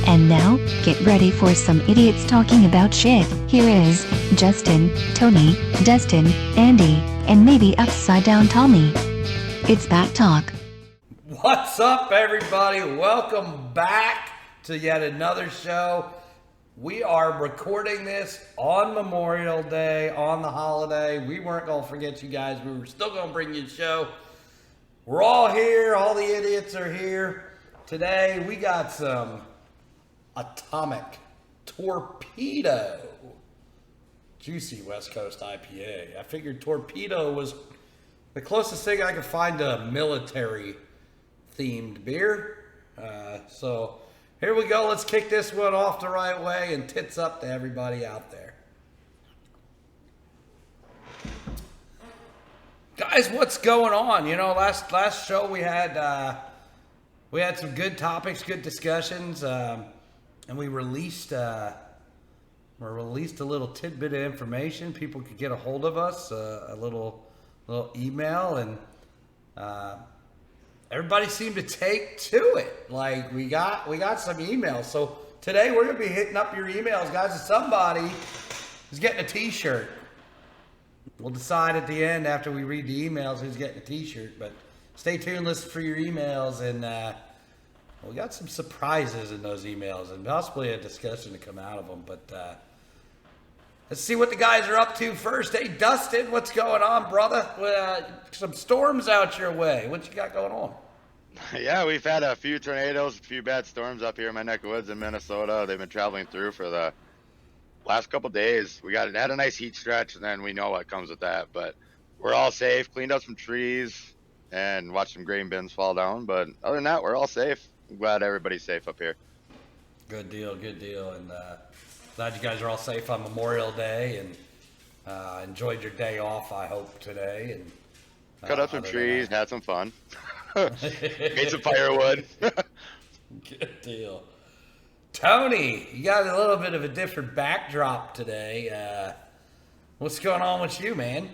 And now, get ready for some idiots talking about shit. Here is Justin, Tony, Destin, Andy, and maybe Upside Down Tommy. It's BACC Talk. What's up, everybody? Welcome back to yet another show. We are recording this on Memorial Day, on the holiday. We weren't going to forget you guys. We were still going to bring you a show. We're all here. All the idiots are here. Today, we got some Atomic Torpedo Juicy West Coast IPA. I figured Torpedo was the closest thing I could find to a military-themed beer. So here we go. Let's kick this one off the right way and tits up to everybody out there. Guys, what's going on? You know, last show we had some good topics, good discussions, and we released a little tidbit of information. People could get a hold of us, a little email, and everybody seemed to take to it. Like we got some emails. So today we're gonna be hitting up your emails, guys. If somebody is getting a T-shirt, we'll decide at the end after we read the emails who's getting a T-shirt. But stay tuned, listen for your emails, and we got some surprises in those emails and possibly a discussion to come out of them. But let's see what the guys are up to first. Hey, Dustin, what's going on, brother? Some storms out your way. What you got going on? Yeah, we've had a few tornadoes, a few bad storms up here in my neck of woods in Minnesota. They've been traveling through for the last couple days. We had a nice heat stretch, and then we know what comes with that. But we're all safe, cleaned up some trees, and watched some grain bins fall down. But other than that, we're all safe. I'm glad everybody's safe up here. Good deal. And glad you guys are all safe on Memorial Day and enjoyed your day off, I hope, today. And cut up some trees, had some fun. Made some firewood. Good deal. Tony, you got a little bit of a different backdrop today. What's going on with you, man?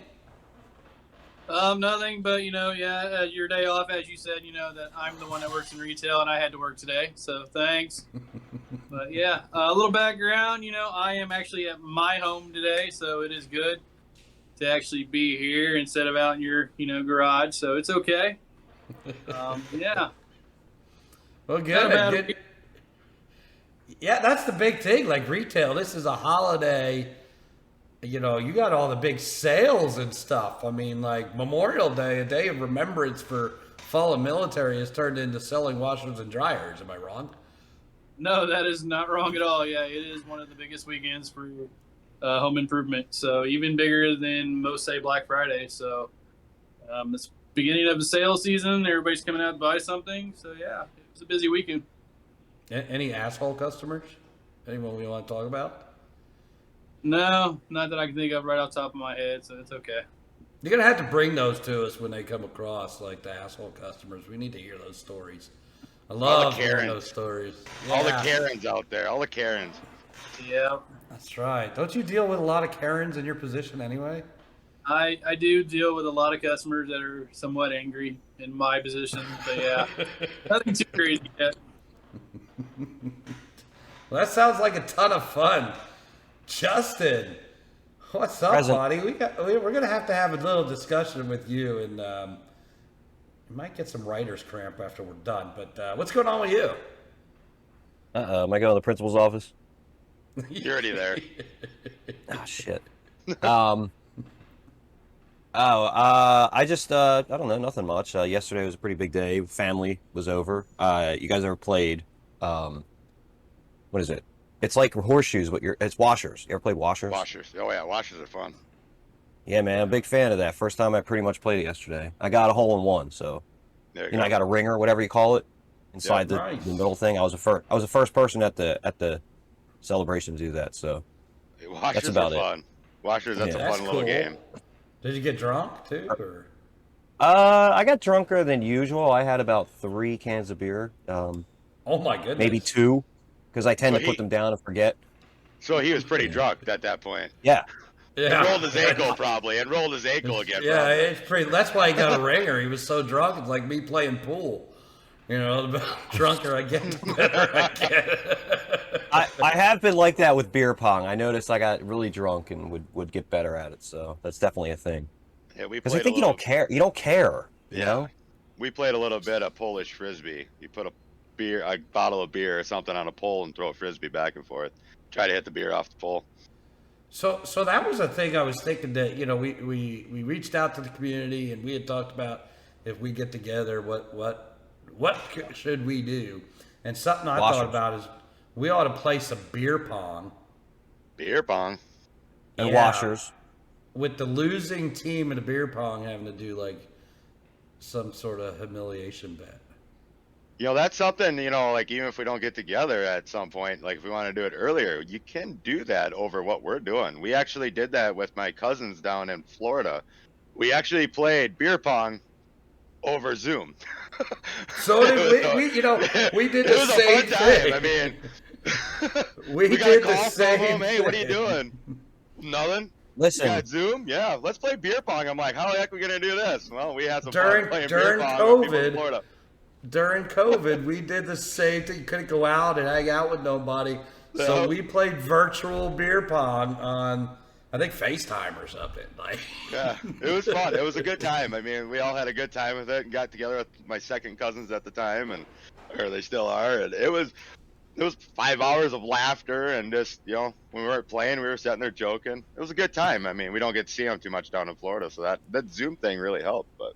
Nothing, but your day off, as you said, that I'm the one that works in retail and I had to work today, so thanks. But yeah, a little background, I am actually at my home today, so it is good to actually be here instead of out in your, garage, so it's okay. Yeah. Well, good. Yeah, that's the big thing, like retail, this is a holiday. You got all the big sales and stuff. I mean, like Memorial Day, a day of remembrance for fallen military, has turned into selling washers and dryers. Am I wrong? No, that is not wrong at all. Yeah, it is one of the biggest weekends for home improvement. So even bigger than most say Black Friday. So it's beginning of the sales season. Everybody's coming out to buy something. So yeah, it was a busy weekend. Any asshole customers? Anyone we want to talk about? No, not that I can think of right off the top of my head, so it's okay. You're going to have to bring those to us when they come across, like the asshole customers. We need to hear those stories. I love hearing those stories. Yeah. All the Karens out there, all the Karens. Yeah. That's right. Don't you deal with a lot of Karens in your position anyway? I do deal with a lot of customers that are somewhat angry in my position, but yeah, nothing too crazy yet. Well, that sounds like a ton of fun. Justin, what's up, buddy? We're gonna have to have a little discussion with you, and we might get some writer's cramp after we're done. But what's going on with you? Am I going to the principal's office? You're already there. Shit. I just I don't know, nothing much. Yesterday was a pretty big day. Family was over. You guys ever played? What is it? It's like horseshoes, but it's washers. You ever played washers? Washers. Oh, yeah. Washers are fun. Yeah, man. I'm a big fan of that. First time I pretty much played it yesterday. I got a hole in one, so I got a ringer, whatever you call it, inside the middle thing. I was the first person at the celebration to do that, so Washers that's about are fun. Washers, that's a fun little game. Did you get drunk too? Or? I got drunker than usual. I had about 3 cans of beer. Oh my goodness. Maybe 2. Because I tend to put them down and forget. So he was pretty drunk at that point. Yeah. And rolled his ankle probably, and rolled his ankle again. Yeah, it's pretty. That's why he got a ringer. He was so drunk. It's like me playing pool. You know, the drunker I get, the better I get. I have been like that with beer pong. I noticed I got really drunk and would get better at it. So that's definitely a thing. Yeah, we Because I played think you don't care. You don't care. You know? We played a little bit of Polish frisbee. You put a bottle of beer or something on a pole and throw a frisbee back and forth. Try to hit the beer off the pole. So that was a thing I was thinking that, you know, we reached out to the community and we had talked about if we get together, what should we do? And something I thought about is we ought to play some beer pong. Beer pong? And washers. With the losing team in the beer pong having to do like some sort of humiliation bet. You know, that's something, you know, like even if we don't get together at some point, like if we want to do it earlier, you can do that over what we're doing. We actually did that with my cousins down in Florida. We actually played beer pong over Zoom. So did we, you know, we did the same thing. I mean, we did the same thing. Hey, what are you doing? Nothing. Listen. You got Zoom? Yeah, let's play beer pong. I'm like, how the heck are we going to do this? Well, we had some during fun playing beer pong with people in Florida. During COVID, we did the same thing. You couldn't go out and hang out with nobody. So we played virtual beer pong on, I think, FaceTime or something. Like, yeah, it was fun. It was a good time. I mean, we all had a good time with it and got together with my second cousins at the time, or they still are. And it was 5 hours of laughter and just, you know, when we weren't playing, we were sitting there joking. It was a good time. I mean, we don't get to see them too much down in Florida, so that Zoom thing really helped. But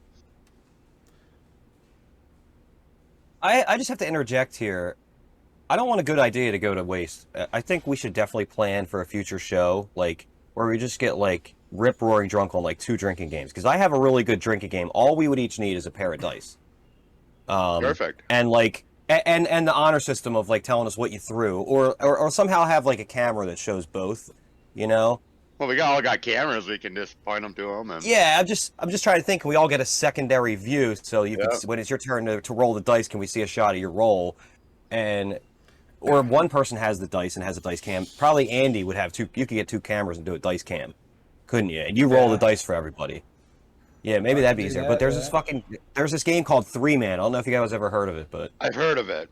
I just have to interject here. I don't want a good idea to go to waste. I think we should definitely plan for a future show, like, where we just get, like, rip-roaring drunk on, like, 2 drinking games. Because I have a really good drinking game. All we would each need is a pair of dice. Perfect. And, like, and the honor system of, like, telling us what you threw. Or somehow have, like, a camera that shows both, you know? Well, we all got cameras. We can just point them to them. And... Yeah, I'm just trying to think. Can we all get a secondary view so you can, when it's your turn to roll the dice, can we see a shot of your roll? Or one person has the dice and has a dice cam. Probably Andy would have 2. You could get 2 cameras and do a dice cam, couldn't you? And you roll the dice for everybody. Yeah, maybe that'd be easier. But there's this game called 3-Man. I don't know if you guys ever heard of it, but I've heard of it.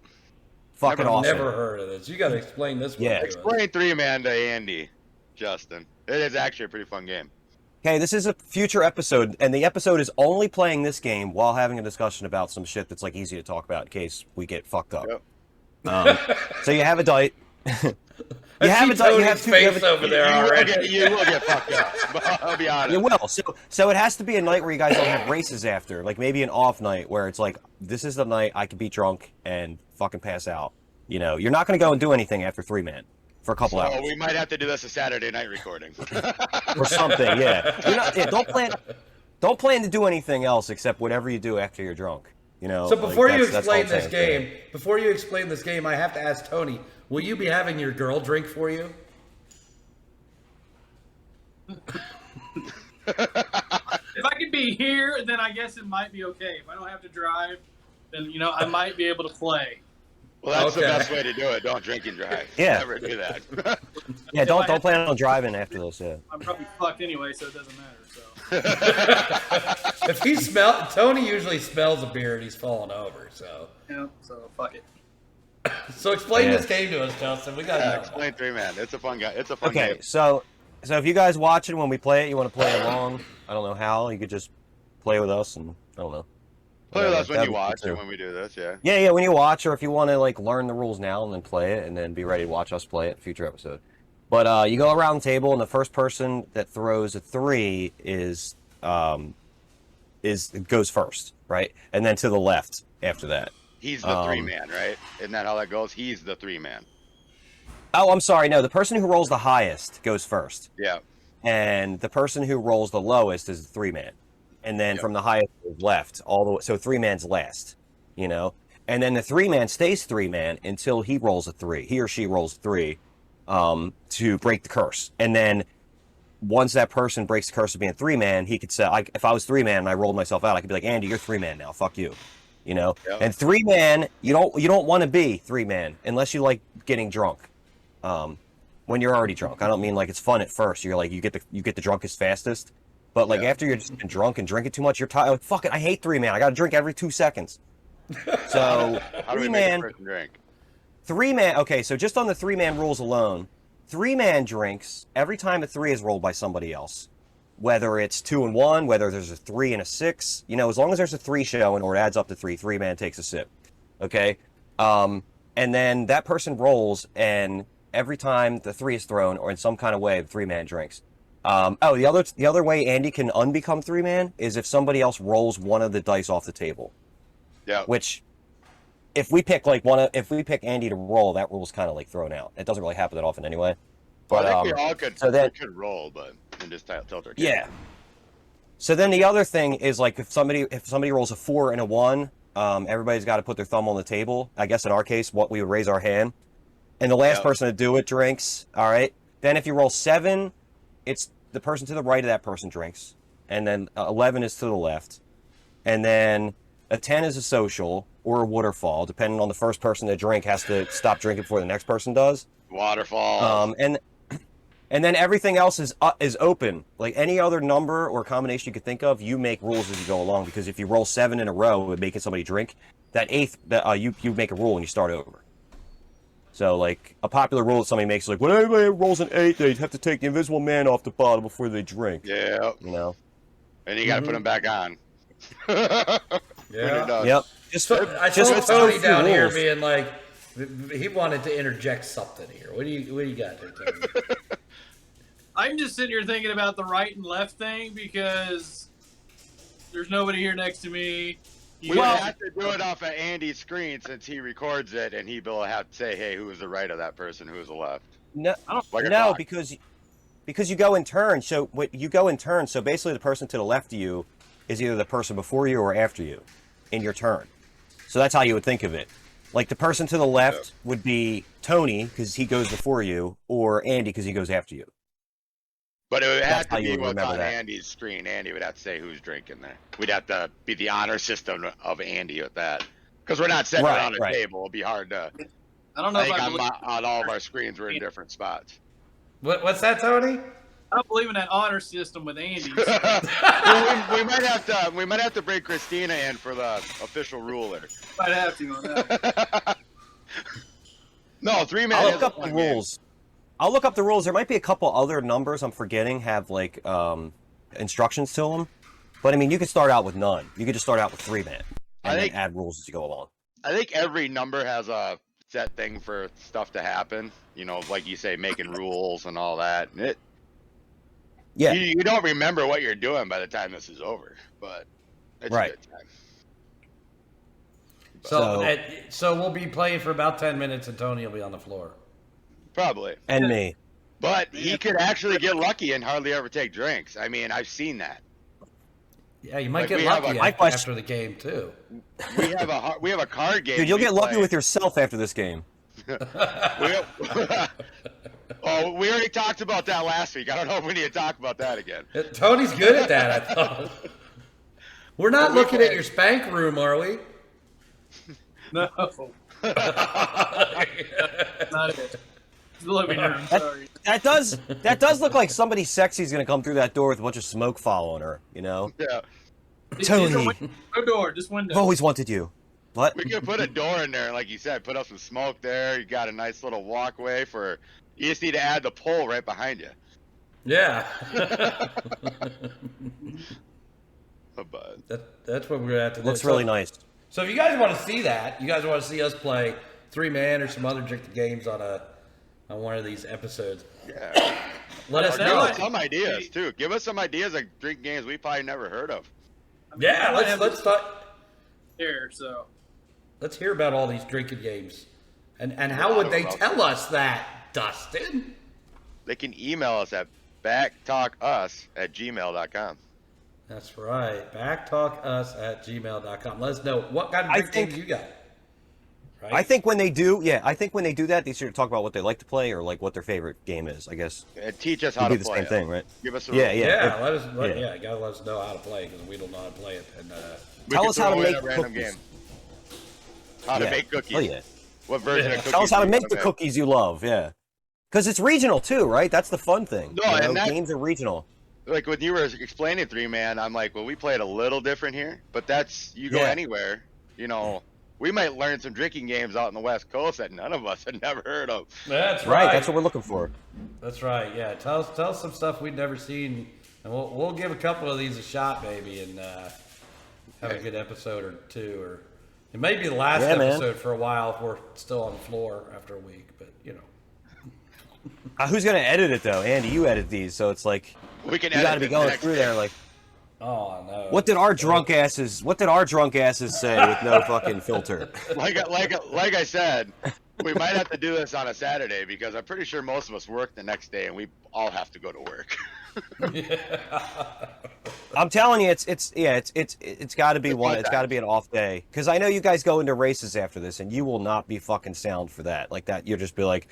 Fucking awesome. Never heard of this. You got to explain this one. Yeah, explain 3-Man to Andy, Justin. It is actually a pretty fun game. Okay, this is a future episode, and the episode is only playing this game while having a discussion about some shit that's like easy to talk about in case we get fucked up. Yep. So you have a dice. You have two face over there already. You will get fucked up. I'll be honest. You will. So it has to be a night where you guys don't have races after, like maybe an off night where it's like this is the night I could be drunk and fucking pass out. You know, you're not going to go and do anything after 3-Man. For a couple hours. We might have to do this a Saturday night recording. Or something, yeah. Don't plan to do anything else except whatever you do after you're drunk. You know. So before you explain this game, I have to ask Tony, will you be having your girl drink for you? If I could be here, then I guess it might be okay. If I don't have to drive, then, you know, I might be able to play. Well, that's the best way to do it. Don't drink and drive. Yeah. Never do that. Yeah, don't plan on driving after this. Yeah. I'm probably fucked anyway, so it doesn't matter. So. If Tony usually smells a beer and he's falling over. So. Yeah. So fuck it. So explain this game to us, Justin. We got to explain 3-Man. It's a fun guy. It's a fun game. Okay, so if you guys watch it when we play it, you want to play along. I don't know how. You could just play with us, and I don't know. Play with us when you watch or when we do this, yeah. Yeah, when you watch, or if you want to like learn the rules now and then play it, and then be ready to watch us play it in a future episode. But you go around the table, and the first person that throws a 3 goes first, right? And then to the left after that. He's the 3-Man, right? Isn't that how that goes? He's the 3-Man. Oh, I'm sorry. No, the person who rolls the highest goes first. Yeah. And the person who rolls the lowest is the 3-Man. And then from the highest to the left, all the way, so 3-Man's last, you know? And then the 3-Man stays 3-Man until he rolls a 3. He or she rolls 3 to break the curse. And then once that person breaks the curse of being 3-Man, he could say, if I was 3-Man and I rolled myself out, I could be like, Andy, you're 3-Man now. Fuck you. You know? Yep. And 3-Man, you don't want to be 3-Man unless you like getting drunk. When you're already drunk. I don't mean like it's fun at first. You're like, you get the drunkest fastest. But like after you're just drunk and drinking too much, you're tired. Like, fuck it, I hate 3-Man. I got to drink every 2 seconds. So How do we make a person drink? 3-man. Okay, so just on the 3-man rules alone, 3-man drinks every time a 3 is rolled by somebody else. Whether it's 2 and 1, whether there's a 3 and a 6, as long as there's a 3 showing or it adds up to 3, 3-man takes a sip. Okay? And then that person rolls, and every time the 3 is thrown, or in some kind of way, the 3-man drinks. The other way Andy can unbecome 3-man is if somebody else rolls one of the dice off the table. Yeah. Which, if we pick Andy to roll, that rule's kind of like thrown out. It doesn't really happen that often anyway. But I think we all could roll, but and just tilt our table. Yeah. So then the other thing is like if somebody rolls a 4 and a 1, everybody's got to put their thumb on the table. I guess in our case, we would raise our hand, and the last person to do it drinks. All right. Then if you roll 7, it's the person to the right of that person drinks, and then 11 is to the left, and then a 10 is a social or a waterfall, depending on the first person to drink has to stop drinking before the next person does. Waterfall. And then everything else is open. Like any other number or combination you could think of, you make rules as you go along. Because if you roll 7 in a row with making somebody drink, that 8th, you make a rule and you start over. So like a popular rule that somebody makes is like, when anybody rolls an 8, they have to take the invisible man off the bottle before they drink. Yeah. And you got to put them back on. Yeah. Yep. I saw Tony down here being like, he wanted to interject something here. What do you got there, Tony? I'm just sitting here thinking about the right and left thing because there's nobody here next to me. We have to do it off of Andy's screen since he records it, and he will have to say, "Hey, who was the right of that person? Who was the left?" No, Like because you go in turn. So you go in turn. So basically, the person to the left of you is either the person before you or after you in your turn. So that's how you would think of it. Like the person to the left would be Tony because he goes before you, or Andy because he goes after you. But it would have to be what's on Andy's screen. Andy would have to say who's drinking there. We'd have to be the honor system of Andy with that. Because we're not sitting around a table. It'd be hard to... I don't know if on all of our screens, we're in different spots. What's that, Tony? I don't believe in that honor system with Andy. Well, we might have to bring Christina in for the official ruler. Might have to on that. No, 3-man. I'll look up the rules. I'll look up the rules. There might be a couple other numbers I'm forgetting have like instructions to them, but I mean you could start out with none. You could just start out with 3-man and then add rules as you go along. I think every number has a set thing for stuff to happen. Like you say, making rules and all that. You don't remember what you're doing by the time this is over, but it's a good time. So we'll be playing for about 10 minutes, and Tony will be on the floor. Probably. And me. But he could actually get lucky and hardly ever take drinks. I mean, I've seen that. Yeah, you might get lucky after the game too. We have a card game. Dude, you'll get lucky with yourself after this game. We already talked about that last week. I don't know if we need to talk about that again. Tony's good at that, I thought. We're not looking at your spank room, are we? No. Not it. The living room, sorry. That does look like somebody sexy is gonna come through that door with a bunch of smoke following her, Yeah. Tony. No door, just window. I've always wanted you. What? We could put a door in there, like you said, put up some smoke there. You got a nice little walkway for. You just need to add the pole right behind you. Yeah. But that's what we're gonna have to do. Looks really nice. So if you guys want to see that, you guys want to see us play 3-man or some other drinking games on one of these episodes. Yeah. Let us Give know. us some ideas too. Give us some ideas of drinking games we probably never heard of. Yeah, let's start here. So let's hear about all these drinking games, and how would they tell us that, Dustin? They can email us at backtalkus@gmail.com. That's right, backtalkus@gmail.com. Let us know what kind of drinking games you got. Right? I think when they do that, they should talk about what they like to play or like what their favorite game is. I guess. And teach us how to play. It'd be the same thing, right? Give us a Yeah. You gotta let us know how to play because we don't know how to play it. And tell us how to make random cookies. game. How to make cookies. Oh yeah. What version of cookies? Tell us how to make the cookies you love. Yeah. Because it's regional too, right? That's the fun thing. No, and games are regional. Like when you were explaining 3-man, I'm like, well, we play it a little different here, but that's you go anywhere, we might learn some drinking games out in the West Coast that none of us had never heard of. That's right. That's what we're looking for. That's right. Yeah, tell us some stuff we'd never seen, and we'll give a couple of these a shot, maybe, and have a good episode or two, or it may be the last episode for a while if we're still on the floor after a week, but you know. Who's gonna edit it though? Andy, you edit these, so it's like We can you got to be going through there like. Oh no! What did our drunk asses say with no fucking filter? Like I said, we might have to do this on a Saturday because I'm pretty sure most of us work the next day and we all have to go to work. I'm telling you, it's got to be one. It's got to be an off day because I know you guys go into races after this and you will not be fucking sound for that. Like that, you'll just be like,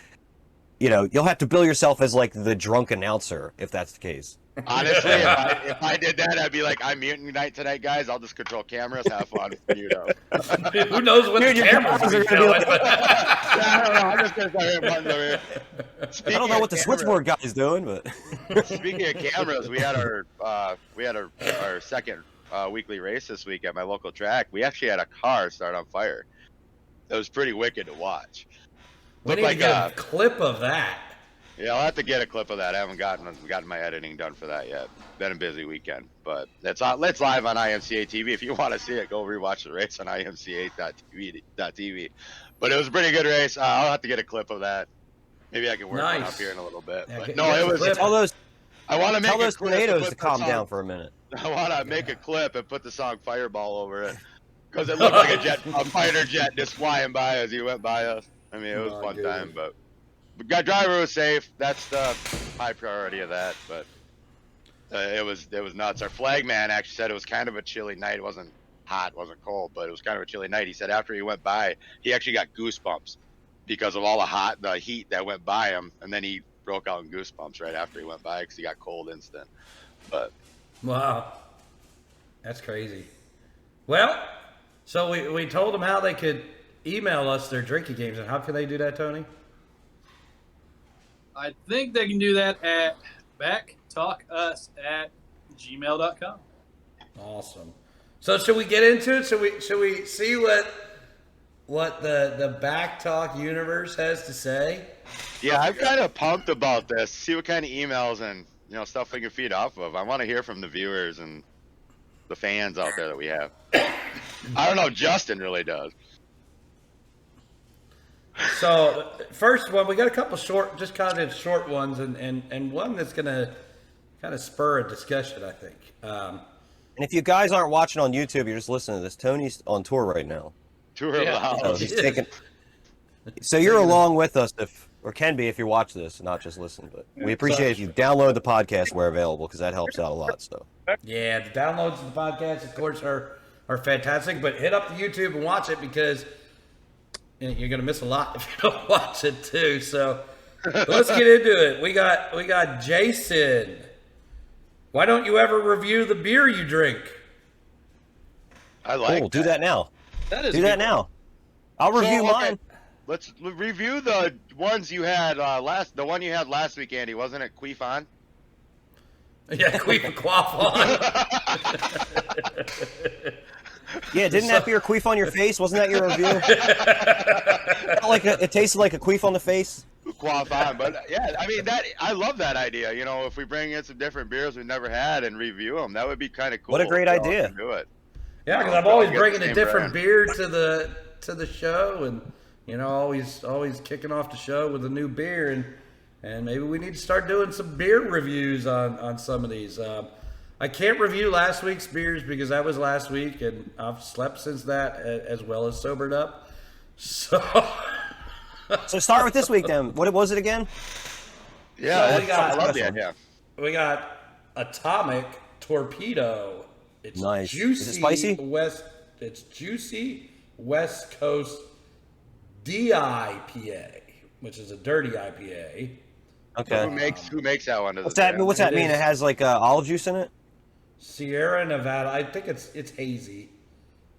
you know, you'll have to bill yourself as like the drunk announcer if that's the case. Honestly, if I did that, I'd be like, I'm muting tonight, guys. I'll just control cameras. Have fun. You know. Who knows what the cameras are doing? I don't know. I'm just gonna start hitting buttons over here. I don't know what the switchboard guy is doing, but speaking of cameras, we had our second weekly race this week at my local track. We actually had a car start on fire. It was pretty wicked to watch. We need to get a clip of that. Yeah, I'll have to get a clip of that. I haven't gotten my editing done for that yet. Been a busy weekend, but it's live on IMCA TV. If you want to see it, go rewatch the race on imca.tv. But it was a pretty good race. I'll have to get a clip of that. Maybe I can work one up here in a little bit. Yeah, but it was. I want to make those tornadoes to calm down for a minute. I want to make a clip and put the song "Fireball" over it because it looked like a fighter jet just flying by as he went by us. I mean, it was a fun time, but. The driver was safe. That's the high priority of that. But it was nuts. Our flag man actually said it was kind of a chilly night. It wasn't hot, it wasn't cold, but it was kind of a chilly night. He said after he went by, he actually got goosebumps because of all the heat that went by him, and then he broke out in goosebumps right after he went by because he got cold instant. But wow, that's crazy. Well, so we told them how they could email us their drinking games, and how can they do that, Tony? I think they can do that at backtalkus@gmail.com. Awesome. So should we get into it? Should we see what the Back Talk universe has to say? Yeah, I'm kind of pumped about this. See what kind of emails and stuff we can feed off of. I want to hear from the viewers and the fans out there that we have. I don't know. Justin really does. So first one, we got a couple short ones, and one that's gonna kind of spur a discussion, I think. And if you guys aren't watching on YouTube, you're just listening to this. Tony's on tour right now. Tour of the house. So he's taking. So you're along with us, or can be if you watch this, and not just listen. But we appreciate if you download the podcast where available because that helps out a lot. So. Yeah, the downloads of the podcast, of course, are fantastic. But hit up the YouTube and watch it because you're gonna miss a lot if you don't watch it too. So let's get into it. We got Jason. Why don't you ever review the beer you drink? I like. Cool. Do that now. That is now. I'll review mine. Let's review the ones you had last. The one you had last week, Andy. Wasn't it Queefon? Yeah, Queefon. Yeah, didn't that beer queef on your face? Wasn't that your review? It tasted like a queef on the face. Quaff on, but yeah, I mean I love that idea. If we bring in some different beers we've never had and review them, that would be kind of cool. What a great idea! Do it. Yeah, because I'm always bringing a different beer to the show, and always kicking off the show with a new beer, and maybe we need to start doing some beer reviews on some of these. I can't review last week's beers because that was last week, and I've slept since that, as well as sobered up. So start with this week then. What was it again? Yeah, I love the idea. We got Atomic Torpedo. It's nice. Juicy. Is it spicy? It's juicy West Coast DIPA, which is a dirty IPA. Okay. Who makes that one? What's that mean? It has like olive juice in it? Sierra Nevada. I think it's hazy,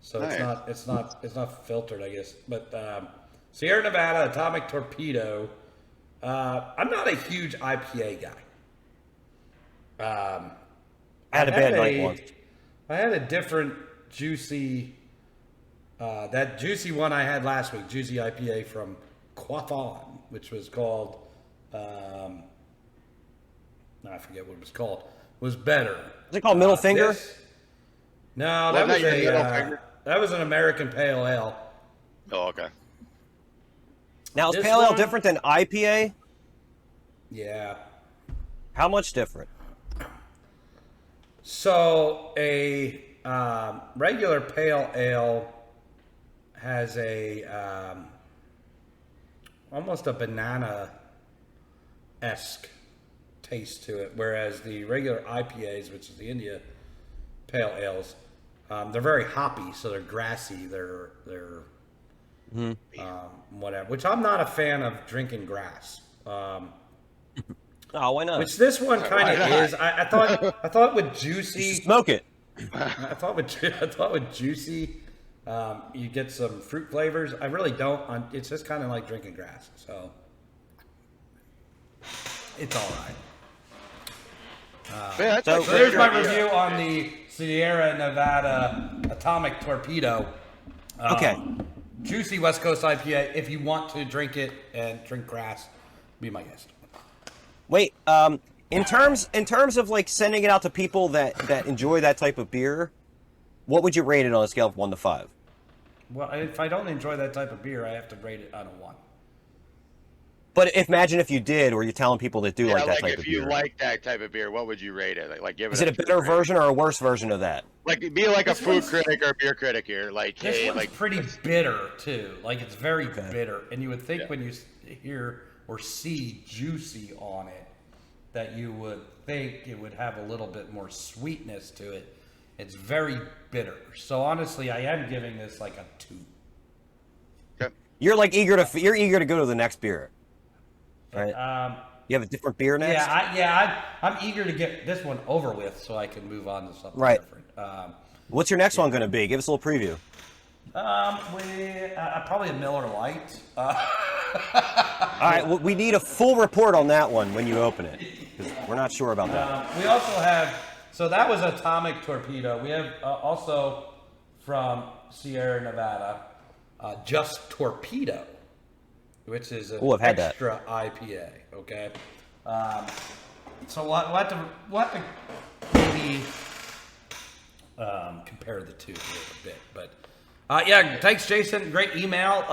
so nice. it's not filtered, I guess. But Sierra Nevada Atomic Torpedo. I'm not a huge IPA guy. I had a bad night once. I had a different juicy that juicy one I had last week, juicy IPA from Quaffon, which was called, I forget what it was called, was better. Is it called Middle Finger? No, that was an American Pale Ale. Oh, okay. Now, is This Pale Ale one- different than IPA? Yeah. How much different? So a regular Pale Ale has a almost a banana-esque taste to it, whereas the regular IPAs, which is the India Pale Ales, they're very hoppy, so they're grassy. They're whatever. Which I'm not a fan of drinking grass. Oh, why not? Which this one kind of is. I thought with juicy. Smoke it. I thought with juicy, you get some fruit flavors. I really don't. It's just kind of like drinking grass. So it's all right. So So there's my review on the Sierra Nevada Atomic Torpedo. Okay. Juicy West Coast IPA. If you want to drink it and drink grass, be my guest. Wait, in terms of like sending it out to people that enjoy that type of beer, what would you rate it on a scale of 1 to 5? Well, if I don't enjoy that type of beer, I have to rate it on a 1. But imagine if you did, or you're telling people that do like that type of if you beer. like that type of beer, what would you rate it? Like give it. Is it a better version or a worse version of that? Like be like This a food one's- critic or a beer critic here. Like This hey, one's like pretty bitter too. Like it's very bitter, and you would think when you hear or see juicy on it, that you would think it would have a little bit more sweetness to it. It's very bitter. So honestly, I am giving this like a 2. You're like eager to go to the next beer, right? You have a different beer next. I'm eager to get this one over with so I can move on to something Right. different. What's your next one going to be? Give us a little preview. Probably a Miller Lite. All right, well, we need a full report on that one when you open it, because we're not sure about that. We also have, so that was Atomic Torpedo. We have also from Sierra Nevada, Just Torpedo, which is an I've had that. extra IPA. Okay, so we'll have to maybe compare the two a little bit. But yeah, thanks, Jason. Great email.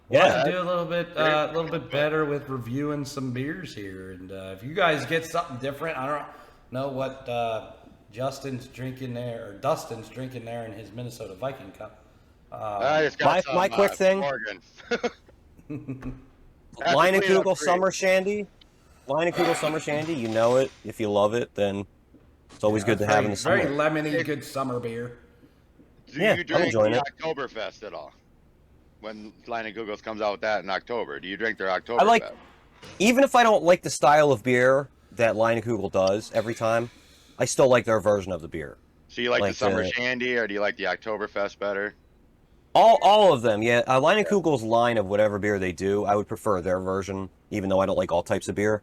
We'll have to do a little bit better with reviewing some beers here. And if you guys get something different, I don't know what Dustin's drinking there in his Minnesota Viking Cup. I just got my quick thing. Morgan. Leinenkugel Summer Shandy. Leinenkugel Summer Shandy. You know it. If you love it, then it's always good to have in the summer. Very lemony, good summer beer. Do Yeah, you I'm drink enjoying the it. Oktoberfest at all? When Leinenkugels comes out with that in October, do you drink their Oktoberfest? I like, even if I don't like the style of beer that Leinenkugel does every time, I still like their version of the beer. So you like the like Summer the- Shandy, or do you like the Oktoberfest better? All of them, yeah. Leinenkugel's line of whatever beer they do, I would prefer their version, even though I don't like all types of beer.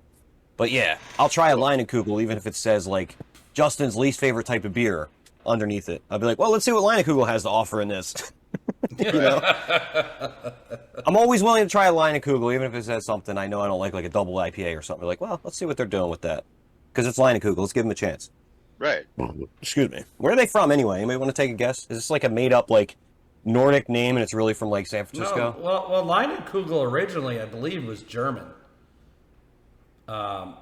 But yeah, I'll try a Leinenkugel, even if it says, like, Justin's least favorite type of beer underneath it. I'll be like, well, let's see what Leinenkugel has to offer in this. You know? I'm always willing to try a Leinenkugel, even if it says something I know I don't like a double IPA or something. Like, well, let's see what they're doing with that. Because it's Leinenkugel. Let's give them a chance. Right. Excuse me. Where are they from, anyway? Anybody want to take a guess? Is this like a made-up, like, Nordic name, and it's really from, like, San Francisco? No, well, Leinenkugel originally, I believe, was German.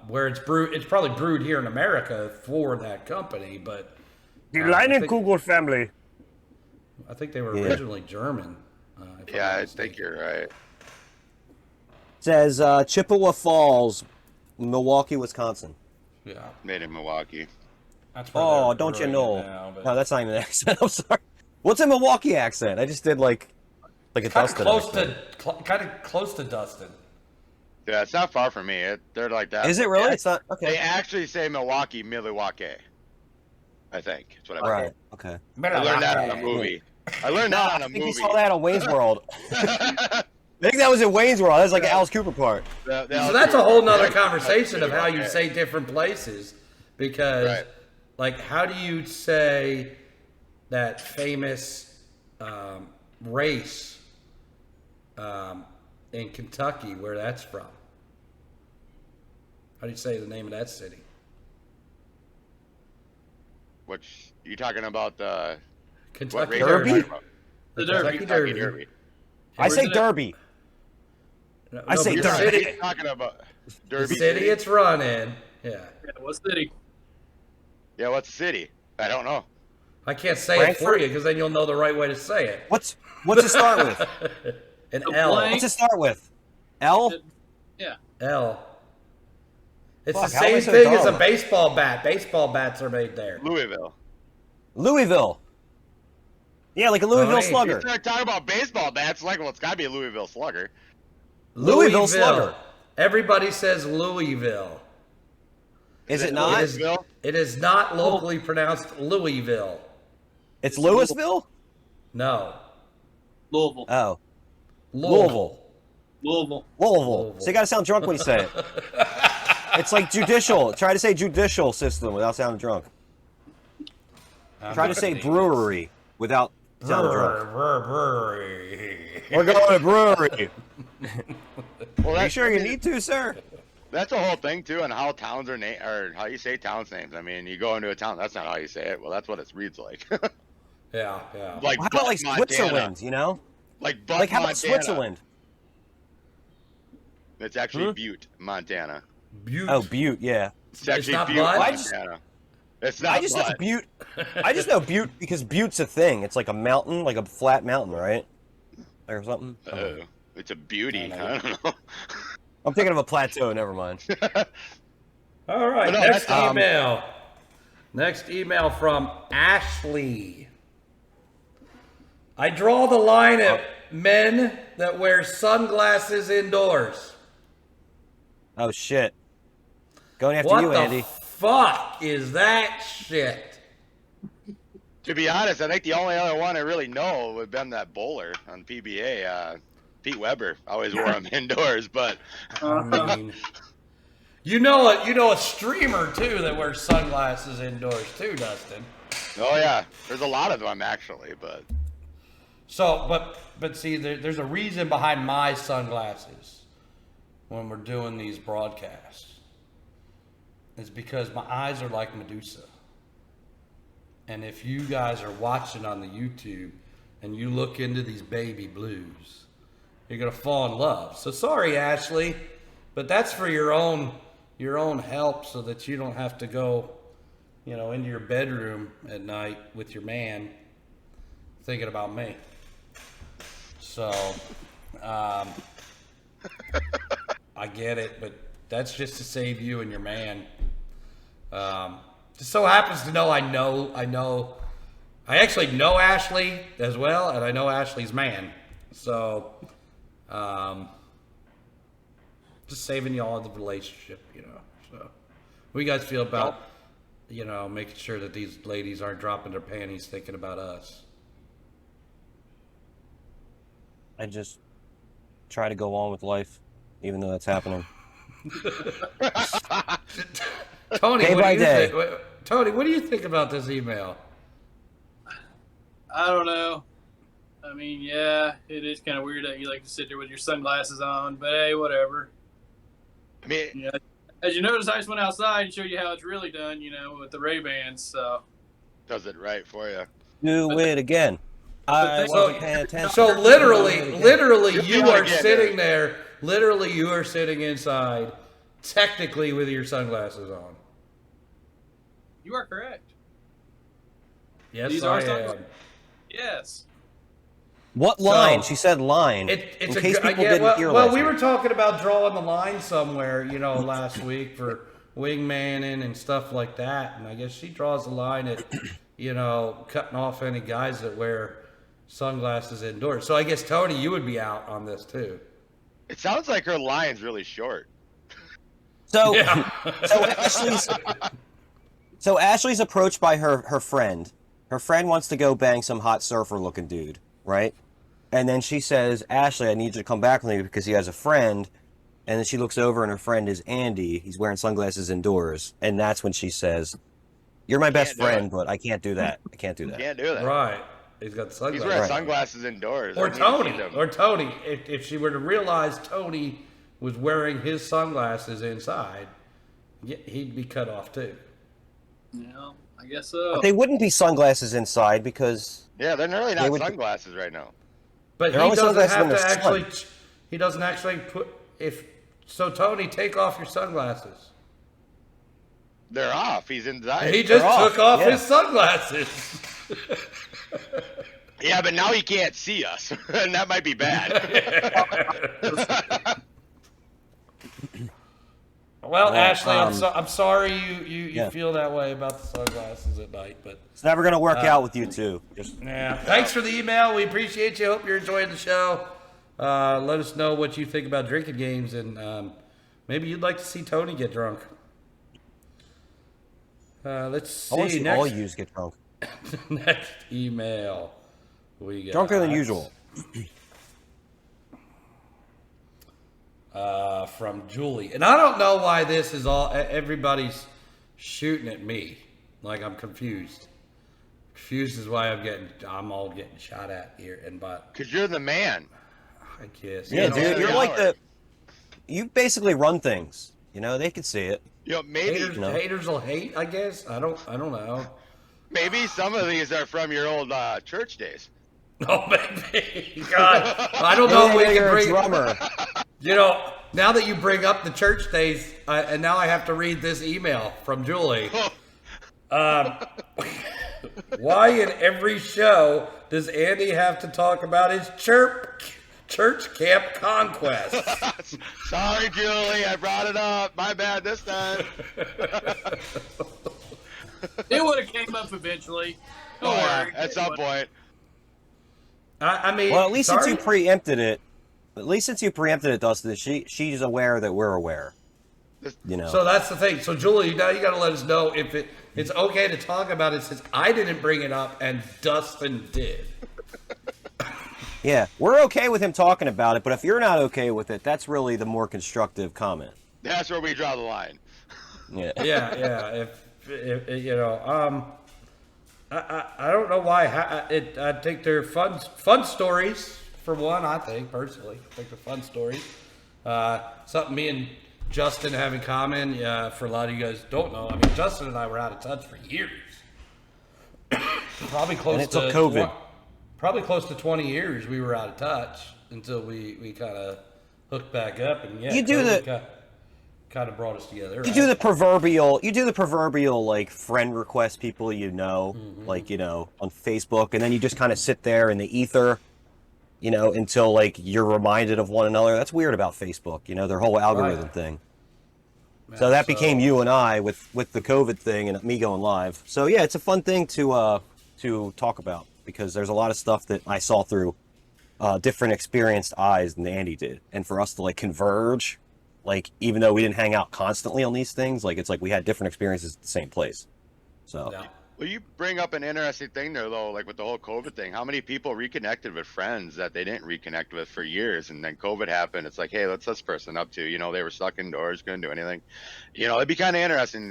Where it's probably brewed here in America for that company, but The Leinenkugel family. I think they were originally German. if I'm Yeah, not I mistaken. think you're right. It says Chippewa Falls, Milwaukee, Wisconsin. Yeah, Made in Milwaukee. that's where Oh, they're don't you brewing know? it now, but No, that's not even an accent. I'm sorry. What's a Milwaukee accent? I just did like a kind of Dustin close to Dustin. Yeah, it's not far from me. They're like that. Is it really? It's not. They Okay. actually say Milwaukee, Milwaukee. I think that's what I Right. Okay. I learned that on a movie. I learned that on I a think you movie. saw that on Wayne's World. I think that was in Wayne's World. That was like an Alice Cooper part. So that's a whole nother conversation of how you say different places, because Right. like how do you say that famous race in Kentucky where that's from. How do you say the name of that city? Which you talking about the Kentucky Derby? The Derby. Kentucky Derby. I say Derby. No, I say the Derby. city, You're talking about the Derby city it's run in. Yeah. Yeah, what city? Yeah, what's the city? I don't know. I can't say it for Frankfurt? you because then you'll know the right way to say it. What's it start with? An The L. blank. What's it start with? L? Yeah. L. It's Fuck, the how am I same so thing as a dumb? baseball bat. Baseball bats are made there. Louisville. Louisville. Yeah, like a Louisville Tony, You Slugger. start talking about baseball bats, like, well, it's got to be a Louisville Slugger. Louisville Slugger. Everybody says Louisville. Is it it not? Louisville? It is not locally pronounced Louisville. It's Louisville? No. Louisville. Oh. Louisville. Louisville. So you gotta sound drunk when you say it. It's like judicial. Try to say judicial system without sounding drunk. Try to say brewery without sounding drunk. Brewery. We're going to brewery. Well, Are you sure you need to, sir? That's a whole thing too, and how towns are named, or how you say towns names. I mean, you go into a town, that's not how you say it. Well, that's what it reads like. Yeah, yeah. Like How about Butt, like Montana. Switzerland, you know? Like Butt, Like how about Montana. Switzerland? It's actually Butte, Montana. Butte. Oh, Butte, yeah. It's actually not Butte, Butt? Montana. It's not I just know Butt. Butte. I just know Butte because Butte's a thing. It's like a mountain, like a flat mountain, right? Or something. Oh, it's a beauty. I don't know. I'm thinking of a plateau. Never mind. All right, No, next that's, email. Next email from Ashley. I draw the line at men that wear sunglasses indoors. Oh shit. Going after What you, the Andy. fuck is that shit? To be honest, I think the only other one I really know would have been that bowler on PBA. Pete Weber always wore them indoors, but I mean, you know a streamer too that wears sunglasses indoors too, Dustin. oh yeah, there's a lot of them actually. But So, but see, there's a reason behind my sunglasses when we're doing these broadcasts. It's because my eyes are like Medusa. And if you guys are watching on the YouTube and you look into these baby blues, you're gonna fall in love. So sorry, Ashley, but that's for your own help, so that you don't have to go, into your bedroom at night with your man thinking about me. So, I get it, but that's just to save you and your man. Just so happens to know I actually know Ashley as well, and I know Ashley's man. So, just saving y'all in the relationship, So, what do you guys feel about, making sure that these ladies aren't dropping their panties thinking about us? I just try to go on with life, even though that's happening. Tony, Day what by do you day. think? Tony, what do you think about this email? I don't know. I mean, yeah, it is kind of weird that you like to sit there with your sunglasses on, but hey, whatever. I mean, Yeah. As you notice, I just went outside and showed you how it's really done, with the Ray-Bans, so. does it right for you. Do it again. I So- wasn't paying attention. So literally, You're you doing are it again, sitting dude. there. Literally, you are sitting inside, technically with your sunglasses on. You are correct. Yes, These I are am. sunglasses. Yes. What line? So- she said line. It's in a case good- people yeah, didn't well, hear well, last we week. were talking about drawing the line somewhere, last week for wingmanning and stuff like that, and I guess she draws the line at, cutting off any guys that wear sunglasses indoors. So I guess Tony, you would be out on this too. It sounds like her line's really short. So, Yeah. so Ashley's approached by her friend. Her friend wants to go bang some hot surfer looking dude, right? And then she says, Ashley, I need you to come back with me because he has a friend. And then she looks over and her friend is Andy. He's wearing sunglasses indoors. And that's when she says, you're my best Can't do friend, it. but I can't do that. I can't do that. Can't do that. Right. He's got sunglasses. He's wearing sunglasses indoors. Or Tony. If she were to realize Tony was wearing his sunglasses inside, he'd be cut off too. Yeah, I guess so. But they wouldn't be sunglasses inside because... Yeah, they're really not sunglasses right now. But he doesn't have to actually... He doesn't actually put... So, Tony, take off your sunglasses. They're off. He's inside. He just took off his sunglasses. Yeah, but now he can't see us, and that might be bad. Well, Ashley, I'm sorry you feel that way about the sunglasses at night, but it's never going to work out with you two. Thanks for the email. We appreciate you. Hope you're enjoying the show. Let us know what you think about drinking games, and maybe you'd like to see Tony get drunk. Let's see. I want to see all yous get drunk. Next email we got. Drunker than usual. From Julie. And I don't know why this is everybody's shooting at me. Like, I'm confused. Confused is why I'm all getting shot at here. Because you're the man. I guess. Yeah, dude, you're like you basically run things. They can see it. Maybe haters will hate, I guess. I don't know. Maybe some of these are from your old church days. Oh, maybe. God, I don't know if we can bring drummer. Now that you bring up the church days, and now I have to read this email from Julie. Why in every show does Andy have to talk about his church camp conquest? Sorry, Julie, I brought it up. My bad this time. It would have came up eventually. Don't worry. At some point. I mean, well, at least since you preempted it, Dustin, she's aware that we're aware. So that's the thing. So Julie, now you got to let us know if it's okay to talk about it since I didn't bring it up and Dustin did. Yeah, we're okay with him talking about it, but if you're not okay with it, that's really the more constructive comment. That's where we draw the line. Yeah. I don't know why. I think they're fun stories for one. I think personally, they're fun stories. Something me and Justin have in common. For a lot of you guys don't know. I mean, Justin and I were out of touch for years. Probably close to COVID. Probably close to 20 years we were out of touch until we kind of hooked back up, and you do kind of brought us together. You do the proverbial like friend request people like on Facebook, and then you just kind of sit there in the ether, until like you're reminded of one another. That's weird about Facebook, their whole algorithm thing. Man, so that became you and I with the COVID thing and me going live. So yeah, it's a fun thing to talk about because there's a lot of stuff that I saw through different experienced eyes than Andy did, and for us to like converge. Like, even though we didn't hang out constantly on these things, like, it's like we had different experiences at the same place. So. Yeah. Well, you bring up an interesting thing there, though, like with the whole COVID thing. How many people reconnected with friends that they didn't reconnect with for years, and then COVID happened? It's like, hey, what's this person up to? They were stuck indoors, couldn't do anything. It'd be kind of interesting,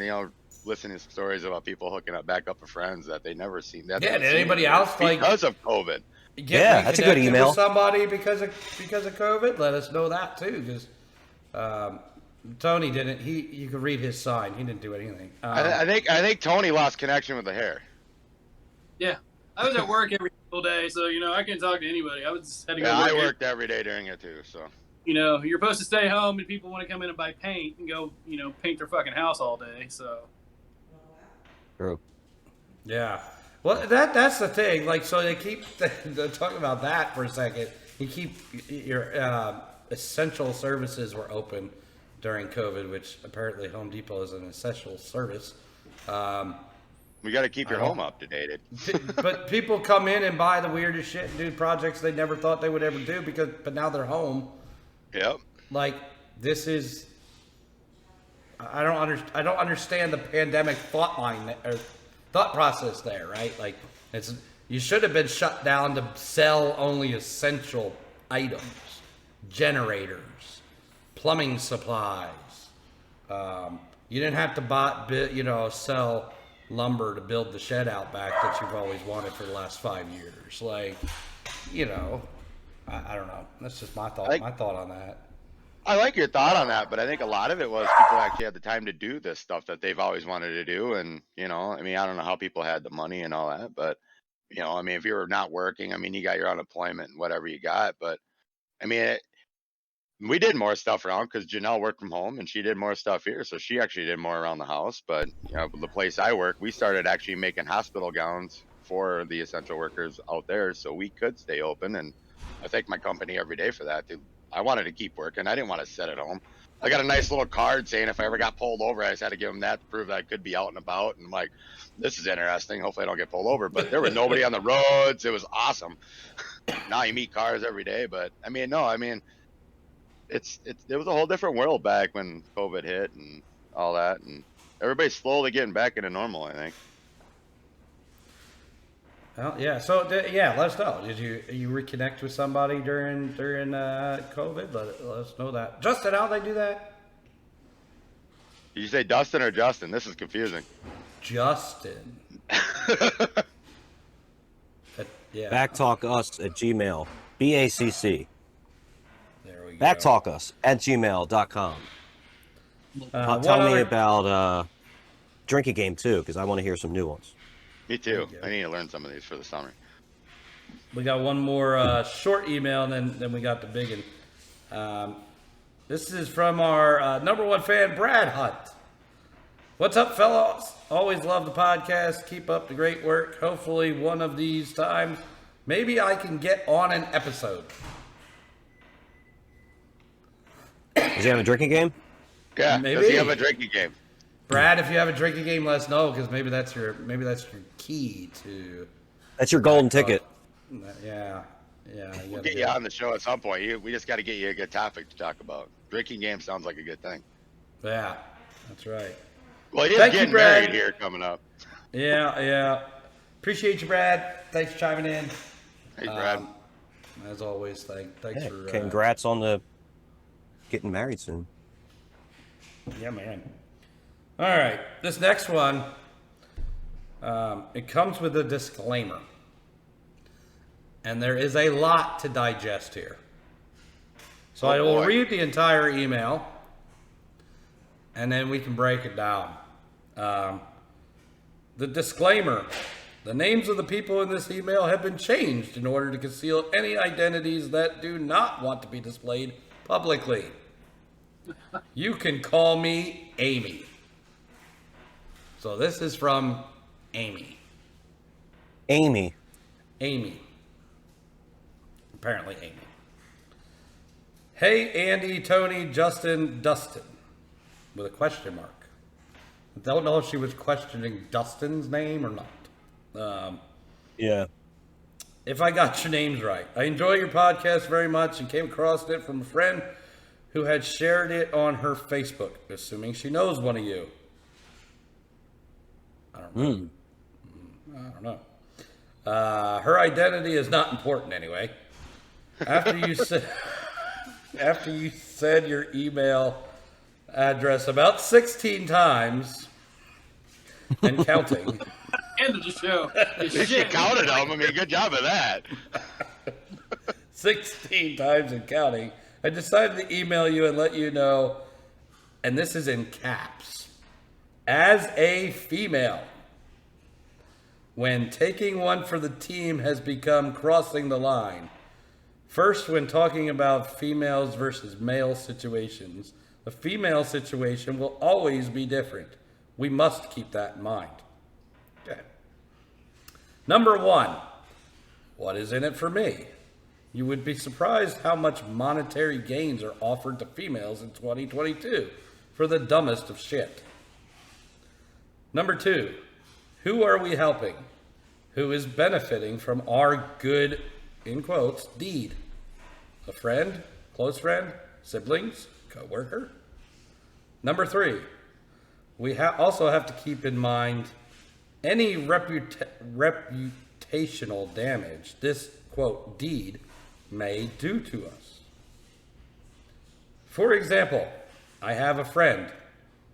listening to stories about people hooking back up with friends that they never seen. Did anybody else because of COVID? That's a good email. With somebody because of COVID, let us know that too, because. Tony didn't. You could read his sign. He didn't do anything. I think Tony lost connection with the hair. Yeah, I was at work every single day, so I couldn't talk to anybody. I was had to go. Yeah, I worked every day during it too. So you're supposed to stay home, and people want to come in and buy paint and go paint their fucking house all day. So. True. Yeah. Well, that's the thing. Like, so they keep talking about that for a second. You keep your. Essential services were open during COVID, which apparently Home Depot is an essential service. We got to keep your home up to date. But people come in and buy the weirdest shit and do projects they never thought they would ever do but now they're home. Yep. Like, this is. I don't understand the pandemic thought process there, right? Like, you should have been shut down to sell only essential items. Generators, plumbing supplies. You didn't have to sell lumber to build the shed out back that you've always wanted for the last 5 years. Like, you know, I don't know. That's just my thought. My thought on that. I like your thought on that, but I think a lot of it was people actually had the time to do this stuff that they've always wanted to do. And, you know, I mean, I don't know how people had the money and all that, but, you know, I mean, if you're not working, I mean, you got your unemployment and whatever you got. But, I mean, we did more stuff around because Janelle worked from home and she did more stuff here. So she actually did more around the house. But, you know, the place I work, we started actually making hospital gowns for the essential workers out there so we could stay open. And I thank my company every day for that. I wanted to keep working. I didn't want to sit at home. I got a nice little card saying if I ever got pulled over, I just had to give them that to prove that I could be out and about. And I'm like, this is interesting. Hopefully I don't get pulled over. But there was nobody on the roads. It was awesome. Now you meet cars every day. But I mean, no, I mean, it was a whole different world back when COVID hit and all that. And everybody's slowly getting back into normal, I think. Well, yeah. So yeah, let us know. Did you reconnect with somebody during COVID? Let us know that. Justin, how they do that? Did you say Dustin or Justin? This is confusing. Justin. Yeah. BACCTalkus@gmail. BACC. There we go. BACCTalkus@gmail.com. Tell me about Drink a Game too, because I want to hear some new ones. Me too. I need to learn some of these for the summer. We got one more short email, and then we got the big one. This is from our number one fan, Brad Hunt. What's up, fellas? Always love the podcast. Keep up the great work. Hopefully one of these times, maybe I can get on an episode. Does he have a drinking game? Yeah, maybe. Does he have a drinking game? Brad, if you have a drinking game, let us know, because maybe that's your key to. That's your golden ticket. Yeah. We'll get you on the show at some point. We just got to get you a good topic to talk about. Drinking game sounds like a good thing. Yeah, that's right. Well, you're getting married here coming up. Yeah. Appreciate you, Brad. Thanks for chiming in. Hey, Brad. As always, thanks for. Congrats on the getting married soon. Yeah, man. All right, this next one, it comes with a disclaimer. And there is a lot to digest here. So I will read the entire email, and then we can break it down. The disclaimer. The names of the people in this email have been changed in order to conceal any identities that do not want to be displayed publicly. You can call me Amy. So this is from Amy. Amy. Apparently Amy. Hey, Andy, Tony, Justin, Dustin. With a question mark. I don't know if she was questioning Dustin's name or not. Yeah. If I got your names right. I enjoy your podcast very much and came across it from a friend who had shared it on her Facebook, assuming she knows one of you. I don't know. Her identity is not important anyway. After you said your email address about 16 times and counting. End of the show. You counted them. I mean, good job of that. 16 times and counting. I decided to email you and let you know, and this is in caps, as a female, when taking one for the team has become crossing the line. First, when talking about females versus male situations, the female situation will always be different. We must keep that in mind. Okay. Number one, what is in it for me? You would be surprised how much monetary gains are offered to females in 2022 for the dumbest of shit. Number two, who are we helping? Who is benefiting from our good, in quotes, deed? A friend, close friend, siblings, co-worker? Number three, we also have to keep in mind any reputational damage this, quote, deed may do to us. For example, I have a friend.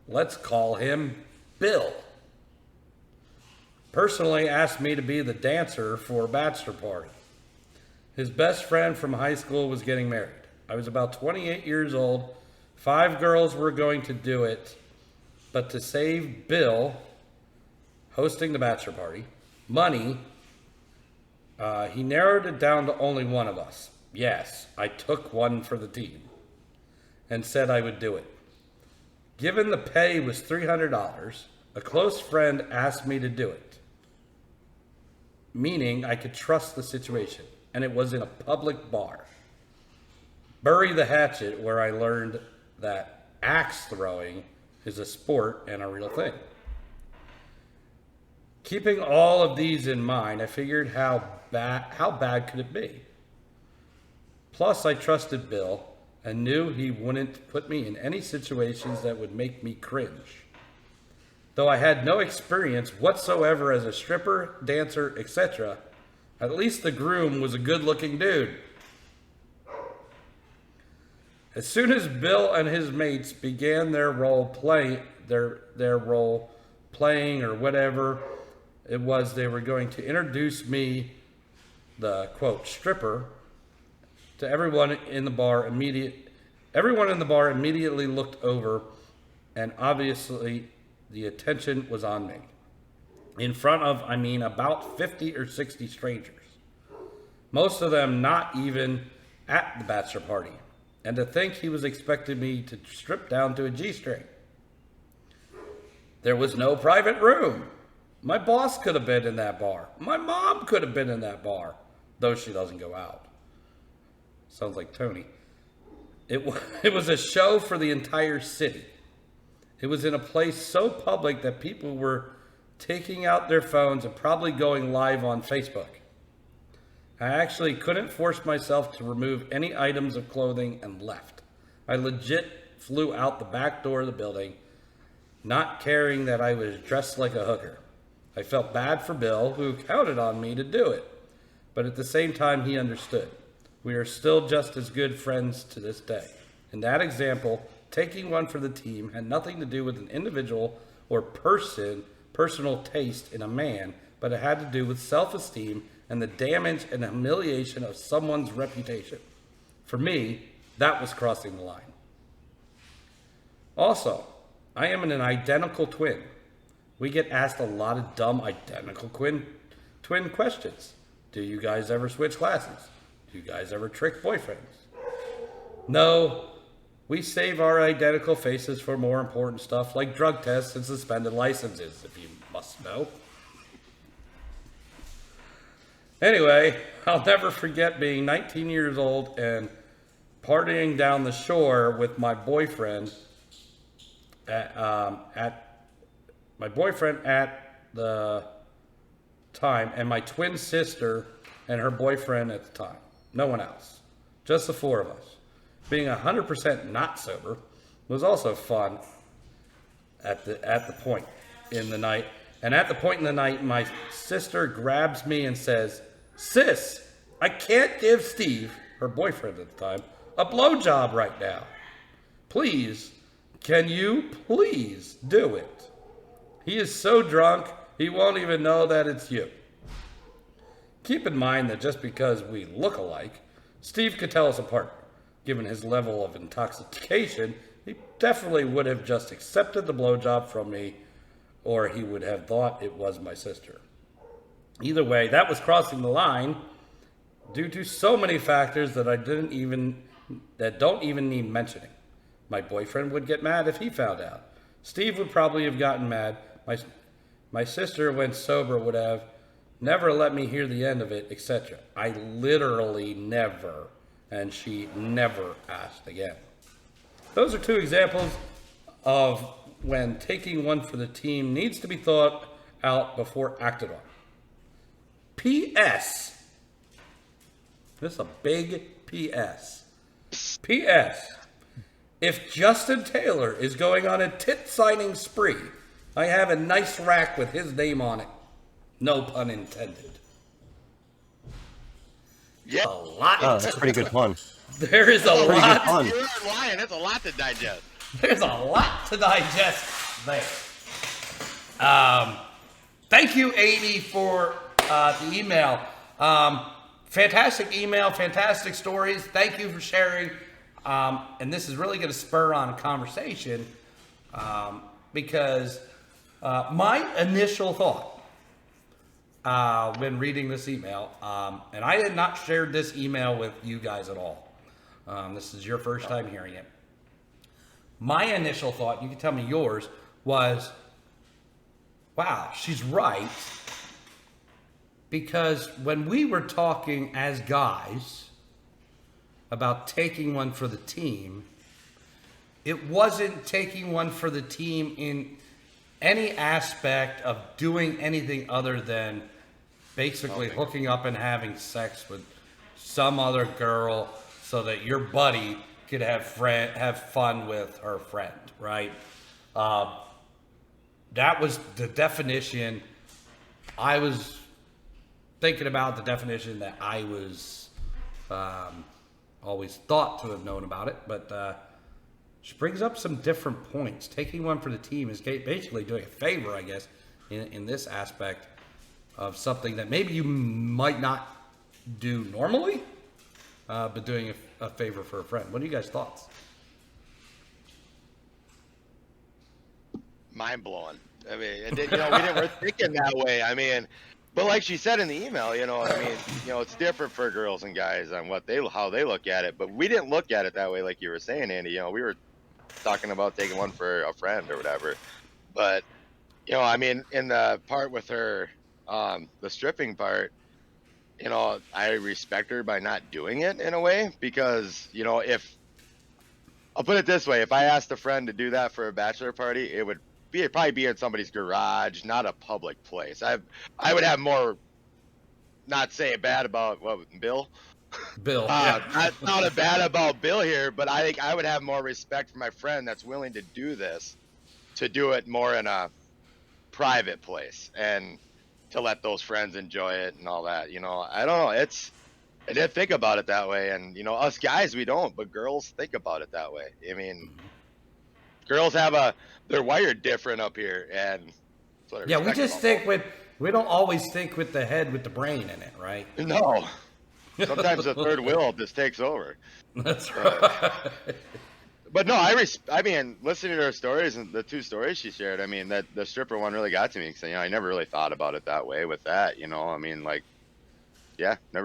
Let's call him Bill. personally asked me to be the dancer for a bachelor party. His best friend from high school was getting married. I was about 28 years old. 5 girls were going to do it, but to save Bill hosting the bachelor party money, he narrowed it down to only one of us. Yes, I took one for the team and said I would do it. Given the pay was $300, a close friend asked me to do it, meaning I could trust the situation, and it was in a public bar. Bury the hatchet, where I learned that axe throwing is a sport and a real thing. Keeping all of these in mind, I figured how bad could it be? Plus, I trusted Bill and knew he wouldn't put me in any situations that would make me cringe. Though I had no experience whatsoever as a stripper, dancer, etc., at least the groom was a good-looking dude. As soon as Bill and his mates began their role playing or whatever it was, they were going to introduce me, the quote stripper, to everyone in the bar. Everyone in the bar immediately looked over, and obviously the attention was on me. In front of, about 50 or 60 strangers. Most of them not even at the bachelor party. And to think he was expecting me to strip down to a G-string. There was no private room. My boss could have been in that bar. My mom could have been in that bar, though she doesn't go out. Sounds like Tony. It was a show for the entire city. It was in a place so public that people were taking out their phones and probably going live on Facebook. I actually couldn't force myself to remove any items of clothing and left. I legit flew out the back door of the building, not caring that I was dressed like a hooker. I felt bad for Bill, who counted on me to do it, but at the same time he understood. We are still just as good friends to this day. In that example, taking one for the team had nothing to do with an individual or personal taste in a man, but it had to do with self-esteem and the damage and humiliation of someone's reputation. For me, that was crossing the line. Also, I am an identical twin. We get asked a lot of dumb identical twin questions. Do you guys ever switch classes? Do you guys ever trick boyfriends? No, we save our identical faces for more important stuff like drug tests and suspended licenses, if you must know. Anyway, I'll never forget being 19 years old and partying down the shore with my boyfriend at the time, and my twin sister and her boyfriend at the time. No one else. Just the 4 of us. Being 100% not sober was also fun at the point in the night. And at the point in the night, my sister grabs me and says, "Sis, I can't give Steve," her boyfriend at the time, "a blowjob right now. Please, can you please do it? He is so drunk, he won't even know that it's you." Keep in mind that just because we look alike, Steve could tell us apart. Given his level of intoxication, he definitely would have just accepted the blowjob from me, or he would have thought it was my sister. Either way, that was crossing the line due to so many factors that don't even need mentioning. My boyfriend would get mad if he found out. Steve would probably have gotten mad. My sister, when sober, would have never let me hear the end of it, etc. I literally never, and she never asked again. Those are 2 examples of when taking one for the team needs to be thought out before acted on. P.S. This is a big P.S. P.S. If Justin Taylor is going on a tit signing spree, I have a nice rack with his name on it. No pun intended. Yeah. A lot. Oh, that's a pretty good pun. There is a lot. You're lying. It's a lot to digest. There's a lot to digest there. Thank you, Amy, for the email. Fantastic email, fantastic stories. Thank you for sharing. And this is really going to spur on a conversation because my initial thought when reading this email, and I had not shared this email with you guys at all. This is your first time hearing it. My initial thought, you can tell me yours, was, wow, she's right. Because when we were talking as guys about taking one for the team, it wasn't taking one for the team in any aspect of doing anything other than basically hooking up and having sex with some other girl so that your buddy could have fun with her friend, right? That was the definition. I was thinking about the definition that I was always thought to have known about it, but she brings up some different points. Taking one for the team is basically doing a favor, I guess, in this aspect of something that maybe you might not do normally, but doing a favor for a friend. What are you guys' thoughts? Mind blowing. I mean, we weren't thinking that way. I mean, but like she said in the email, it's different for girls and guys on how they look at it. But we didn't look at it that way, like you were saying, Andy. We were talking about taking one for a friend or whatever. But in the part with her, the stripping part, I respect her by not doing it in a way because if I'll put it this way, if I asked a friend to do that for a bachelor party, it'd probably be in somebody's garage, not a public place. I would have more, not say bad about Bill. Not a bad about Bill here, but I think I would have more respect for my friend that's willing to do this, to do it more in a private place and to let those friends enjoy it and all that. I don't know. I didn't think about it that way, and us guys we don't, but girls think about it that way. I mean, girls they're wired different up here, and yeah, we just we don't always think with the head with the brain in it, right? No, sometimes the third wheel just takes over. That's right. But no, I mean, listening to her stories and the two stories she shared, I mean, that the stripper one really got to me because I never really thought about it that way with that. Never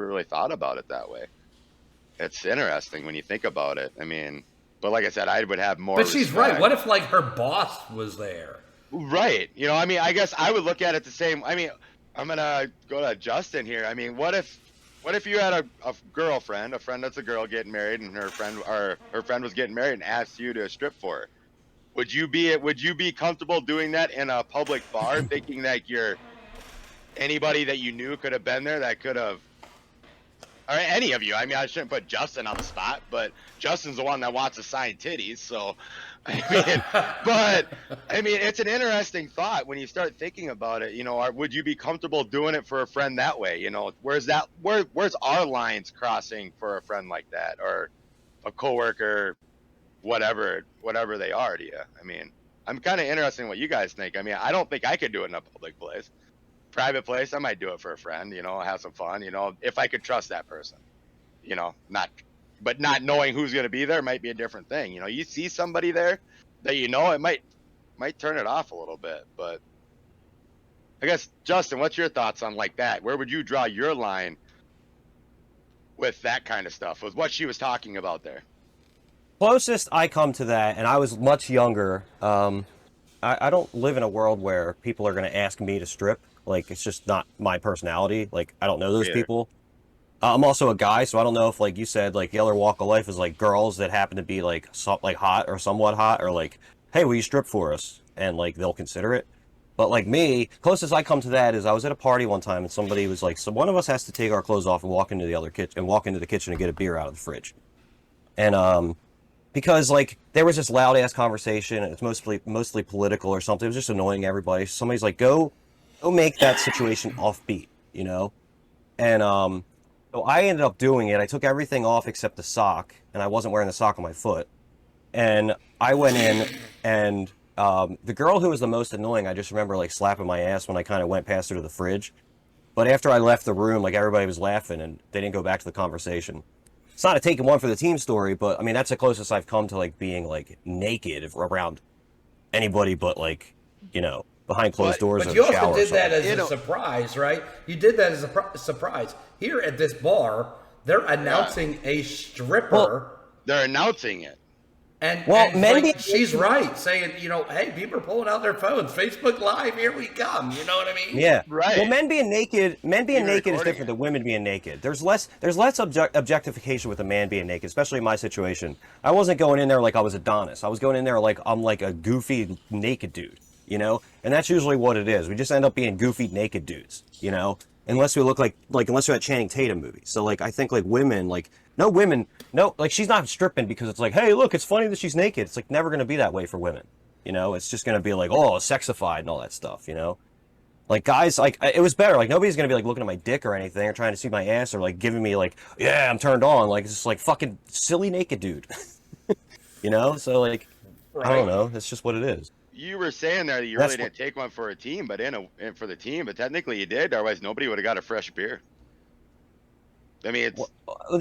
really thought about it that way. It's interesting when you think about it. I mean, but like I said, I would have more. But she's right. What if her boss was there? Right. I guess I would look at it the same. I mean, I'm gonna go to Justin here. I mean, what if you had a girlfriend, a friend that's a girl getting married, and her friend was getting married and asked you to strip for her? Would you be comfortable doing that in a public bar, thinking that anybody that you knew could have been there that could have, or any of you? I mean, I shouldn't put Justin on the spot, but Justin's the one that wants to sign titties, so it's an interesting thought when you start thinking about it. Would you be comfortable doing it for a friend that way? Where's our lines crossing for a friend like that, or a coworker, whatever they are to you? I mean, I'm kind of interested in what you guys think. I mean, I don't think I could do it in a public place. Private place, I might do it for a friend, have some fun, if I could trust that person, not knowing who's going to be there might be a different thing. You see somebody there that it might turn it off a little bit. But I guess, Justin, what's your thoughts on like that? Where would you draw your line with that kind of stuff, with what she was talking about there? Closest I come to that, and I was much younger, I don't live in a world where people are going to ask me to strip. Like, it's just not my personality. Like, I don't know those people. I'm also a guy, so I don't know if, like you said, like, the other walk of life is, like, girls that happen to be, like, hot or somewhat hot, or, like, hey, will you strip for us? And, like, they'll consider it. But, like, me, closest I come to that is I was at a party one time, and somebody was like, so one of us has to take our clothes off and walk into the kitchen and get a beer out of the fridge. And, because, like, there was this loud-ass conversation, and it's mostly political or something. It was just annoying everybody. Somebody's like, go make that situation offbeat, And so I ended up doing it. I took everything off except the sock, and I wasn't wearing the sock on my foot. And I went in, and the girl who was the most annoying, I just remember like slapping my ass when I kind of went past her to the fridge. But after I left the room, like everybody was laughing and they didn't go back to the conversation. It's not a taking one for the team story, but I mean, that's the closest I've come to like being like naked around anybody but like, behind closed doors. But you also did that as a surprise, right? You did that as a surprise. Here at this bar, they're announcing a stripper. Well, they're announcing it. And she's right, saying, hey, people are pulling out their phones. Facebook Live, here we come. You know what I mean? Yeah, right. Well, men being naked is different than women being naked. There's less objectification with a man being naked, especially in my situation. I wasn't going in there like I was Adonis. I was going in there like I'm like a goofy naked dude, and that's usually what it is. We just end up being goofy naked dudes, unless we look like unless we're at Channing Tatum movies. So like I think like women like. No, like she's not stripping because it's like, hey, look, it's funny that she's naked. It's like never going to be that way for women. It's just going to be like, oh, sexified and all that stuff, Like guys, like it was better. Like nobody's going to be like looking at my dick or anything or trying to see my ass or like giving me like, yeah, I'm turned on. Like it's just like fucking silly naked dude. So like, right. I don't know. It's just what it is. You were saying there that you really didn't take one for a team, but for the team, but technically you did. Otherwise, nobody would have got a fresh beer. I mean, it's Well,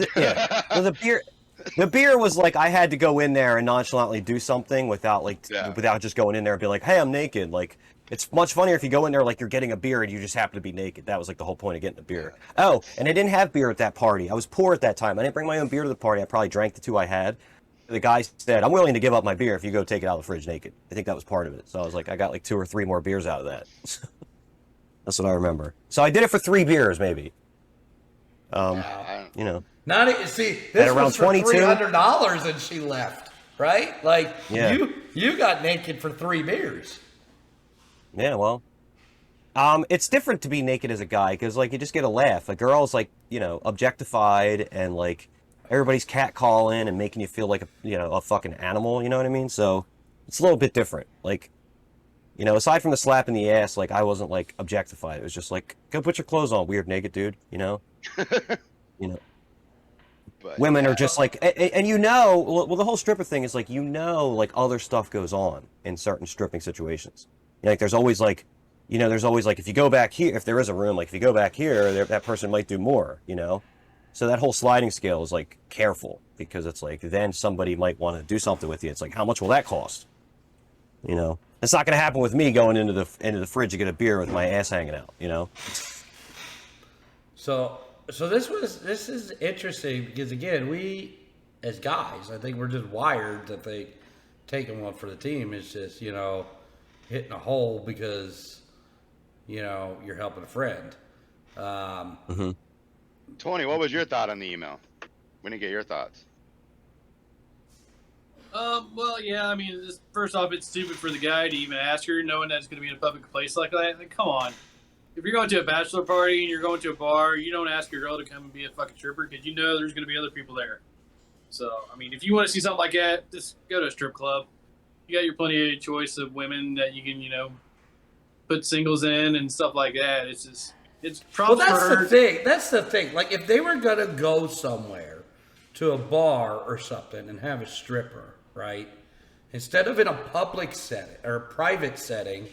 the beer was like I had to go in there and nonchalantly do something without just going in there and be like, hey, I'm naked. Like it's much funnier if you go in there like you're getting a beer and you just happen to be naked. That was like the whole point of getting a beer. Oh, and I didn't have beer at that party. I was poor at that time. I didn't bring my own beer to the party. I probably drank the 2 I had. The guy said, I'm willing to give up my beer if you go take it out of the fridge naked. I think that was part of it. So I was like, I got like 2 or 3 more beers out of that. That's what I remember. So I did it for 3 beers maybe. See, this was for $300 and she left, right? Like you got naked for 3 beers. Yeah, well, it's different to be naked as a guy because like you just get a laugh. A girl's like objectified and like everybody's catcalling and making you feel like a fucking animal. You know what I mean? So it's a little bit different. Like. Aside from the slap in the ass, like I wasn't like objectified. It was just like, go put your clothes on, weird naked dude. But, women are just like, and well, the whole stripper thing is like, like other stuff goes on in certain stripping situations. Like there's always like, if you go back here, if there is a room, like if you go back here, that person might do more. So that whole sliding scale is like careful because it's like then somebody might want to do something with you. It's like, how much will that cost? It's not going to happen with me going into the fridge to get a beer with my ass hanging out, So this is interesting because again, we as guys, I think we're just wired to think taking one for the team is just hitting a hole because you're helping a friend. Tony, what was your thought on the email? We didn't get your thoughts. Well, yeah, I mean, first off, it's stupid for the guy to even ask her, knowing that it's going to be in a public place like that. Like, come on. If you're going to a bachelor party and you're going to a bar, you don't ask your girl to come and be a fucking stripper because there's going to be other people there. So, I mean, if you want to see something like that, just go to a strip club. You got your plenty of choice of women that you can, put singles in and stuff like that. It's probably the thing. That's the thing. Like, if they were going to go somewhere to a bar or something and have a stripper, right? Instead of in a public setting or a private setting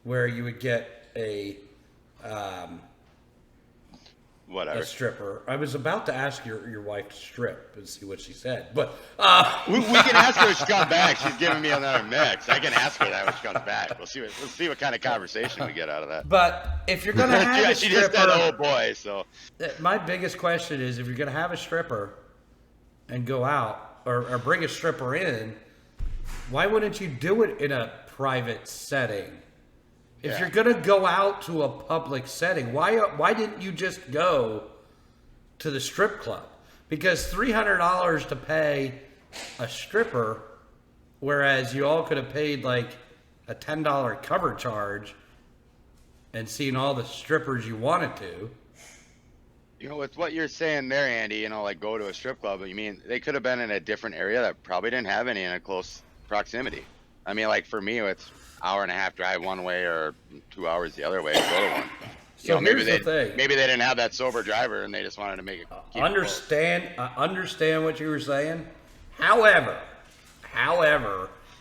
where you would get a stripper. I was about to ask your wife to strip and see what she said, but we can ask her when she comes back. She's giving me another mix. I can ask her that when she comes back. We'll see what kind of conversation we get out of that. But if you're gonna have a stripper, just said, "Oh boy," so my biggest question is if you're gonna have a stripper and go out or bring a stripper in, why wouldn't you do it in a private setting? If you're gonna go out to a public setting, why didn't you just go to the strip club? Because $300 to pay a stripper, whereas you all could have paid like a $10 cover charge and seen all the strippers you wanted to. With what you're saying there, Andy, like go to a strip club, you mean they could have been in a different area that probably didn't have any in a close proximity. I mean, like for me, it's hour and a half drive one way or 2 hours the other way to go to one. So maybe the thing. Maybe they didn't have that sober driver and they just wanted to make it. I understand what you were saying. However,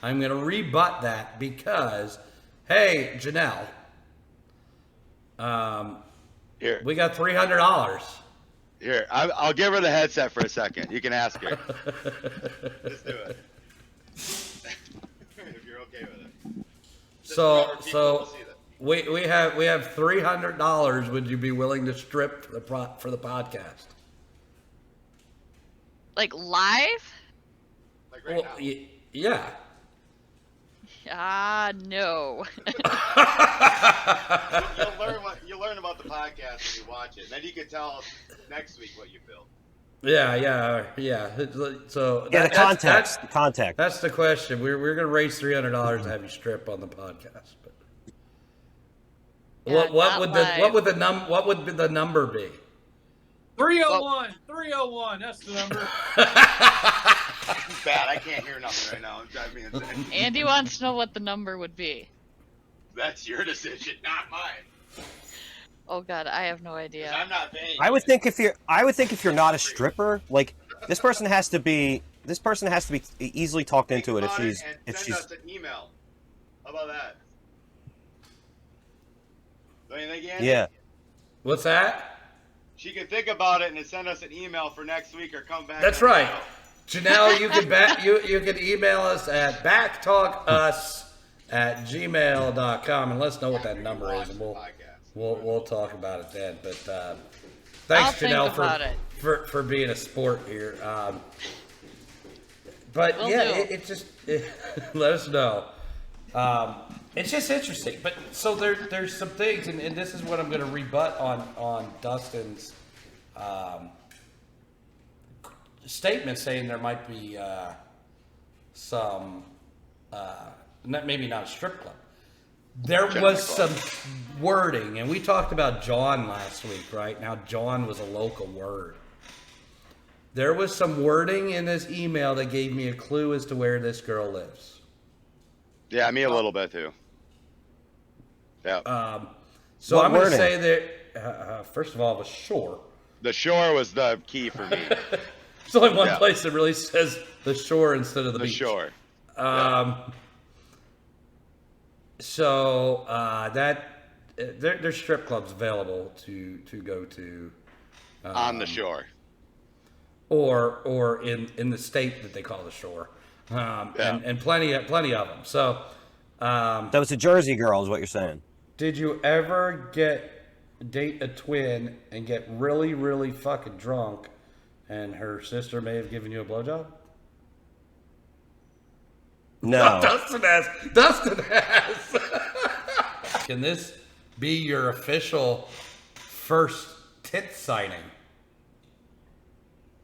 I'm going to rebut that because, hey, Janelle, Here, we got $300. here. I'll give her the headset for a second. You can ask her. Just do it. If you're okay with it. So we have $300. Would you be willing to strip for the podcast? Like live? Like right now. Yeah. No. You'll learn about the podcast when you watch it. And then you can tell next week what you feel. Yeah. So Yeah, the context. The context. That's the question. We're going to raise $300 to have you strip on the podcast. But Yeah, what would the number be? 301. 301. That's the number. Bad. I can't hear nothing right now. It's driving me insane. Andy wants to know what the number would be. That's your decision, not mine. Oh God, I have no idea. I'm not paying. I would think if you're not a stripper, like this person has to be easily talked into it if she's send us an email. How about that? Don't you think, Andy? yeah. What's that? She can think about it and then send us an email for next week or come back. That's right. Janelle, you can you can email us at backtalkus@gmail.com and let us know what that number is, and we'll talk about it then. But thanks, I'll Janelle, for being a sport here. But Will yeah, do. it just let us know. It's just interesting. But so there's some things, and this is what I'm going to rebut on Dustin's statement, saying there might be some, maybe not a strip club. There was some wording, and we talked about John last week, right? Now, John was a local word. There was some wording in this email that gave me a clue as to where this girl lives. Yeah, me a little bit too. Yeah. So What I'm going to wording? say that, first of all, the shore. The shore was the key for me. There's only one Yeah. place that really says the shore instead of the beach. shore. So there's strip clubs available to go to On the shore. or in the state that they call the shore, and plenty of them. So That was a Jersey girl, is what you're saying. did you ever date a twin and get really, really fucking drunk, and her sister may have given you a blowjob? No. Dustin has. Can this be your official first tit signing?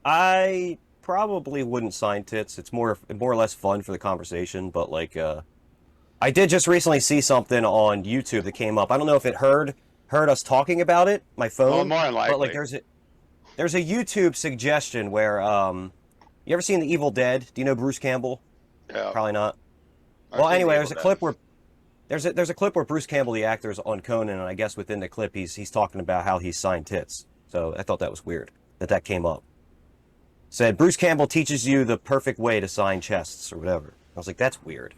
I probably wouldn't sign tits. It's more or less fun for the conversation, but like I did just recently see something on YouTube that came up. I don't know if it heard us talking about it, my phone. Well, more than likely. But like there's a YouTube suggestion where you ever seen The Evil Dead? Do you know Bruce Campbell? Yeah. Probably not. I've Well, seen anyway, The there's a Evil clip Dead. where there's a clip where Bruce Campbell, the actor, is on Conan, and I guess within the clip he's talking about how he's signed tits. So I thought that was weird that came up. Said Bruce Campbell teaches you the perfect way to sign chests or whatever. I was like, that's weird.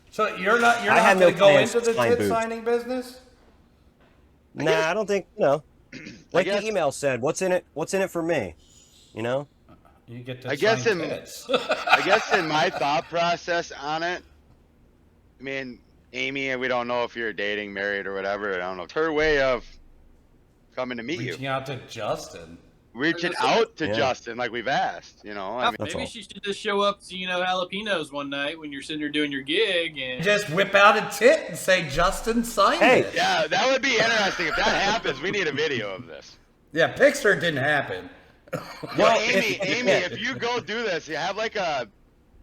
So you're not I had going no to go plans into to the sign tit boobs. signing business? Nah, I don't think Like guess- the email said, what's in it for me? You know? You get to I guess sign in- tits. I guess in my thought process on it, I mean, Amy, we don't know if you're dating, married, or whatever. I don't know. It's her way of coming to meet Reaching you. out to Justin. Reaching out to Yeah. Justin like we've asked, I mean, That's Maybe all. she should just show up to, Jalapenos one night when you're sitting there doing your gig and Just whip out a tit and say, Justin, sign Hey. it. yeah, that would be interesting. If that happens, we need a video of this. Yeah, Pixar didn't happen. Well, Amy, if you go do this, you have like a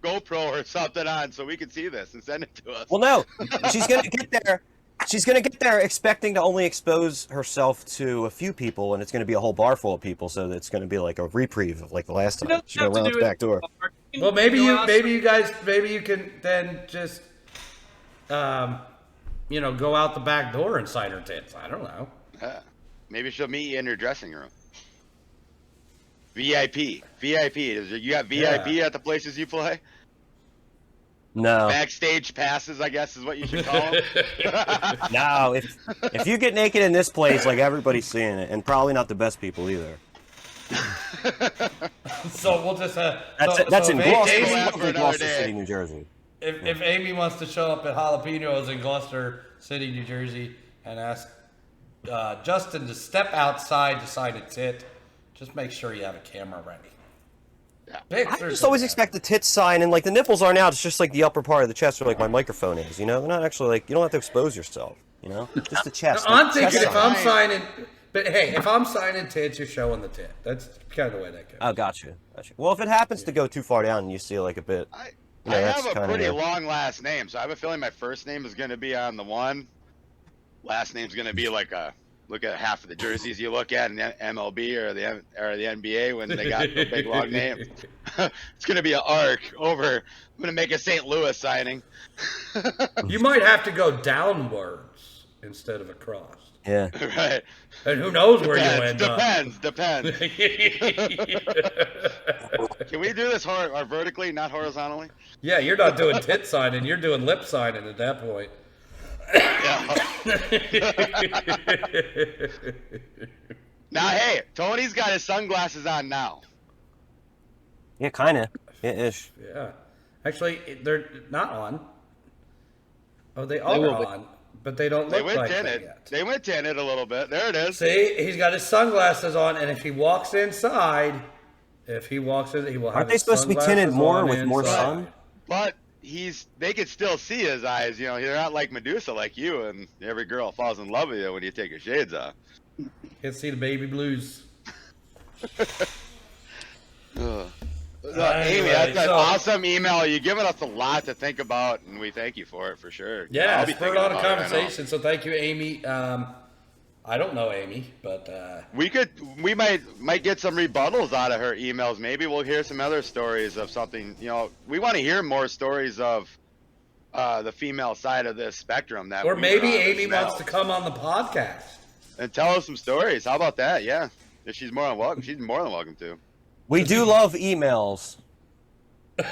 GoPro or something on so we can see this and send it to us. Well, no. She's gonna get there. She's gonna get there expecting to only expose herself to a few people, and it's gonna be a whole bar full of people. So it's gonna be like a reprieve of like the last time. She's gonna run out the back door. Well, maybe you can then just, go out the back door and sign her tits. I don't know. Yeah. Maybe she'll meet you in your dressing room. VIP. You got VIP Yeah. at the places you play? No. Backstage passes, I guess, is what you should call them. No, if you get naked in this place, like everybody's seeing it, and probably not the best people either. So we'll just That's in Amy- Gloucester City, New Jersey. If Amy wants to show up at Jalapenos in Gloucester City, New Jersey, and ask Justin to step outside to sign a tit, just make sure you have a camera ready. Yeah. I just always expect the tit sign, and like the nipples aren't out. It's just like the upper part of the chest, where like my microphone is. You know, they're not actually like you don't have to expose yourself. You know, just the chest. I'm thinking chest if sign. I'm signing, but hey, if I'm signing tits, you're showing the tit. That's kind of the way that goes. Oh, gotcha. Well, if it happens to go too far down and you see like a bit, I that's have a kinda pretty long last name, so I have a feeling my first name is going to be on the one. Last name's going to be like look at half of the jerseys you look at in the MLB or the NBA when they got a big long name. It's going to be an arc over. I'm going to make a St. Louis signing. You might have to go downwards instead of across. yeah. Right. And who knows where you end Depends. up. Can we do this vertically, not horizontally? Yeah, you're not doing tit signing. You're doing lip signing at that point. Now, hey, Tony's got his sunglasses on now. Yeah, kind of. Ish. Yeah. Actually, they're not on. Oh, they are on, but they don't They look went like that tinted. yet. They went tinted a little bit. There it is. See, he's got his sunglasses on, and if he walks inside, he will have Aren't they his supposed to be sunglasses tinted more on with more inside. sun? But they could still see his eyes. You know, they're not like Medusa like you, and every girl falls in love with you when you take your shades off. Can't see the baby blues. Amy, that's an awesome email. You're giving us a lot to think about, and we thank you for it for sure. Yeah, I'll be it's spurred thinking on a about it, I know. conversation, so thank you, Amy. I don't know Amy, but We might get some rebuttals out of her emails. Maybe we'll hear some other stories of something. You know, we want to hear more stories of the female side of this spectrum. or maybe Amy wants to come on the podcast and tell us some stories. How about that? Yeah, if she's more than welcome, she's more than welcome to. We do love emails. Or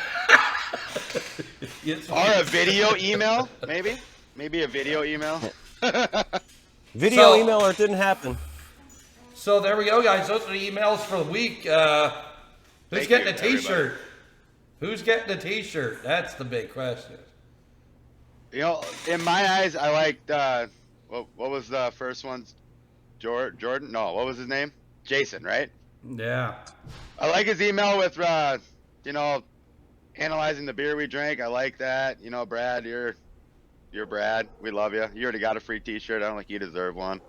a video email, maybe a video email. Video email or it didn't happen. So there we go, guys. Those are the emails for the week. Who's getting a T-shirt? Who's getting a T-shirt? That's the big question. You know, in my eyes, I liked what was the first one? Jordan? No, what was his name? Jason, right? Yeah. I like his email with analyzing the beer we drank. I like that. You know, Brad, you're Brad. We love you. You already got a free T-shirt. I don't think you deserve one.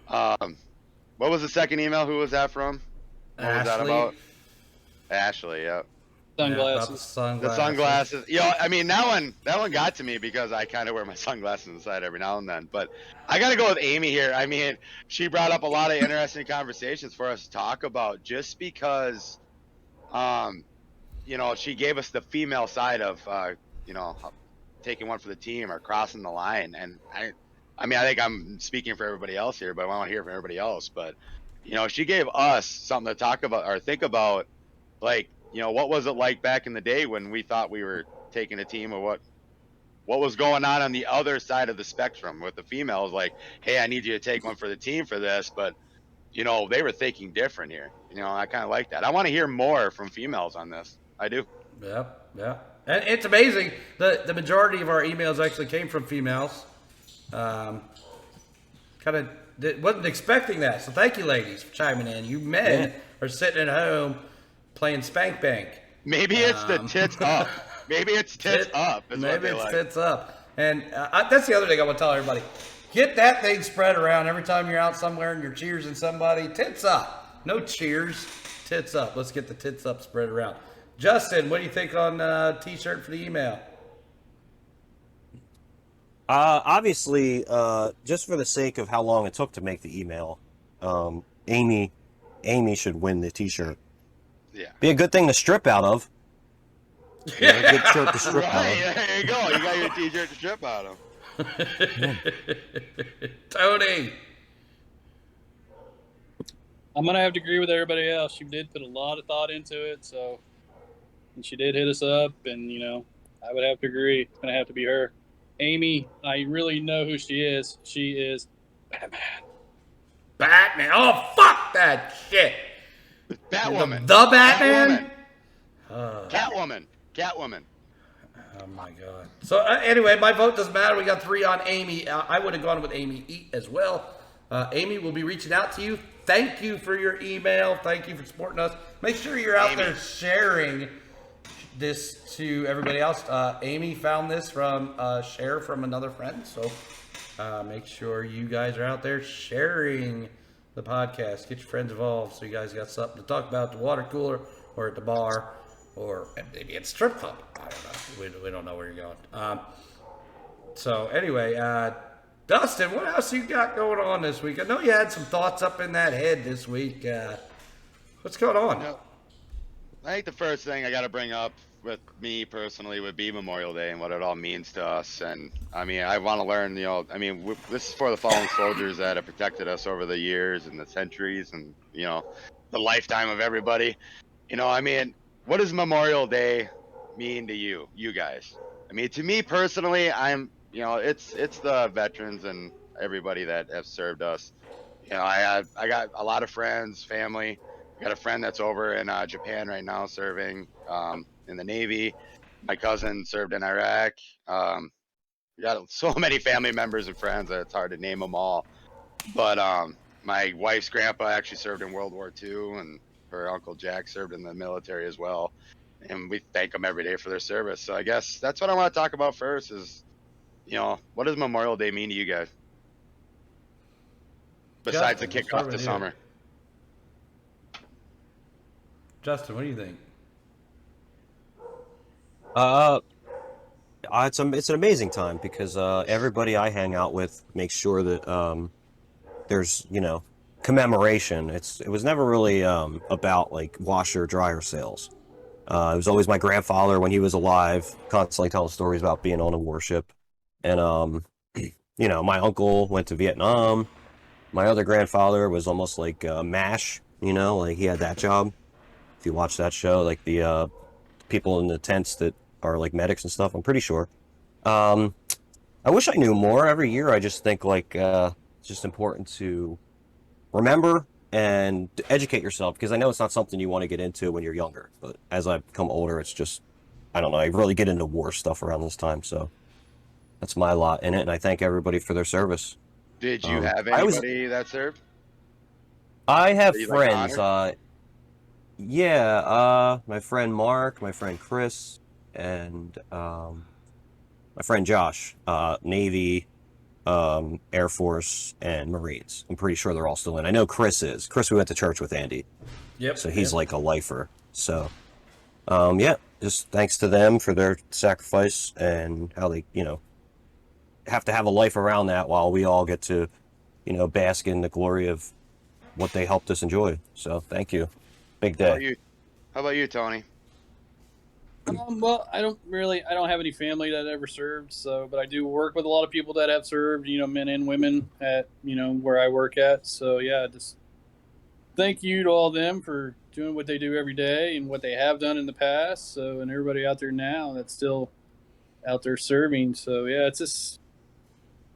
What was the second email? Who was that from? What was that about? Ashley, yep. Sunglasses. Yeah, The sunglasses. You know, I mean, that one got to me because I kind of wear my sunglasses inside every now and then. But I got to go with Amy here. I mean, she brought up a lot of interesting conversations for us to talk about just because, you know, she gave us the female side of, you know, taking one for the team or crossing the line. And I mean, I think I'm speaking for everybody else here, but I want to hear from everybody else. But, you know, she gave us something to talk about or think about, like, you know, what was it like back in the day when we thought we were taking a team, or what was going on the other side of the spectrum with the females? Like, hey, I need you to take one for the team for this, but you know, they were thinking different here. You know, I kind of like that. I want to hear more from females on this. I do. Yep, yeah. And it's amazing. The majority of our emails actually came from females. Wasn't expecting that. So thank you, ladies, for chiming in. You men are sitting at home playing Spank Bank. Maybe it's the tits up. Maybe it's tits up. Maybe it's tits up. And that's the other thing I want to tell everybody. Get that thing spread around every time you're out somewhere and you're cheersing somebody. Tits up. No cheers. Tits up. Let's get the tits up spread around. Justin, what do you think on T-shirt for the email? Obviously, just for the sake of how long it took to make the email, Amy should win the T-shirt. Yeah. Be a good thing to strip out of. You know, a good shirt to strip out Right, of. there you go. You got your T-shirt to strip out of. Tony. I'm gonna have to agree with everybody else. She did put a lot of thought into it, and she did hit us up, and you know, I would have to agree. It's going to have to be her. Amy, I really know who she is. She is Batman. Batman. Oh, fuck that shit. Batwoman. The Batman? Catwoman. Catwoman. Oh my god. So anyway, my vote doesn't matter. We got 3 on Amy. I would have gone with Amy E as well. Amy will be reaching out to you. Thank you for your email. Thank you for supporting us. Make sure you're out there sharing this to everybody else. Amy found this from share from another friend. So make sure you guys are out there sharing the podcast. Get your friends involved so you guys got something to talk about at the water cooler or at the bar or maybe at the strip club. I don't know. We don't know where you're going. So anyway, Dustin, what else you got going on this week? I know you had some thoughts up in that head this week. What's going on? You know, I think the first thing I got to bring up with me personally would be Memorial Day and what it all means to us. And I mean, I want to learn, this is for the fallen soldiers that have protected us over the years and the centuries and, the lifetime of everybody. What does Memorial Day mean to you guys? I mean, to me personally, it's the veterans and everybody that have served us. I got a lot of friends, family. I got a friend that's over in Japan right now serving in the Navy. My cousin served in Iraq. We got so many family members and friends that it's hard to name them all. But my wife's grandpa actually served in World War II, and her Uncle Jack served in the military as well. And we thank them every day for their service. So I guess that's what I want to talk about first is, what does Memorial Day mean to you guys? Besides the kickoff to summer. Justin, what do you think? It's an amazing time because everybody I hang out with makes sure that there's commemoration. It was never really about like washer dryer sales. It was always my grandfather when he was alive, constantly telling stories about being on a warship, and my uncle went to Vietnam. My other grandfather was almost like MASH, like he had that job. If you watch that show, like the people in the tents that are like medics and stuff, I'm pretty sure. I wish I knew more. Every year I just think like it's just important to remember and to educate yourself, because I know it's not something you want to get into when you're younger, but as I become older, it's just, I don't know, I really get into war stuff around this time, so that's my lot in it, and I thank everybody for their service. Did you have anybody that served? I have friends. My friend Mark, my friend Chris, and my friend Josh, Navy, Air Force, and Marines. I'm pretty sure they're all still in. I know Chris is. Chris, we went to church with Andy. Yep. So he's like a lifer. So, just thanks to them for their sacrifice and how they, have to have a life around that while we all get to, bask in the glory of what they helped us enjoy. So thank you. Big day. How about you, Tony? Well, I don't have any family that ever served, but I do work with a lot of people that have served, men and women at, where I work at. So yeah, just thank you to all of them for doing what they do every day and what they have done in the past. So, and everybody out there now that's still out there serving. So yeah, it's just,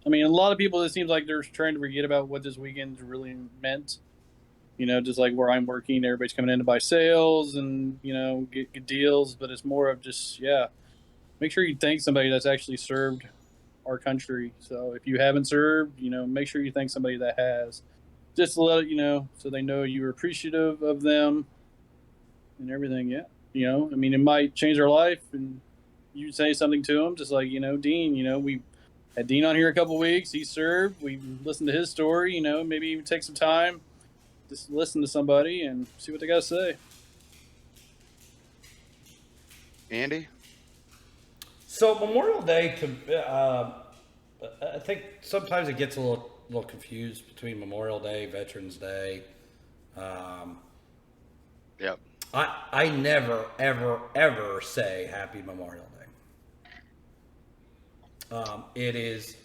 a lot of people, it seems like they're trying to forget about what this weekend really meant. Just like where I'm working, everybody's coming in to buy sales and, get good deals. But it's more of just, make sure you thank somebody that's actually served our country. So if you haven't served, make sure you thank somebody that has. Just to let it, so they know you're appreciative of them and everything. Yeah. It might change their life and you say something to them, just like, Dean, we had Dean on here a couple weeks. He served. We listened to his story, maybe even take some time. Just listen to somebody and see what they got to say. Andy? So Memorial Day, I think sometimes it gets a little confused between Memorial Day, Veterans Day. Yep. I never, ever, ever say Happy Memorial Day. It is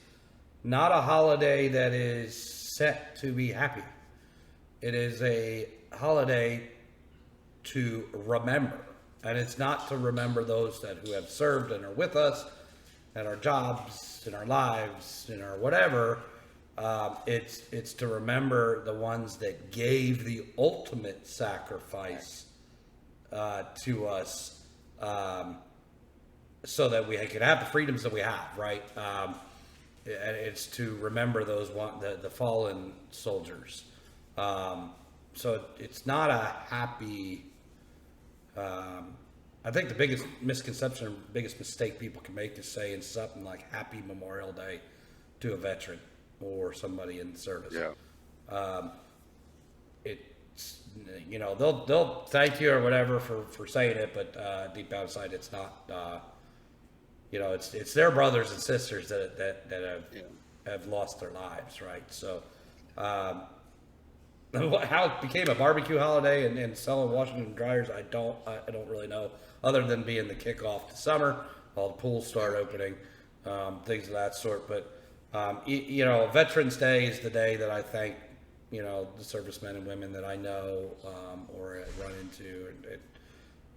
not a holiday that is set to be happy. It is a holiday to remember. And it's not to remember those who have served and are with us at our jobs, in our lives, in our whatever. It's to remember the ones that gave the ultimate sacrifice to us, so that we could have the freedoms that we have, right? And it's to remember the fallen soldiers. So it's not a happy. I think the biggest misconception, biggest mistake people can make is saying something like "Happy Memorial Day" to a veteran or somebody in the service. Yeah. It's, you know, they'll thank you or whatever for saying it, but deep down inside, it's not. You know, it's their brothers and sisters that have lost their lives, right? So. How it became a barbecue holiday and selling Washington dryers, I don't really know, other than being the kickoff to summer, all the pools start opening, things of that sort. But you know, Veterans Day is the day that I thank, you know, the servicemen and women that I know or run into,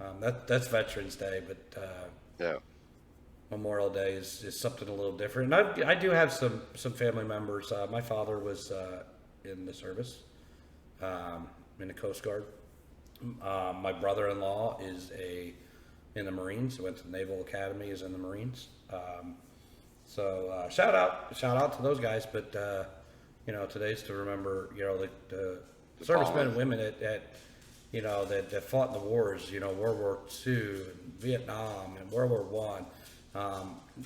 and that's Veterans Day. But Memorial Day is something a little different. And I do have some family members. My father was in the service. In the Coast Guard. My brother-in-law is in the Marines. Went to the Naval Academy. Is in the Marines. So shout out to those guys. But you know, today's to remember, you know, the servicemen and women that you know that fought in the wars. You know, World War II, and Vietnam, and World War One.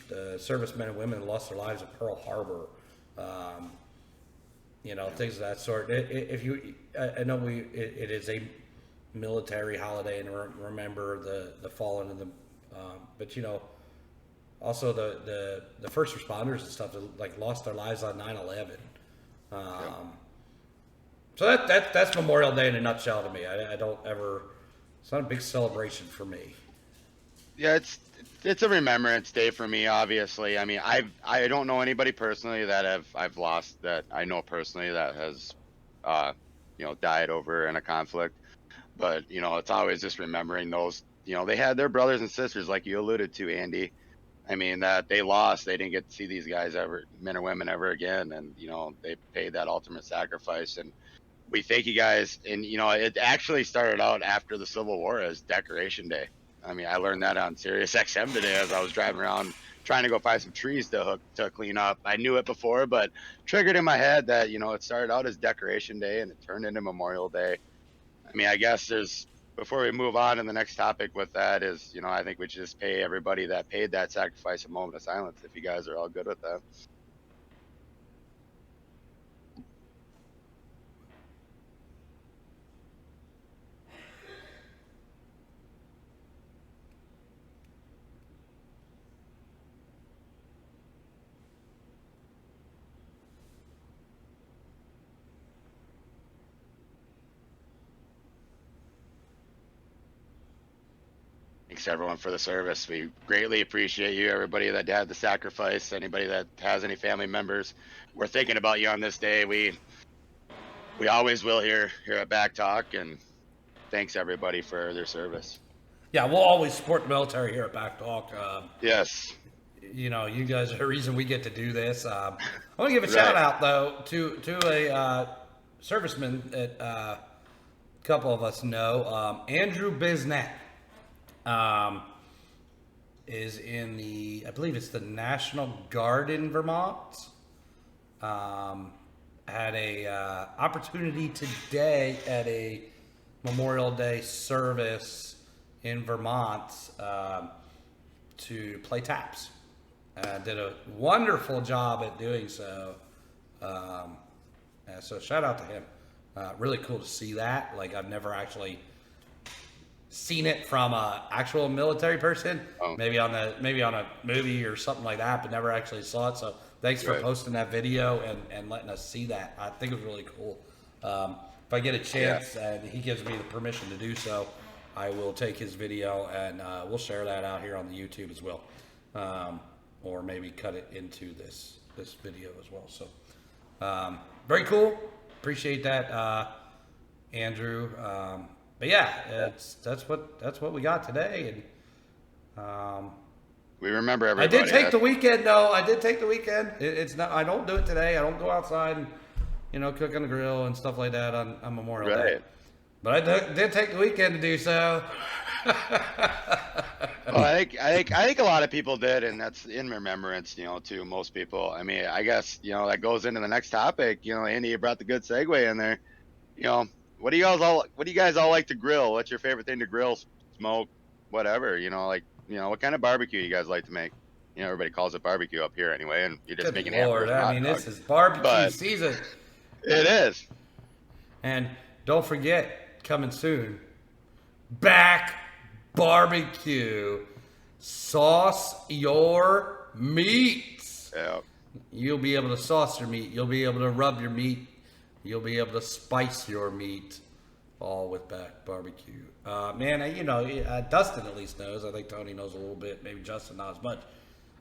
The servicemen and women lost their lives at Pearl Harbor. You know, things of that sort. I know it is a military holiday, and remember the fallen and the, but you know, also the first responders and stuff that like lost their lives on 9/11. So that's Memorial Day in a nutshell to me. I don't ever. It's not a big celebration for me. Yeah, it's a remembrance day for me. Obviously, I mean, I don't know anybody personally that I've lost that I know personally that has, you know, died over in a conflict. But you know, it's always just remembering those. You know, they had their brothers and sisters, like you alluded to, Andy. I mean, that they lost. They didn't get to see these guys ever, men or women, ever again. And you know, they paid that ultimate sacrifice. And we thank you guys. And you know, it actually started out after the Civil War as Decoration Day. I mean, I learned that on Sirius XM today as I was driving around trying to go find some trees to clean up. I knew it before, but triggered in my head that, you know, it started out as Decoration Day and it turned into Memorial Day. I mean, I guess before we move on to the next topic with that is, you know, I think we should just pay everybody that paid that sacrifice a moment of silence, if you guys are all good with that. Thanks everyone for the service. We greatly appreciate you, everybody that had the sacrifice, anybody that has any family members. We're thinking about you on this day. We always will here at BACC Talk, and thanks everybody for their service. Yeah, we'll always support the military here at BACC Talk. Yes. You know, you guys are the reason we get to do this. I want to give a shout out though to a serviceman that a couple of us know, Andrew Bisnet. Is in I believe it's the National Guard in Vermont. Had a opportunity today at a Memorial Day service in Vermont to play taps. Did a wonderful job at doing so. So shout out to him. Really cool to see that. Like, I've never actually seen it from a actual military person. Maybe on a movie or something like that, but never actually saw it. So thanks for posting that video and letting us see that. I think it was really cool. If I get a chance and he gives me the permission to do so, I will take his video and we'll share that out here on the YouTube as well, or maybe cut it into this video as well. So very cool. Appreciate that, Andrew. but yeah, that's what we got today, and we remember everybody. I did take the weekend though. I did take the weekend. It's not. I don't do it today. I don't go outside and cook on the grill and stuff like that on Memorial Day. But I did take the weekend to do so. Well, I think a lot of people did, and that's in remembrance, to most people. I mean, I guess that goes into the next topic. Andy, you brought the good segue in there. What do you guys all like to grill? What's your favorite thing to grill, smoke, whatever? What kind of barbecue you guys like to make? Everybody calls it barbecue up here anyway, and you're just making hamburgers. I mean, this is barbecue season. It is. And don't forget, coming soon, BACC Barbecue. Sauce your meats. Yeah. You'll be able to sauce your meat. You'll be able to rub your meat. You'll be able to spice your meat. All with BACC Barbecue. Man, Dustin at least knows. I think Tony knows a little bit. Maybe Justin not as much.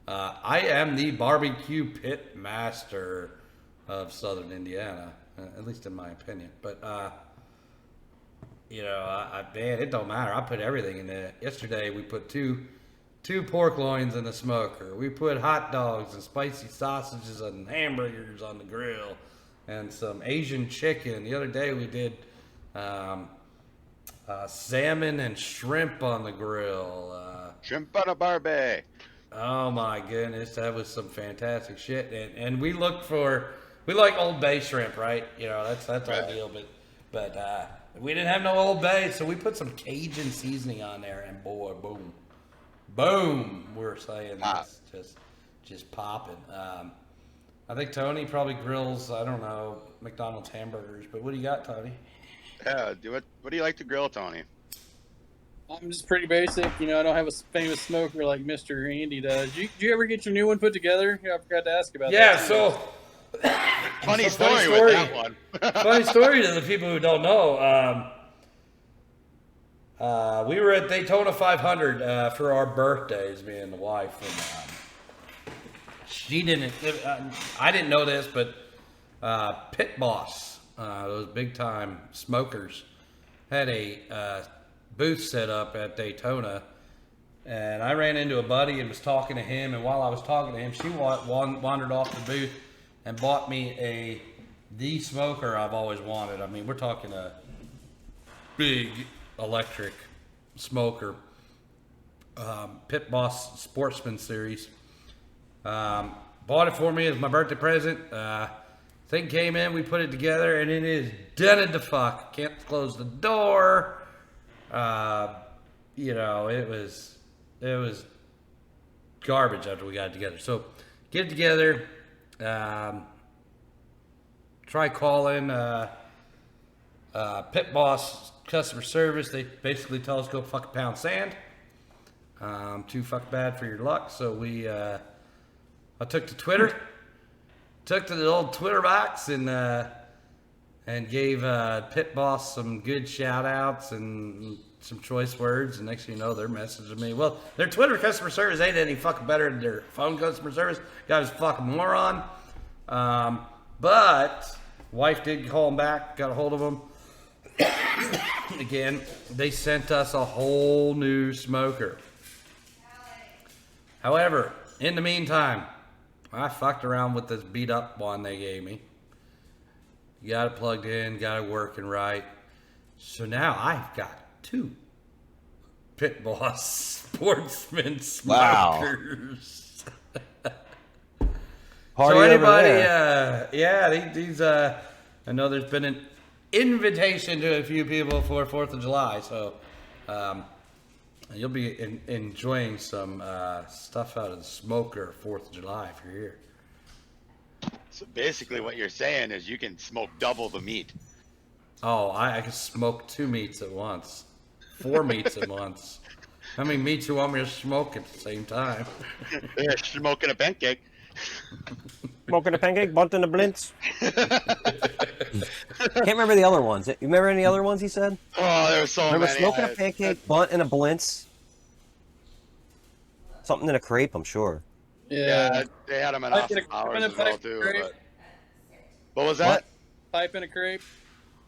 I am the barbecue pit master of Southern Indiana, at least in my opinion. But, man, it don't matter. I put everything in there. Yesterday, we put two pork loins in the smoker. We put hot dogs and spicy sausages and hamburgers on the grill and some Asian chicken. The other day, we did salmon and shrimp on the grill. Shrimp on a barbie. Oh my goodness, that was some fantastic shit. And we like Old Bay shrimp, right? That's our deal. But we didn't have no Old Bay, so we put some Cajun seasoning on there, and boy, boom, we're saying this just popping. I think Tony probably grills, I don't know, McDonald's hamburgers. But what do you got, Tony? Yeah, what do you like to grill, Tony? I'm just pretty basic. I don't have a famous smoker like Mr. Andy does. Did you ever get your new one put together? I forgot to ask about that. Yeah, so... Funny story with that one. Funny story to the people who don't know. We were at Daytona 500 for our birthdays, me and the wife. And she didn't... I didn't know this, but Pit Boss, those big-time smokers, had a... booth set up at Daytona, and I ran into a buddy and was talking to him, and while I was talking to him, she wandered off the booth and bought me the smoker I've always wanted. I mean, we're talking a big electric smoker, Pit Boss Sportsman Series. Bought it for me as my birthday present. Thing came in, we put it together, and it is dented to fuck. Can't close the door. It was garbage after we got it together. So get it together. Try calling Pit Boss customer service. They basically tell us go fuck a pound sand. Too fuck bad for your luck. So I took to Twitter, took to the old Twitter box and gave Pit Boss some good shout outs and some choice words, and next thing you know, they're messaging me. Well, their Twitter customer service ain't any fucking better than their phone customer service. Guy was a fucking moron. But wife did call him back, got a hold of him. Again, they sent us a whole new smoker. However, in the meantime, I fucked around with this beat up one they gave me. Got it plugged in, got it working right. So now I've got 2 Pit Boss Sportsman smokers. Wow. So anybody, these I know there's been an invitation to a few people for 4th of July, so you'll be enjoying some stuff out of the smoker 4th of July if you're here. So basically what you're saying is you can smoke double the meat. Oh, I can smoke 2 meats at once. 4 meats at once. How many meats you want me to smoke at the same time? Yeah, smoking a pancake. Smoking a pancake, bunting a blintz. Can't remember the other ones. You remember any other ones he said? Oh, there was so remember many. Smoking a pancake, bunt and a blintz. Something in a crepe, I'm sure. Yeah, they had them in office hours as well too. But... What was that? Pipe in a crepe.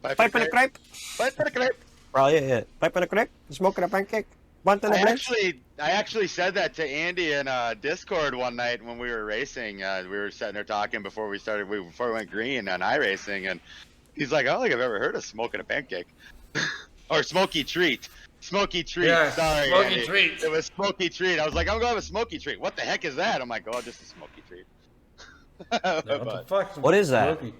Pipe in a crepe. Pipe in a crepe. Probably it. Piping a crick, smoking a pancake, bunting a blitz. I actually said that to Andy in Discord one night when we were racing. We were sitting there talking before we went green on iRacing, and he's like, "I don't think I've ever heard of smoking a pancake or smoky treat." Smoky treat. Yeah, sorry, smoky Andy. treat. It was smoky treat. I was like, I'm gonna have a smoky treat. What the heck is that? I'm like, oh, just a smoky treat. What the fuck? What is that? Smoky?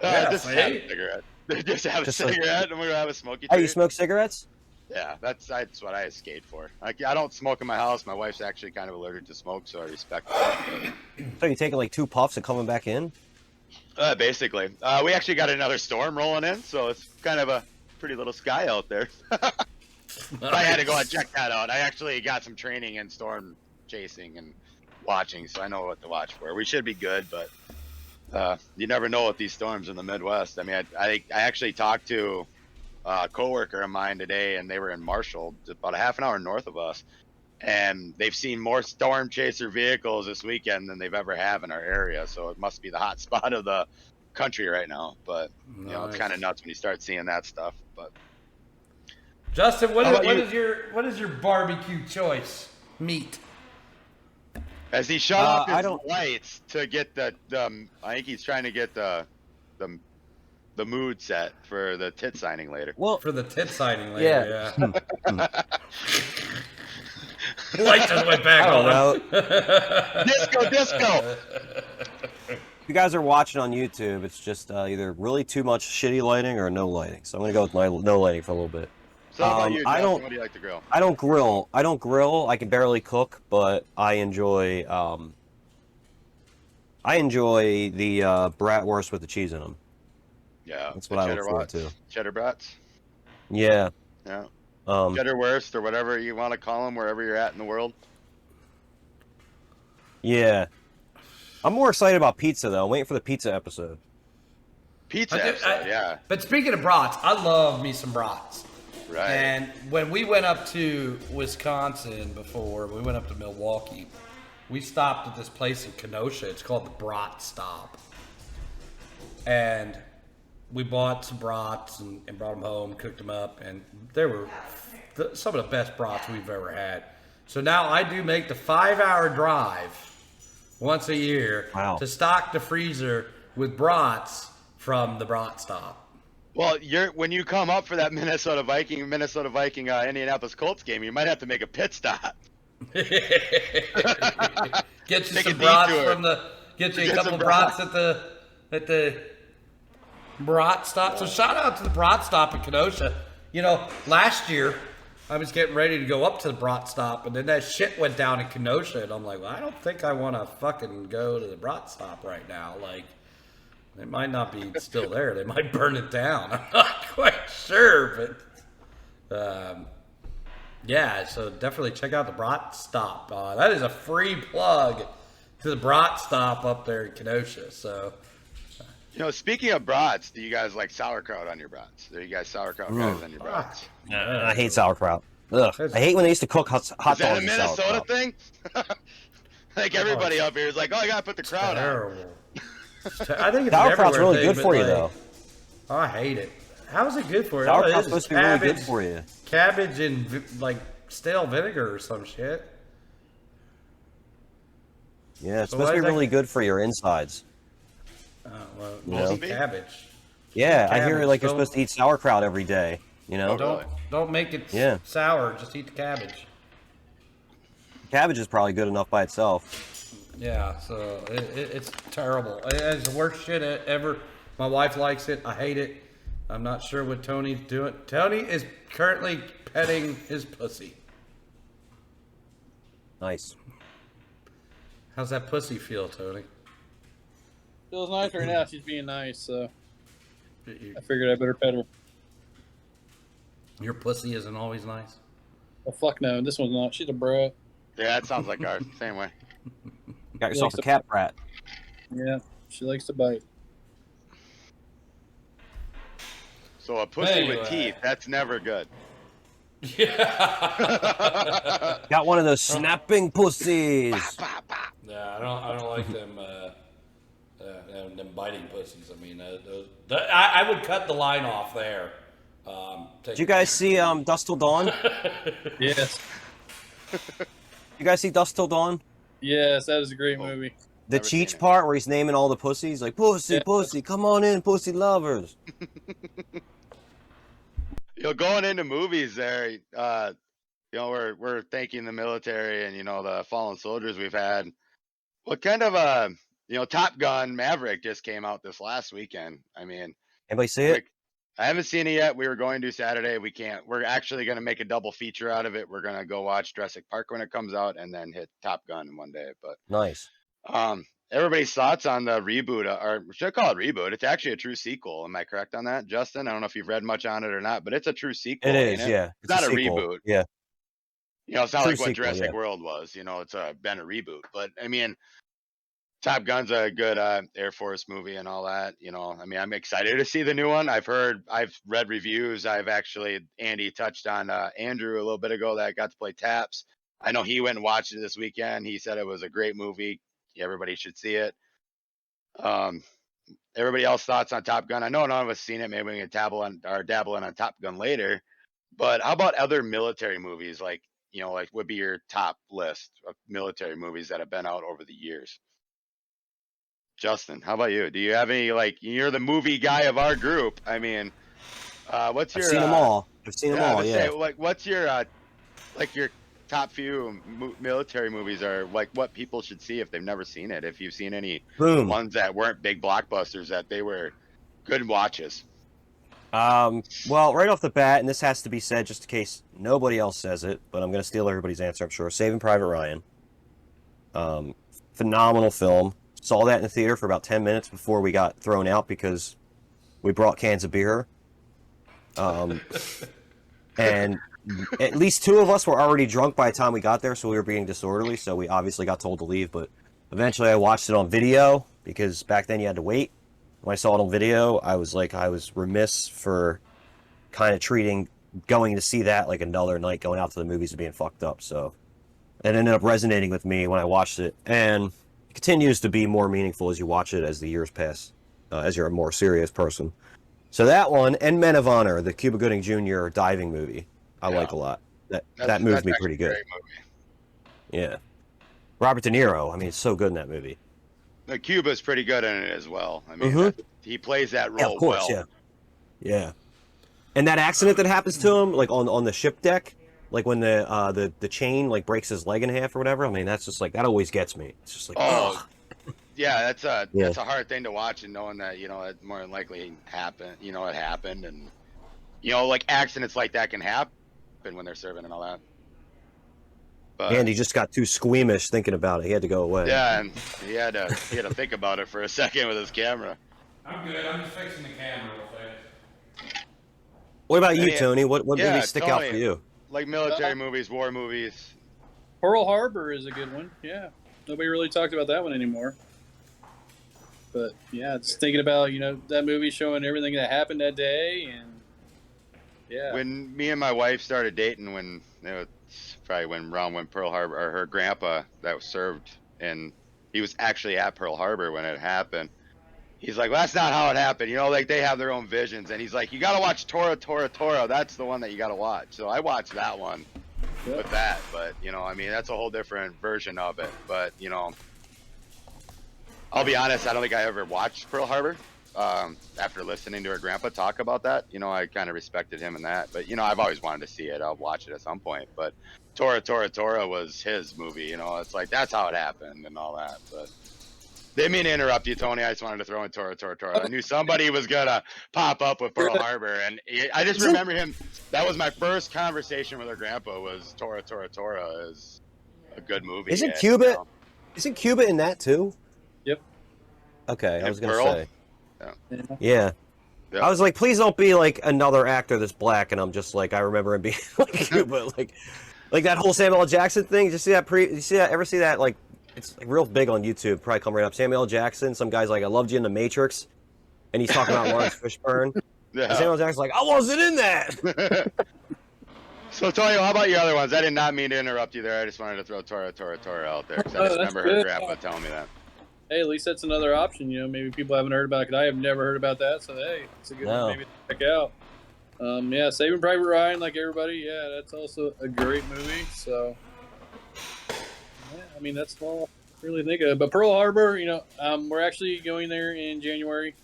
Just have a cigarette. Just have a cigarette, and we're gonna have a smoky treat. Oh, you smoke cigarettes? Yeah, that's what I escaped for. Like, I don't smoke in my house. My wife's actually kind of allergic to smoke, so I respect that. So you taking like 2 puffs and coming back in? Basically, we actually got another storm rolling in, so it's kind of a pretty little sky out there. But I had to go and check that out. I actually got some training in storm chasing and watching, so I know what to watch for. We should be good, but you never know with these storms in the Midwest. I mean, I actually talked to a coworker of mine today, and they were in Marshall, about a half an hour north of us, and they've seen more storm chaser vehicles this weekend than they've ever have in our area. So it must be the hot spot of the country right now. But you know, it's kind of nuts when you start seeing that stuff. But Justin, what is your barbecue choice meat? As he shut off his I don't- lights to get the I think he's trying to get the mood set for the tit signing later. Well, For the tit signing later, yeah. yeah. Light just went back I don't on. Disco, disco. If you guys are watching on YouTube, it's just either really too much shitty lighting or no lighting. So I'm gonna go with no lighting for a little bit. So how about you, I Justin? don't- What do you like to grill? I don't grill. I can barely cook, but I enjoy the bratwurst with the cheese in them. Yeah, That's the what I cheddar look forward brats. to. Cheddar brats. Yeah. Yeah. Um, Cheddar wurst or whatever you want to call them, wherever you're at in the world. yeah. I'm more excited about pizza though. I'm waiting for the pizza episode. Pizza episode, yeah. But speaking of brats, I love me some brats. Right. And when we went up to Wisconsin before, we went up to Milwaukee, we stopped at this place in Kenosha. It's called the Brat Stop. And we bought some brats and brought them home, cooked them up, and they were some of the best brats we've ever had. So now I do make the 5-hour drive once a year to stock the freezer with brats from the Brat Stop. Well, when you come up for that Minnesota Viking Indianapolis Colts game, you might have to make a pit stop. Get you Take some a brats detour. from the. Get you a Get couple some brats at the Brat Stop. So shout out to the Brat Stop in Kenosha. You know, last year I was getting ready to go up to the Brat Stop, and then that shit went down in Kenosha, and I'm like, well, I don't think I want to fucking go to the Brat Stop right now. Like, it might not be still there. They might burn it down. I'm not quite sure, but yeah. So definitely check out the Brat Stop. That is a free plug to the Brat Stop up there in Kenosha. So. You know, speaking of brats, do you guys like sauerkraut on your brats? Are you guys sauerkraut guys on your brats? I hate sauerkraut. Ugh. I hate when they used to cook hot Is dogs that a in Minnesota sauerkraut. thing? Like everybody up here is like, oh, I gotta put the kraut on. Terrible. I think it's Sauerkraut's an really everywhere good thing, for you, but, though. like, oh, I hate it. How is it good for you? Sauerkraut's All it is supposed to be really good for you. Cabbage and like stale vinegar or some shit. Yeah, it's So supposed to why be is that- really good for your insides. Oh, well, You mostly know? cabbage. Yeah, I hear Cabbage, like you're don't- supposed to eat sauerkraut every day. You know, Really? Don't make it Yeah. sour. Just eat the cabbage. cabbage is probably good enough by itself. Yeah, so it's terrible. It's the worst shit ever. My wife likes it. I hate it. I'm not sure what Tony's doing. Tony is currently petting his pussy. Nice. How's that pussy feel, Tony? Feels nice right now. She's being nice, so Your- I figured I better pet her. Your pussy isn't always nice. Well, fuck no. This one's not. She's a brat. Yeah, that sounds like ours. Same way. Got yourself a cat rat. Yeah, she likes to bite. So a pussy Anyway. with teeth, that's never good. Got one of those snapping pussies. Yeah, I don't like them them biting pussies. I mean, I would cut the line off there. Did you guys see Dusk Till Dawn? Yes. You guys see Dusk Till Dawn? Yes, that is a great movie. The Cheech part where he's naming all the pussies, like pussy, pussy, come on in, pussy lovers. Going into movies there, we're thanking the military and the fallen soldiers we've had. What kind of Top Gun Maverick just came out this last weekend. I mean, anybody see it? I haven't seen it yet. We were going to Saturday. We can't. We're actually going to make a double feature out of it. We're going to go watch Jurassic Park when it comes out, and then hit Top Gun in one day. But nice. Everybody's thoughts on the reboot, or should I call it reboot? It's actually a true sequel. Am I correct on that, Justin? I don't know if you've read much on it or not, but it's a true sequel. It is, yeah. It's not a sequel. reboot. Yeah. It's not True like what sequel, Jurassic World was. It's been a reboot. But I mean, Top Gun's a good Air Force movie and all that. I'm excited to see the new one. I've read reviews. Andy touched on Andrew a little bit ago that got to play Taps. I know he went and watched it this weekend. He said it was a great movie. Everybody should see it. Everybody else thoughts on Top Gun? I know none of us seen it. Maybe we can dabble in on Top Gun later. But how about other military movies? Like would be your top list of military movies that have been out over the years? Justin, how about you? Do you have any, you're the movie guy of our group. I mean, what's your... I've seen them all. I've seen them all, yeah. Say, what's your, your top few military movies, or what people should see if they've never seen it? If you've seen any ones that weren't big blockbusters, that they were good watches. Well, right off the bat, and this has to be said just in case nobody else says it, but I'm going to steal everybody's answer, I'm sure. Saving Private Ryan. Phenomenal film. Saw that in the theater for about 10 minutes before we got thrown out because we brought cans of beer. And at least two of us were already drunk by the time we got there, so we were being disorderly, so we obviously got told to leave. But eventually I watched it on video because back then you had to wait. When I saw it on video, I was remiss for kind of treating going to see that like another night going out to the movies and being fucked up. So it ended up resonating with me when I watched it. And it continues to be more meaningful as you watch it as the years pass, as you're a more serious person. So that one, and Men of Honor, the Cuba Gooding Jr. diving movie, I like a lot. That moved me pretty good. Yeah. Robert De Niro, I mean, it's so good in that movie. Cuba's pretty good in it as well. I mean, he plays that role of course, well. Yeah. And that accident that happens to him, on the ship deck, when the chain breaks his leg in half or whatever. I mean, that's just that always gets me. It's just yeah, that's a hard thing to watch, and knowing that it more than likely happened. It happened, and accidents like that can happen when they're serving and all that. But, and he just got too squeamish thinking about it. He had to go away. Yeah, and he had to think about it for a second with his camera. I'm good. I'm just fixing the camera real fast. What about you, Tony? What movies stick out for you? Like military movies, war movies. Pearl Harbor is a good one. Yeah, nobody really talked about that one anymore. But yeah, just thinking about that movie showing everything that happened that day, and yeah. When me and my wife started dating, when probably when Pearl Harbor, or her grandpa that was served, and he was actually at Pearl Harbor when it happened. He's like, well, that's not how it happened. They have their own visions. And he's like, you got to watch Tora, Tora, Tora. That's the one that you got to watch. So I watched that one with that. But, I mean, that's a whole different version of it. But, I'll be honest, I don't think I ever watched Pearl Harbor. After listening to her grandpa talk about that, I kind of respected him in that. But, I've always wanted to see it. I'll watch it at some point. But Tora, Tora, Tora was his movie. It's that's how it happened and all that. But didn't mean to interrupt you, Tony. I just wanted to throw in Tora, Tora, Tora. I knew somebody was going to pop up with Pearl Harbor. And I just remember him. That was my first conversation with her grandpa, was Tora, Tora, Tora is a good movie. Isn't Cuba in that too? Yep. Okay, I was going Pearl? to say. Yeah. I was like, please don't be another actor that's black. And I'm just I remember him being Cuba. Like that whole Samuel L. Jackson thing. Did you see that? Ever see that? It's real big on YouTube. Probably come right up. Samuel L. Jackson. Some guy's I loved you in The Matrix, and he's talking about Lawrence Fishburne. Yeah. And Samuel L. Jackson's I wasn't in that. So, Tony, how about your other ones? I did not mean to interrupt you there. I just wanted to throw Tora, Tora, Tora out there because I just remember her grandpa telling me that. Hey, at least that's another option. Maybe people haven't heard about it. I have never heard about that, so hey, it's a good one maybe to check out. Yeah, Saving Private Ryan, like everybody. Yeah, that's also a great movie. So, yeah, I mean, that's all I really think of. But Pearl Harbor, we're actually going there in January.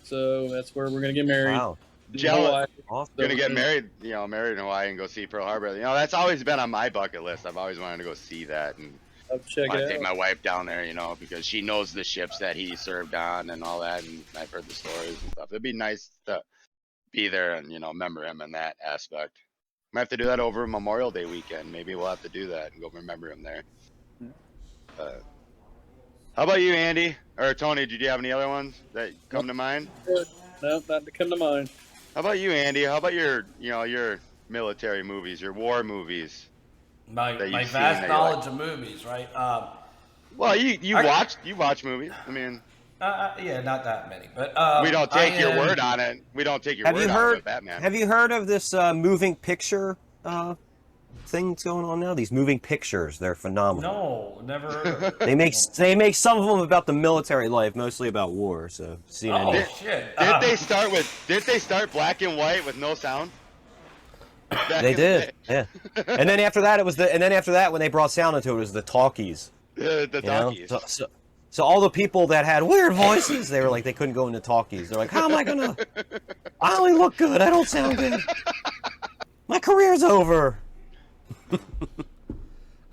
So that's where we're going to get married. Wow. In Hawaii. Awesome. Gonna get married, married in Hawaii and go see Pearl Harbor. That's always been on my bucket list. I've always wanted to go see that, and I'll check want it to take out. my wife down there, because she knows the ships that he served on and all that, and I've heard the stories and stuff. It'd be nice to be there and remember him in that aspect. Might have to do that over Memorial Day weekend. Maybe we'll have to do that and go remember him there. How about you, Andy or Tony? Did you have any other ones that come to mind? No, not to come to mind. How about you, Andy? How about your military movies, your war movies? My vast knowledge of movies, right? Well, you watch movies. I mean, yeah, not that many, but we don't take your word on it. We don't take your word on it with Batman. Have you heard of this moving picture thing that's going on now? These moving pictures, they're phenomenal. No, never heard of it. They make some of them about the military life, mostly about war. So, seen any? Shit! Did they start black and white with no sound? They did, yeah. And then after that, when they brought sound into it, it was the talkies. The talkies. So all the people that had weird voices, they were like, they couldn't go into talkies. They're like, how am I gonna? I only look good. I don't sound good. My career's over.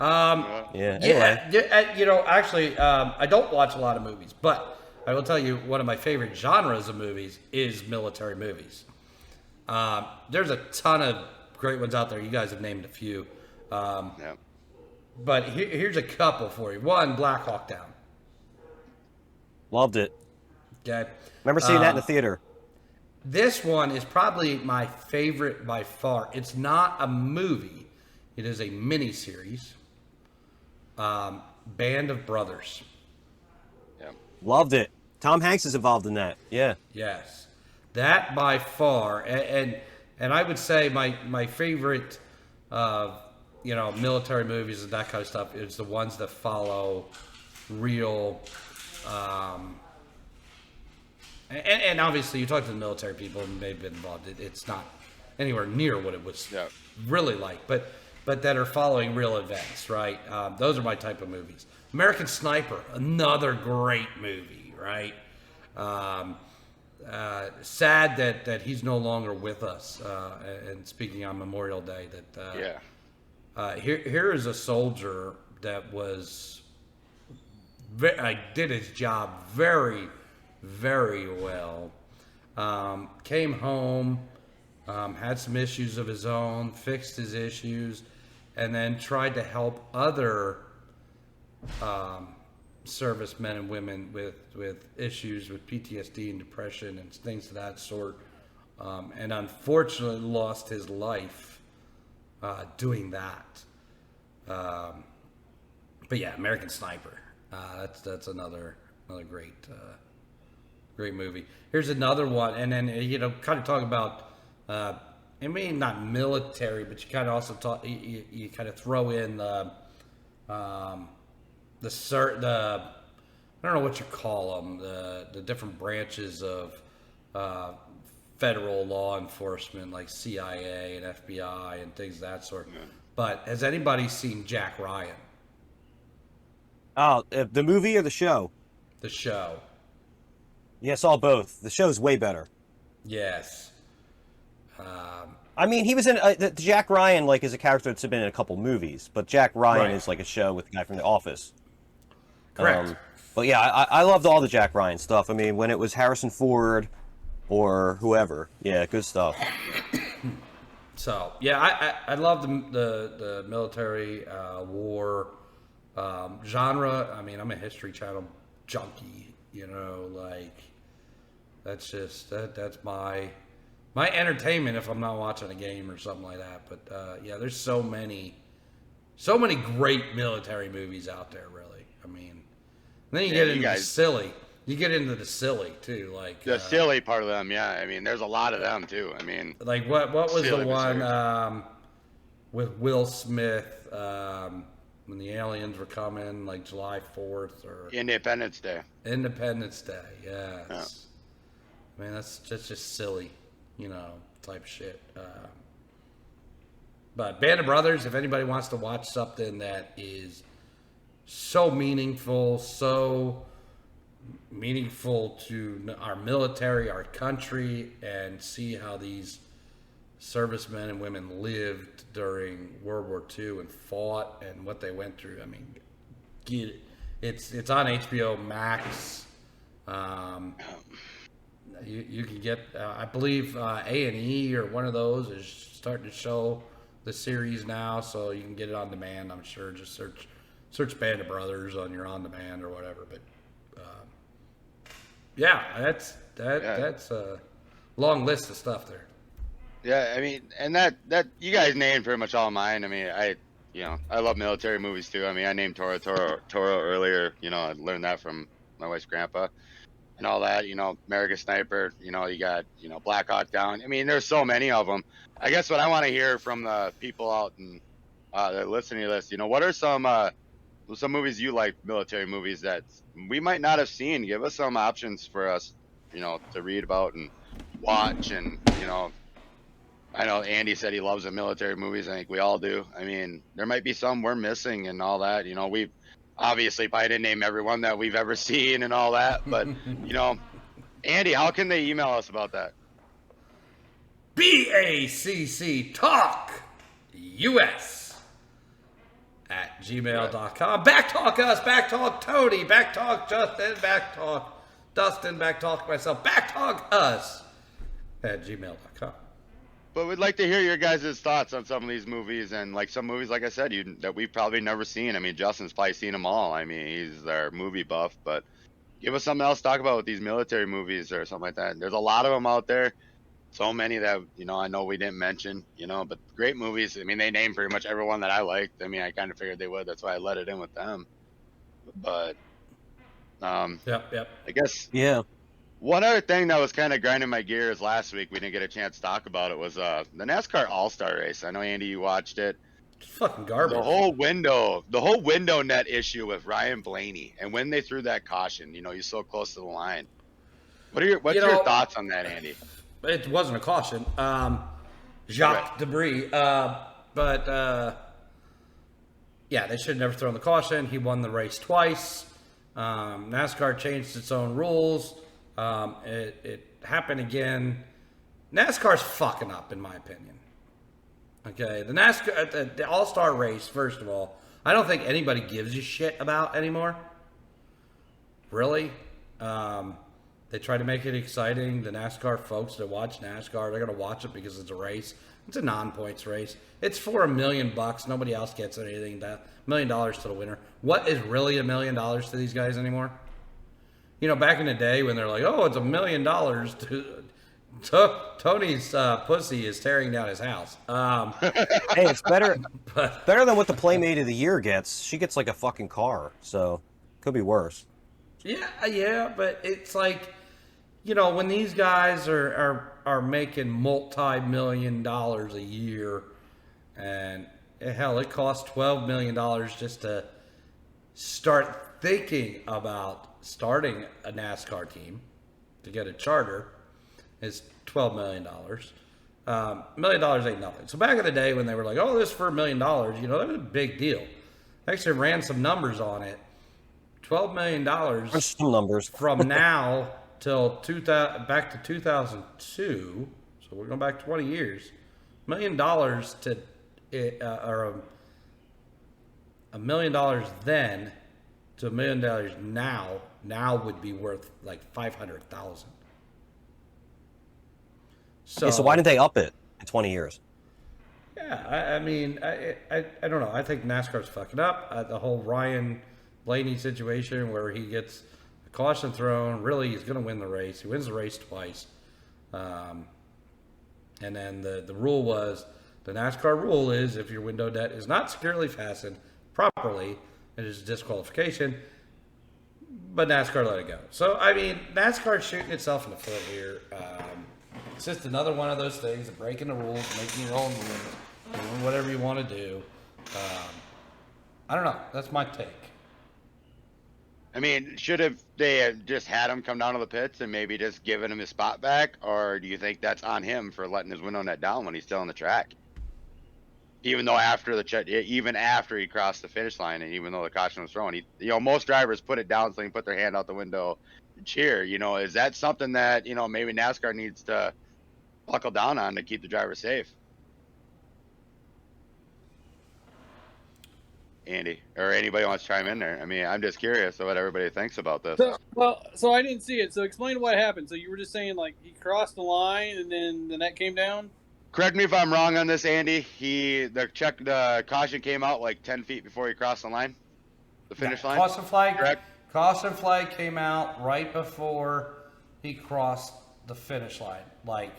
Anyway. Actually, I don't watch a lot of movies, but I will tell you one of my favorite genres of movies is military movies. There's a ton of great ones out there. You guys have named a few. But here's a couple for you. One, Black Hawk Down. Loved it. Okay. Remember seeing that in the theater. This one is probably my favorite by far. It's not a movie. It is a mini-series. Band of Brothers. Yeah. Loved it. Tom Hanks is involved in that. Yeah. Yes. That by far. And I would say my favorite, military movies and that kind of stuff is the ones that follow real... And obviously, you talk to the military people and they've been involved. It's not anywhere near what it was really like, but that are following real events, right? Those are my type of movies. American Sniper, another great movie, right? Sad that he's no longer with us. And speaking on Memorial Day, here is a soldier that was. Did his job very, very well. Came home, had some issues of his own, fixed his issues, and then tried to help other servicemen and women with issues with PTSD and depression and things of that sort. And unfortunately lost his life doing that. But yeah, American Sniper. That's another great movie. Here's another one, and then kind of talk about I mean not military, but you kind of also talk. You kind of throw in the I don't know what you call them, the different branches of federal law enforcement like CIA and FBI and things of that sort. Yeah. But has anybody seen Jack Ryan? Oh, the movie or the show? The show. Yeah, I saw both. The show's way better. Yes. I mean, he was in Jack Ryan, like, is a character that's been in a couple movies, but Jack Ryan is like a show with the guy from The Office. Correct. But yeah, I loved all the Jack Ryan stuff. I mean, when it was Harrison Ford or whoever, yeah, good stuff. So yeah, I love the military war. Genre, I mean, I'm a History Channel junkie, like that's just that's my entertainment if I'm not watching a game or something like that. But yeah, there's so many great military movies out there, really. I mean, then you get into the silly. You get into the silly too, like the silly part of them. Yeah, I mean, there's a lot of them too. I mean, like what was the one with Will Smith? When the aliens were coming, like July 4th or Independence Day. Independence Day, yes. Yeah. I mean, that's just silly. type shit. But Band of Brothers, if anybody wants to watch something that is so meaningful to our military, our country, and see how these servicemen and women lived during World War II and fought and what they went through. I mean, get it. It's on HBO Max. You can get, I believe, A&E or one of those is starting to show the series now, so you can get it on demand. I'm sure. Just search Band of Brothers on your on demand or whatever. But that's a long list of stuff there. Yeah, I mean, and that you guys named pretty much all mine. I mean, I love military movies too. I mean, I named Toro earlier. I learned that from my wife's grandpa and all that. American Sniper. You got Black Hawk Down. I mean, there's so many of them. I guess what I want to hear from the people out and that are listening to this, what are some movies you like, military movies that we might not have seen? Give us some options for us, to read about and watch. And I know Andy said he loves the military movies. I think we all do. I mean, there might be some we're missing and all that. We've obviously probably didn't name everyone that we've ever seen and all that. But, Andy, how can they email us about that? BACC Talk US at gmail.com. Backtalk us, backtalk Tony, backtalk Justin, backtalk Dustin, backtalk myself, backtalk us at gmail.com. But we'd like to hear your guys' thoughts on some of these movies, and like some movies, like I said, that we've probably never seen. I mean, Justin's probably seen them all. I mean, he's our movie buff, but give us something else to talk about with these military movies or something like that. There's a lot of them out there. So many that, I know we didn't mention, but great movies. I mean, they named pretty much everyone that I liked. I mean, I kind of figured they would. That's why I let it in with them. But, Yep. I guess. Yeah. One other thing that was kind of grinding my gears last week, we didn't get a chance to talk about it, was the NASCAR All-Star race. I know, Andy, you watched it. It's fucking garbage. The whole window net issue with Ryan Blaney, and when they threw that caution, he's so close to the line. What's your thoughts on that, Andy? It wasn't a caution. Jacques Debris. They should have never thrown the caution. He won the race twice. NASCAR changed its own rules. It happened again. NASCAR's fucking up, in my opinion. Okay, the All-Star race, first of all, I don't think anybody gives a shit about anymore. Really. They try to make it exciting. The NASCAR folks that watch NASCAR, they're going to watch it because it's a race. It's a non-points race. It's for $1 million. Nobody else gets anything. $1 million to the winner. What is really $1 million to these guys anymore? Back in the day when they're like, oh, it's $1 million Tony's pussy is tearing down his house. Hey, it's better than what the Playmate of the Year gets. She gets like a fucking car, so could be worse. Yeah, but it's like, when these guys are making multi-million-dollars a year, and hell, it costs $12 million just to start thinking about starting a NASCAR team to get a charter is $12 million. $1 million ain't nothing. So back in the day when they were like, oh, this is for $1 million, that was a big deal. I actually ran some numbers on it. $12 million some numbers from now till back to 2002. So we're going back 20 years. $1 million or $1 million then to $1 million now would be worth like $500,000. So why didn't they up it in 20 years? Yeah, I mean, I don't know. I think NASCAR's fucking up. The whole Ryan Blaney situation where he gets a caution thrown. Really, he's going to win the race. He wins the race twice. And then the rule was, the NASCAR rule is if your window net is not securely fastened properly, it is a disqualification. But NASCAR let it go. So, I mean, NASCAR's shooting itself in the foot here. It's just another one of those things of breaking the rules, making your own rules, doing whatever you want to do. I don't know. That's my take. I mean, they have just had him come down to the pits and maybe just given him his spot back, or do you think that's on him for letting his window net down when he's still on the track? Even though even after he crossed the finish line, and even though the caution was thrown, most drivers put it down so they can put their hand out the window and cheer. Is that something that maybe NASCAR needs to buckle down on to keep the driver safe? Andy, or anybody wants to chime in there? I mean, I'm just curious of what everybody thinks about this. So I didn't see it. So explain what happened. So you were just saying like he crossed the line and then the net came down? Correct me if I'm wrong on this, Andy. The caution came out like 10 feet before he crossed the line, the finish line. Caution flag. Correct. Caution flag came out right before he crossed the finish line. Like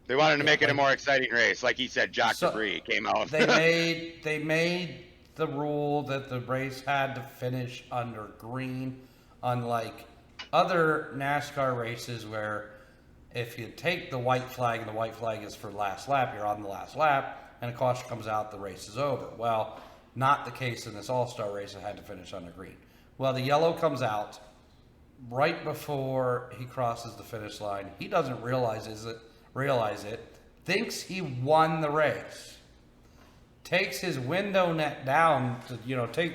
they wanted to make it a more exciting race, like he said. Jock debris came out. They made the rule that the race had to finish under green, unlike other NASCAR races where if you take the white flag and the white flag is for last lap, you're on the last lap, and a caution comes out, the race is over. Well, not the case in this all-star race. It had to finish under green. Well, the yellow comes out right before he crosses the finish line. He doesn't realize it, thinks he won the race. Takes his window net down to,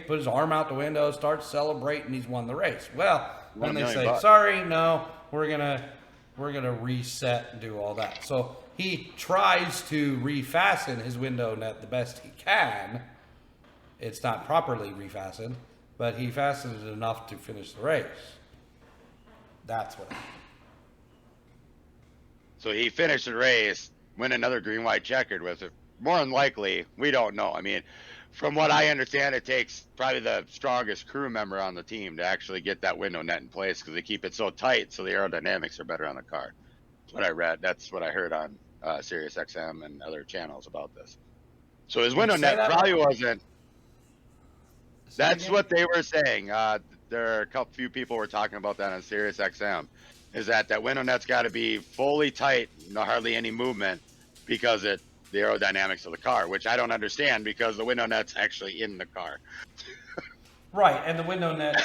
put his arm out the window, starts celebrating he's won the race. Well, then they say, sorry, no, we're gonna reset and do all that. So he tries to refasten his window net the best he can. It's not properly refastened, but he fastened it enough to finish the race. That's what happened. So he finished the race, win another green, white checkered with it. More than likely, we don't know. I mean, from what I understand, it takes probably the strongest crew member on the team to actually get that window net in place because they keep it so tight so the aerodynamics are better on the car. That's what I read. That's what I heard on Sirius XM and other channels about this. So his window net probably wasn't. That's what they were saying. There are few people were talking about that on Sirius XM, is that window net's got to be fully tight, hardly any movement, because the aerodynamics of the car, which I don't understand because the window net's actually in the car. Right, and the window net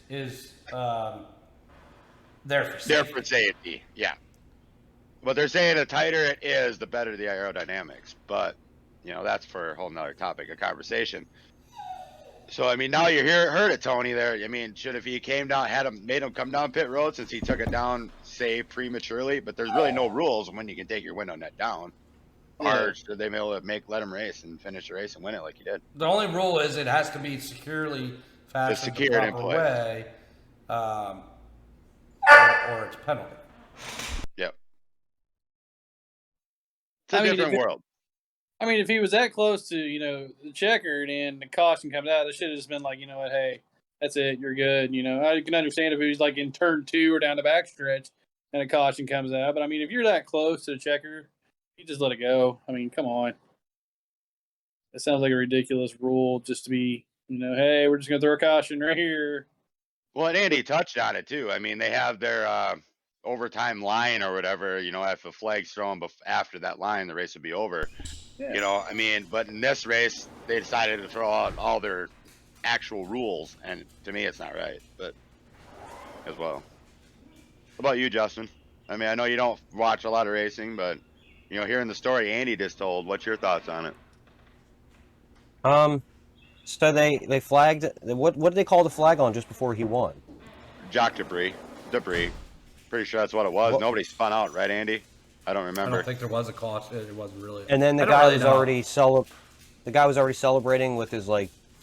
is there for safety. There for safety, yeah. But they're saying the tighter it is, the better the aerodynamics. But that's for a whole nother topic of conversation. So I mean, now you heard it, Tony. There, I mean, if he came down, made him come down pit road since he took it down, say prematurely. But there's really no rules on when you can take your window net down. Or should they be able to let him race and finish the race and win it like he did? The only rule is it has to be securely fastened the proper way, or it's penalty. Yep. It's a different world. I mean, if he was that close to, the checkered and the caution comes out, it should have just been like, what, hey, that's it, you're good. I can understand if he was like in turn 2 or down the backstretch and a caution comes out. But I mean, if you're that close to the checker, you just let it go. I mean, come on. It sounds like a ridiculous rule just to be, hey, we're just going to throw a caution right here. Well, and Andy touched on it, too. I mean, they have their overtime line or whatever, if a flag's thrown after that line, the race would be over. Yeah. I mean, but in this race, they decided to throw out all their actual rules. And to me, it's not right, but as well. What about you, Justin? I mean, I know you don't watch a lot of racing, but hearing the story Andy just told, what's your thoughts on it? So they flagged. What did they call the flag on just before he won? Jock debris. Pretty sure that's what it was. Nobody spun out, right, Andy? I don't remember. I don't think there was a caution. It wasn't really. And then the guy was already celebrating with his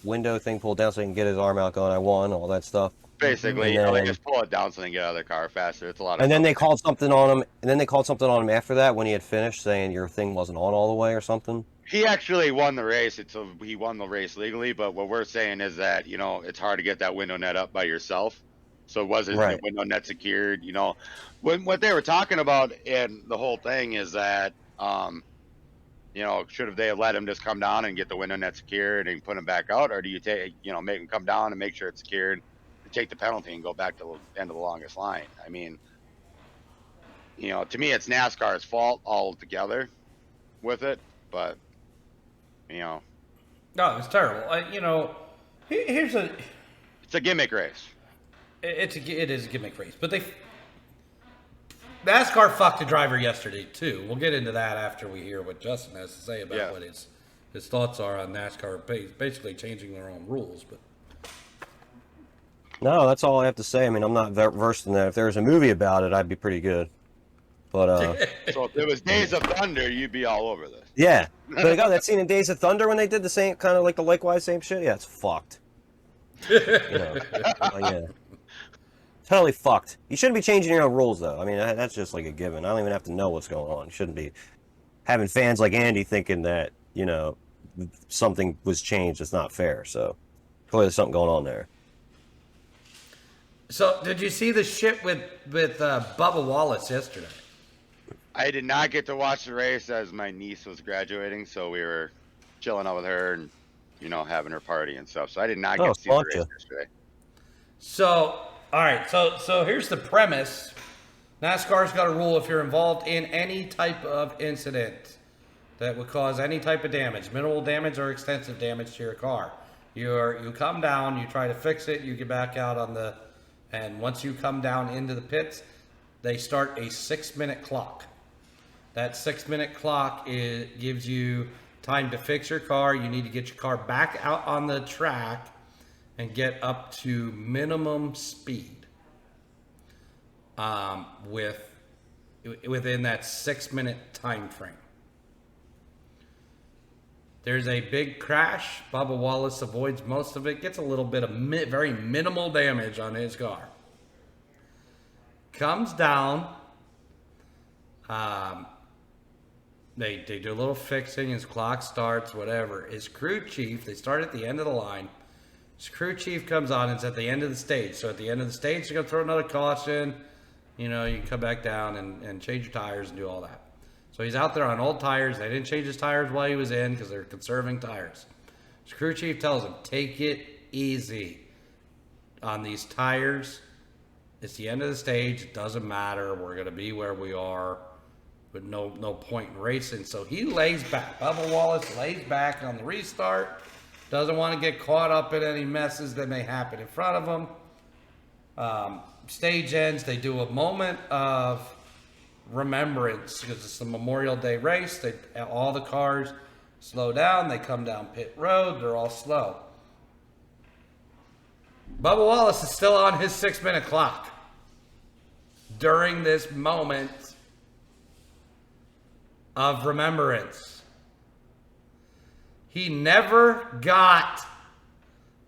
window thing pulled down so he can get his arm out, going, "I won," all that stuff. Basically, they just pull it down so they can get out of their car faster. It's a lot of. And then they called something on him. And then they called something on him after that when he had finished, saying your thing wasn't on all the way or something. He actually won the race. He won the race legally, but what we're saying is that it's hard to get that window net up by yourself. So it wasn't the window net secured. What they were talking about in the whole thing is that should have they let him just come down and get the window net secured and put him back out, or do you make him come down and make sure it's secured, take the penalty and go back to the end of the longest line? I mean, to me, it's NASCAR's fault altogether with it, but no, it was terrible. It's a gimmick race. it is a gimmick race, but NASCAR fucked a driver yesterday too. We'll get into that after we hear what Justin has to say about what his thoughts are on NASCAR basically changing their own rules. But no, that's all I have to say. I mean, I'm not versed in that. If there was a movie about it, I'd be pretty good. But so if it was Days of Thunder, you'd be all over this. Yeah, but I got that scene in Days of Thunder when they did the same kind of like the likewise same shit. Yeah, it's fucked. Yeah, totally fucked. You shouldn't be changing your own rules though. I mean, that's just like a given. I don't even have to know what's going on. You shouldn't be having fans like Andy thinking that something was changed that's not fair. So clearly there's something going on there. So did you see the shit with Bubba Wallace yesterday? I did not get to watch the race as my niece was graduating, so we were chilling out with her and, having her party and stuff. So I did not get to see the race yesterday. So, all right. So here's the premise. NASCAR's got a rule: if you're involved in any type of incident that would cause any type of damage, minimal damage or extensive damage to your car, you come down, you try to fix it, you get back out and once you come down into the pits, they start a 6-minute clock. That 6-minute clock gives you time to fix your car. You need to get your car back out on the track and get up to minimum speed within that 6-minute time frame. There's a big crash. Bubba Wallace avoids most of it, gets a little bit of very minimal damage on his car. Comes down. They do a little fixing. His clock starts, whatever. His crew chief, they start at the end of the line. His crew chief comes on and it's at the end of the stage. So at the end of the stage, you're going to throw another caution. You can come back down and change your tires and do all that. So he's out there on old tires. They didn't change his tires while he was in because they're conserving tires. His crew chief tells him, take it easy on these tires. It's the end of the stage. It doesn't matter. We're going to be where we are. With no point in racing. So he lays back. Bubba Wallace lays back on the restart. Doesn't want to get caught up in any messes that may happen in front of him. Stage ends. They do a moment of remembrance because it's the Memorial Day race. All the cars slow down. They come down pit road. They're all slow. Bubba Wallace is still on his 6-minute clock during this moment of remembrance. He never got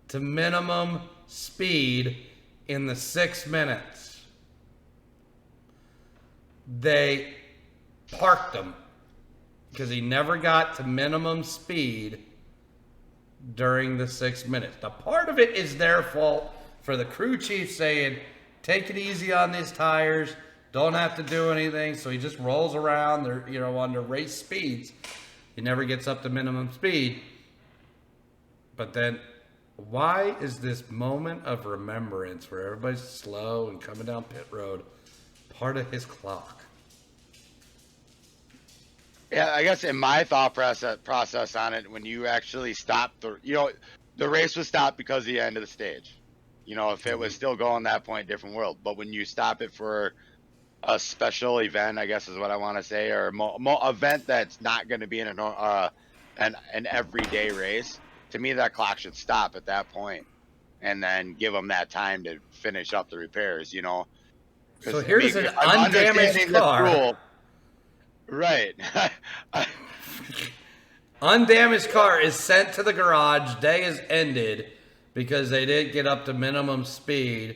to minimum speed in the 6 minutes. They parked him because he never got to minimum speed during the 6 minutes. Now, part of it is their fault for the crew chief saying, take it easy on these tires. Don't have to do anything. So he just rolls around. They're, under race speeds. He never gets up to minimum speed. But then, why is this moment of remembrance where everybody's slow and coming down pit road part of his clock? Yeah, I guess in my thought process on it, when you actually stop the race was stopped because of the end of the stage. If it was still going that point, different world. But when you stop it for a special event, I guess is what I want to say, or event that's not going to be in an everyday race, to me that clock should stop at that point, and then give them that time to finish up the repairs. So here's an undamaged car. Right. Undamaged car is sent to the garage. Day is ended because they didn't get up to minimum speed.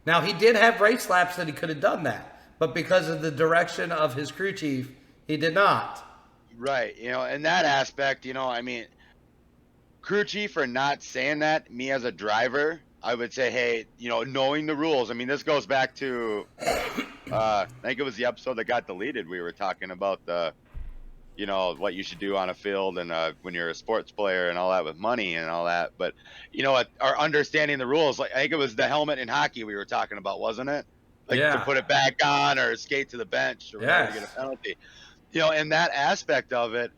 Now, he did have race laps that he could have done that. But because of the direction of his crew chief, he did not. Right. In that aspect, crew chief for not saying that, me as a driver, I would say, hey, knowing the rules. I mean, this goes back to, I think it was the episode that got deleted. We were talking about what you should do on a field and when you're a sports player and all that with money and all that. But, our understanding the rules, like I think it was the helmet in hockey we were talking about, wasn't it? To put it back on or skate to the bench or whatever to get a penalty. In that aspect of it,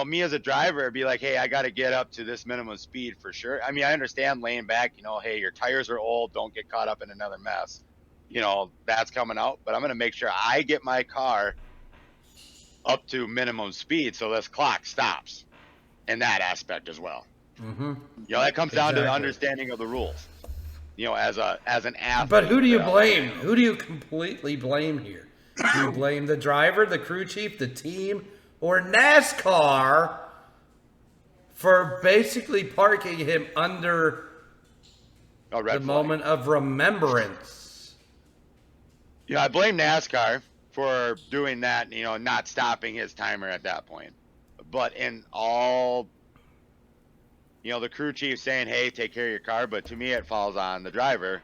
me as a driver, be like, hey, I got to get up to this minimum speed for sure. I mean, I understand laying back, hey, your tires are old, don't get caught up in another mess. That's coming out, but I'm going to make sure I get my car up to minimum speed so this clock stops in that aspect as well. Mm-hmm. That comes down to the understanding of the rules, as an athlete. But who do you blame? Who do you completely blame here? Do you blame the driver, the crew chief, the team, or NASCAR for basically parking him under the moment of remembrance? I blame NASCAR for doing that, not stopping his timer at that point. But in all, the crew chief saying, hey, take care of your car. But to me, it falls on the driver,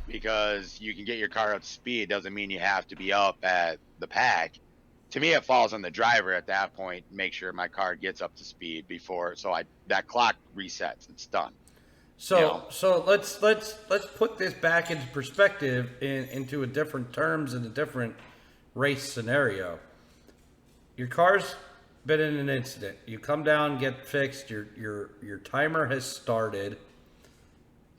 because you can get your car up to speed. Doesn't mean you have to be up at the pack. To me, it falls on the driver at that point. Make sure my car gets up to speed before, that clock resets. It's done. So let's put this back into perspective, into a different terms in a different race scenario. Your car's been in an incident. You come down, get fixed. Your timer has started.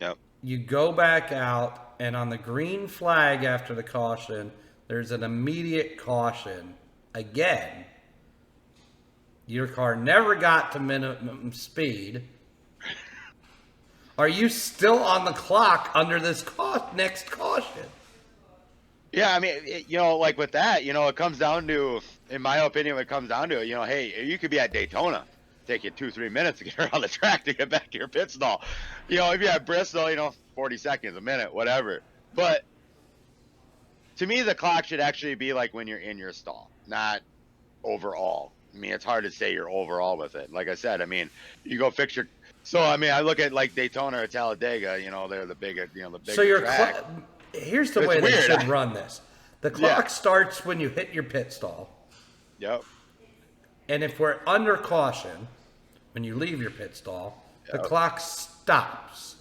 Yep. You go back out, and on the green flag after the caution, there's an immediate caution again. Your car never got to minimum speed. Are you still on the clock under this next caution? Yeah, I mean, like with that, it comes down to, in my opinion, it comes down to, hey, you could be at Daytona, take you 2-3 minutes to get around the track to get back to your pit stall. If you're at Bristol, 40 seconds, a minute, whatever. But to me, the clock should actually be like when you're in your stall, not overall. I mean, it's hard to say you're overall with it. Like I said, I mean, you go fix your. So I mean, I look at like Daytona or Talladega. They're the bigger, the bigger. So your track. Here's the way they should run this. The clock starts when you hit your pit stall. Yep. And if we're under caution, when you leave your pit stall, the clock stops.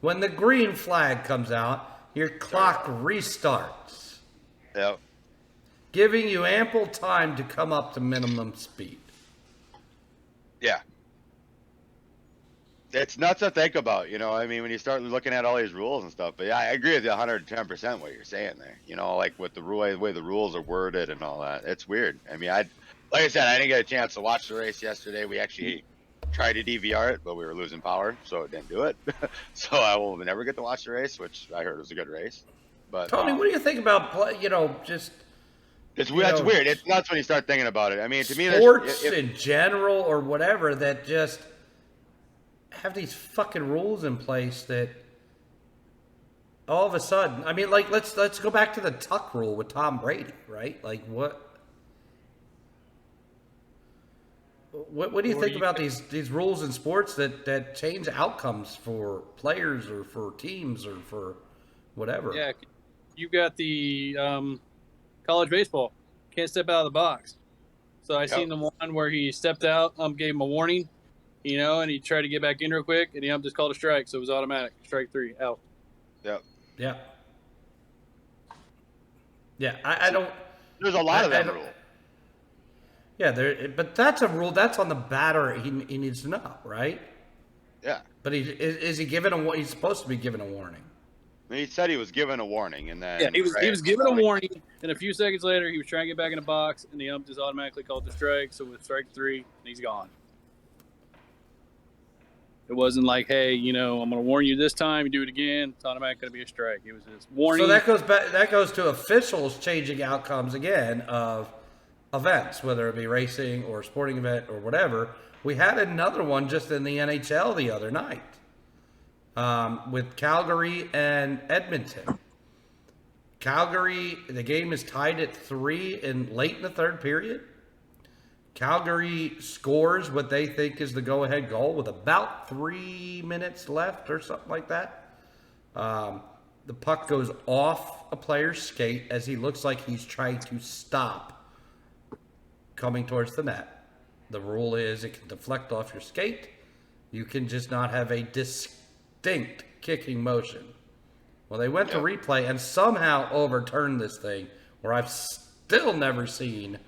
When the green flag comes out, your clock restarts. Yep. Giving you ample time to come up to minimum speed. Yeah. It's nuts to think about, I mean, when you start looking at all these rules and stuff. But yeah, I agree with you 110% what you're saying there. Like with the way the rules are worded and all that. It's weird. I mean, like I said, I didn't get a chance to watch the race yesterday. We actually tried to DVR it, but we were losing power, so it didn't do it. So I will never get to watch the race, which I heard was a good race. But Tony, what do you think about just? That's weird. It's nuts when you start thinking about it. I mean, to me, sports in general or whatever that just have these fucking rules in place that all of a sudden, I mean, like let's go back to the tuck rule with Tom Brady, right? Like what do you think about these rules in sports that change outcomes for players or for teams or for whatever? Yeah, you got the college baseball, can't step out of the box. So I seen the one where he stepped out, gave him a warning, and he tried to get back in real quick, and he just called a strike, so it was automatic. Strike 3, out. Yep. Yeah. Yeah, I don't. There's a lot of that rule. Yeah, but that's a rule. That's on the batter. He needs to know, right? Yeah. But is he given he's supposed to be given a warning. He said he was given a warning, and then he was given a warning, and a few seconds later he was trying to get back in the box, and the ump just automatically called the strike. So with strike 3, he's gone. It wasn't like, hey, I'm going to warn you this time. You do it again, it's automatically going to be a strike. It was just warning. So that goes back. That goes to officials changing outcomes again of events, whether it be racing or sporting event or whatever. We had another one just in the NHL the other night. With Calgary and Edmonton. Calgary, the game is tied at 3 and late in the third period. Calgary scores what they think is the go-ahead goal with about 3 minutes left or something like that. The puck goes off a player's skate as he looks like he's trying to stop coming towards the net. The rule is it can deflect off your skate. You can just not have a distinct kicking motion. Well, they went to replay and somehow overturned this thing where I've still never seen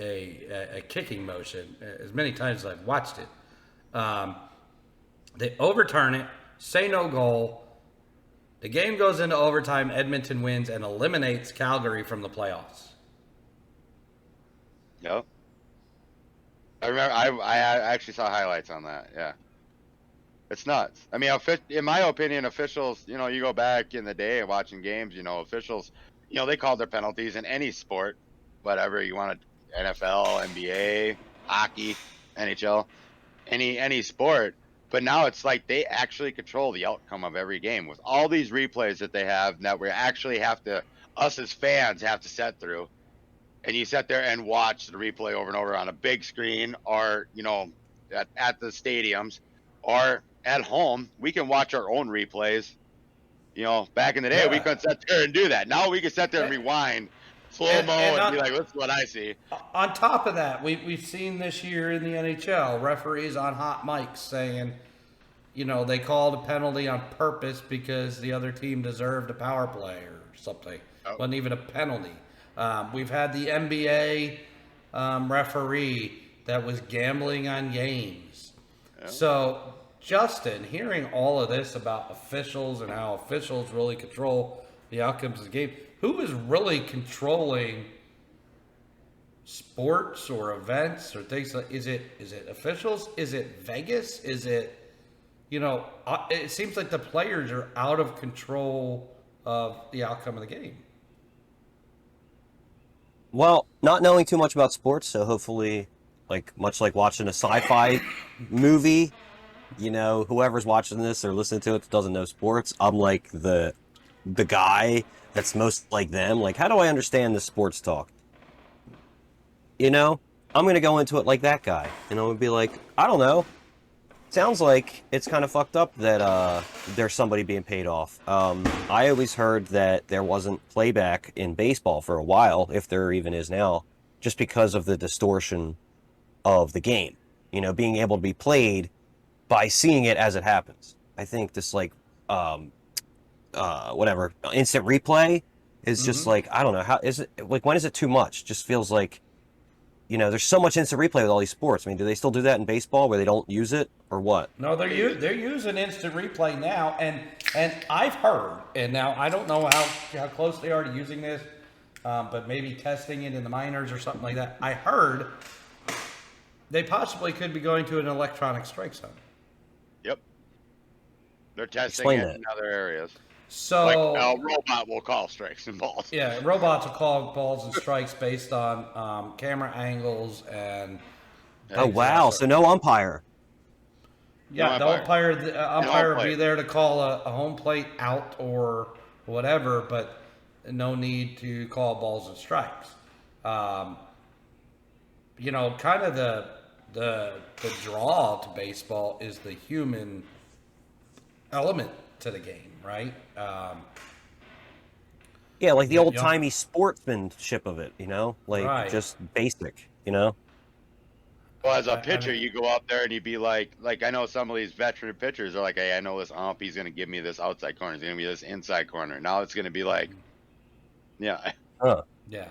a kicking motion as many times as I've watched it. They overturn it, say no goal. The game goes into overtime. Edmonton wins and eliminates Calgary from the playoffs. Yep. I remember. I actually saw highlights on that. Yeah. It's nuts. I mean, in my opinion, officials, you go back in the day watching games, officials, they called their penalties in any sport, whatever you want to, NFL, NBA, hockey, NHL, any sport. But now it's like they actually control the outcome of every game with all these replays that they have that we actually us as fans have to sit through. And you sit there and watch the replay over and over on a big screen or, at the stadiums or at home. We can watch our own replays. Back in the day, we couldn't sit there and do that. Now we can sit there and rewind slow-mo and be like, this is what I see. On top of that, we've seen this year in the NHL, referees on hot mics saying, they called a penalty on purpose because the other team deserved a power play or something. Oh. Wasn't even a penalty. We've had the NBA referee that was gambling on games. Oh. So, Justin, hearing all of this about officials and how officials really control the outcomes of the game, who is really controlling sports or events or things like? Is it officials? Is it Vegas? Is it, it seems like the players are out of control of the outcome of the game. Well, not knowing too much about sports, so hopefully, much like watching a sci-fi movie, whoever's watching this or listening to it that doesn't know sports, I'm like the guy that's most like them. Like, how do I understand the sports talk? I'm going to go into it like that guy. And be like, I don't know. Sounds like it's kind of fucked up that there's somebody being paid off. I always heard that there wasn't playback in baseball for a while, if there even is now, just because of the distortion of the game. Being able to be played by seeing it as it happens. I think this whatever, instant replay is just I don't know, how is it, when is it too much? Just feels like, there's so much instant replay with all these sports. I mean, do they still do that in baseball where they don't use it or what? No, they're using instant replay now, and I've heard, and now I don't know how close they are to using this, but maybe testing it in the minors or something like that. I heard they possibly could be going to an electronic strike zone. Yep. They're testing it in other areas. So a robot will call strikes and balls. Yeah, robots will call balls and strikes based on camera angles and. Oh wow! So no umpire. Yeah, the umpire will be there to call a home plate out or whatever, but no need to call balls and strikes. Kind of the draw to baseball is the human element to the game, right? Yeah, like the old-timey sportsmanship of it, right. Just basic, Well, as a pitcher, you go out there and you be like I know some of these veteran pitchers are like, hey, I know this ump, he's going to give me this outside corner, he's going to be this inside corner. Now it's going to be like, yeah. Yeah.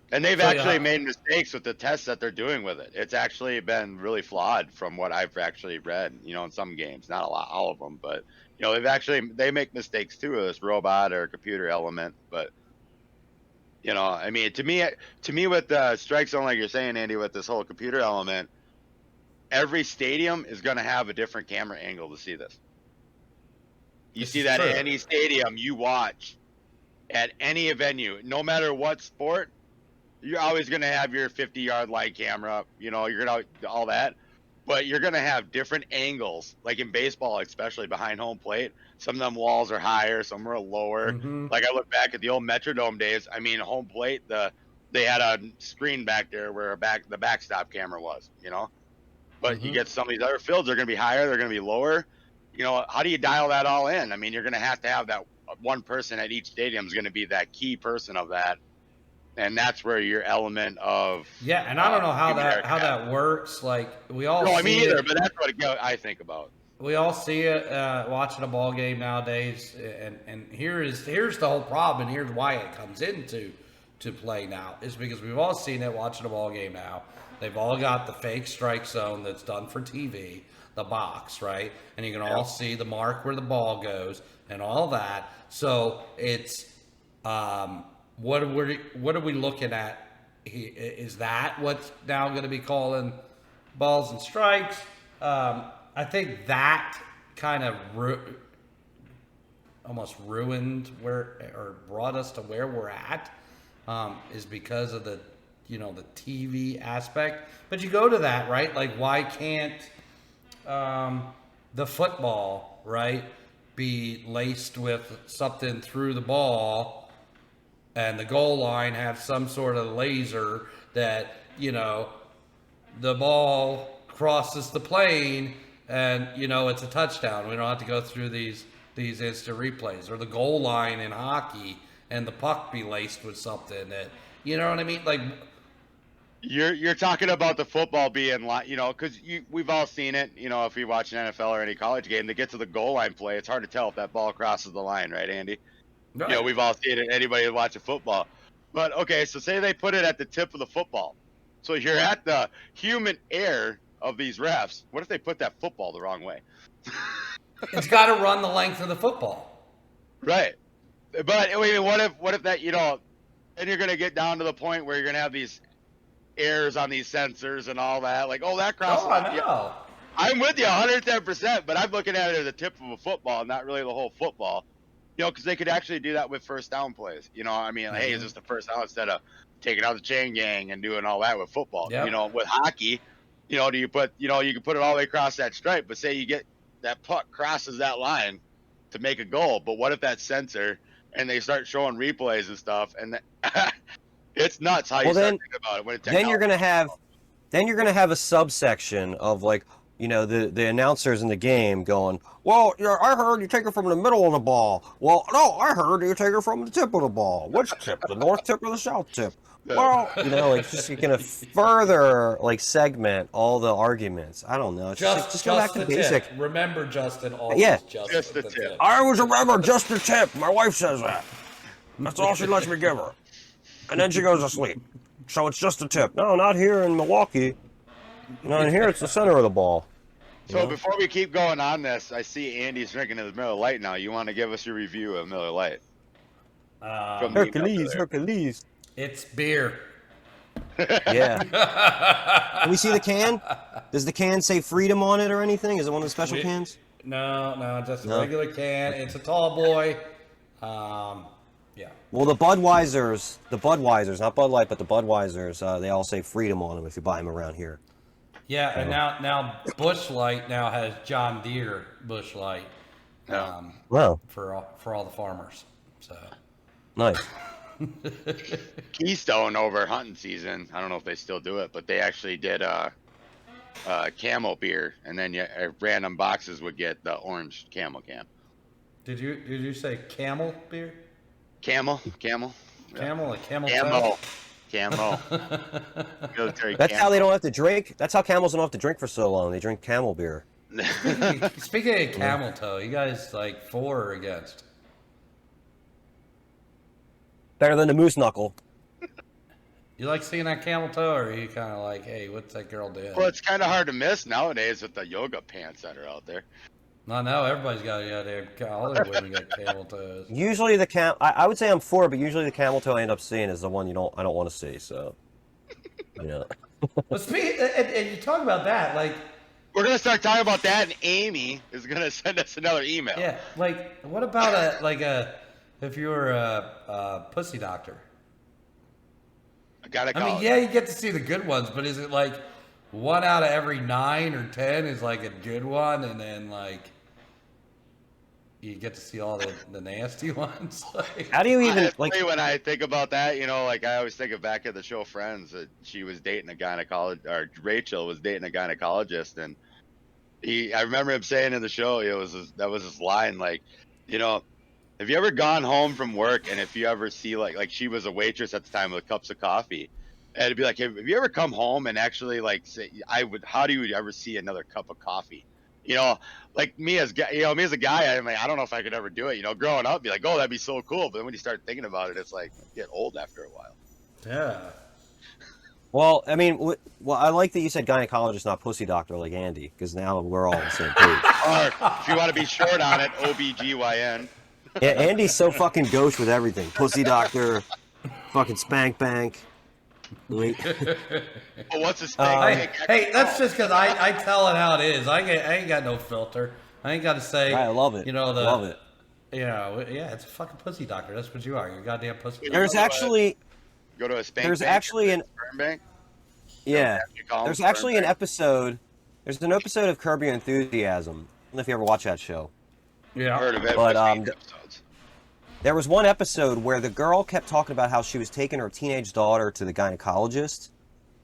And they've actually made mistakes with the tests that they're doing with it. It's actually been really flawed from what I've actually read, in some games. Not a lot, all of them, but they make mistakes too with this robot or computer element. But I mean, to me, with the strike zone, like you're saying, Andy, with this whole computer element, every stadium is going to have a different camera angle to see this. You see that at any stadium you watch, at any venue, no matter what sport. You're always going to have your 50-yard light camera, you're going to all that, but you're going to have different angles, like in baseball, especially behind home plate. Some of them walls are higher, some are lower. Mm-hmm. Like I look back at the old Metrodome days. I mean, home plate, they had a screen back there where the backstop camera was, but you get some of these other fields, they're going to be higher, they're going to be lower. How do you dial that all in? I mean, you're going to have that one person at each stadium is going to be that key person of that. And that's where your element of and I don't know how that works. Like we all no, I mean either, but that's what I think about. We all see it watching a ball game nowadays, and here's the whole problem, and here's why it comes into to play now is because we've all seen it watching a ball game now. They've all got the fake strike zone that's done for TV, the box, right? And you can all see the mark where the ball goes and all that. So it's what are we looking at? Is that what's now going to be calling balls and strikes? I think that kind of almost ruined or brought us to where we're at, is because of the TV aspect. But you go to that, right? Like, why can't the football, right, be laced with something through the ball, and the goal line have some sort of laser that, the ball crosses the plane and, it's a touchdown. We don't have to go through these instant replays, or the goal line in hockey and the puck be laced with something that, you know what I mean? Like, you're talking about the football being like, because we've all seen it. If you watch an NFL or any college game, they get to the goal line play, it's hard to tell if that ball crosses the line, right, Andy? right. We've all seen it. Anybody who watches football. But okay, so say they put it at the tip of the football, so you're at the human error of these refs. What if they put that football the wrong way? It's got to run the length of the football. Right. But I mean, what if that, then you're going to get down to the point where you're going to have these errors on these sensors and all that. Like, that crosses. Oh, I know. I'm with you 110%, but I'm looking at it as the tip of a football, not really the whole football. Because they could actually do that with first down plays. Hey, is this the first down instead of taking out the chain gang and doing all that with football? Yep. With hockey, do you put, you can put it all the way across that stripe, but say you get that puck crosses that line to make a goal. But what if that sensor, and they start showing replays and stuff, and it's nuts how you start thinking about it. Then you're gonna have a subsection of, like, the announcers in the game going, well, I heard you take it from the middle of the ball. Well, no, I heard you take it from the tip of the ball. Which tip? The north tip or the south tip? Well, you're gonna further, segment all the arguments. I don't know. Just go back to the basic. Tip. Remember, Justin, always just the tip. I always remember just the tip. My wife says that. That's all she lets me give her. And then she goes to sleep. So it's just the tip. No, not here in Milwaukee. In here it's the center of the ball. So before we keep going on this, I see Andy's drinking his Miller Lite now. You want to give us your review of Miller Lite? Hercules. It's beer. Yeah. Can we see the can? Does the can say freedom on it or anything? Is it one of the special cans? No, just a regular can. It's a tall boy. Yeah. Well, the Budweisers, not Bud Light, but the Budweisers, they all say freedom on them if you buy them around here. Yeah, and now Busch Light now has John Deere Busch Light. Wow. For all the farmers. So nice. Keystone over hunting season, I don't know if they still do it, but they actually did Camel beer, and then random boxes would get the orange Camel can. Did you say Camel beer? Camel. Camel, like camel. Camo. That's how they don't have to drink. That's how camels don't have to drink for so long. They drink camel beer. Speaking of camel toe, you guys for or against? Better than the moose knuckle. You like seeing that camel toe, or are you kind of like, hey, what's that girl doing? Well, it's kind of hard to miss nowadays with the yoga pants that are out there. No, everybody's got all their women got camel toes. Usually I would say I'm for it, but usually the camel toe I end up seeing is the one I don't want to see. So, But and you talk about that, we're gonna start talking about that, and Amy is gonna send us another email. Yeah, what about if you were a pussy doctor? I mean, you get to see the good ones, but is it 1 out of every 9 or 10 is a good one, and then you get to see all the nasty ones? How do you even when I think about that, I always think of back at the show Friends, that she was dating a gynecologist, or Rachel was dating a gynecologist, and I remember him saying in the show, that was his line, have you ever gone home from work, and if you ever see she was a waitress at the time with cups of coffee, and it'd be like, have you ever come home and actually say, how do you ever see another cup of coffee? Me as a guy, I'm I don't know if I could ever do it. Growing up, be like, oh, that'd be so cool. But then when you start thinking about it, it's you get old after a while. Yeah. Well, I mean, well, I like that you said gynecologist, not pussy doctor, like Andy, because now we're all on the same page. Or if you want to be short on it, OBGYN. Yeah, Andy's so fucking gauche with everything. Pussy doctor, fucking spank bank. Oh, what's a spank? Hey, that's just because I tell it how it is. I ain't got no filter. I ain't got to say. I love it. You know love it. Yeah, it's a fucking pussy doctor. That's what you are. You're a goddamn pussy. There's actually. Go to a spank. There's bank actually an. sperm bank. Yeah. There's actually an bank. episode. There's an episode of Curb Your Enthusiasm. I don't know if you ever watch that show. Yeah. I've heard of it. But episodes. there was one episode where the girl kept talking about how she was taking her teenage daughter to the gynecologist,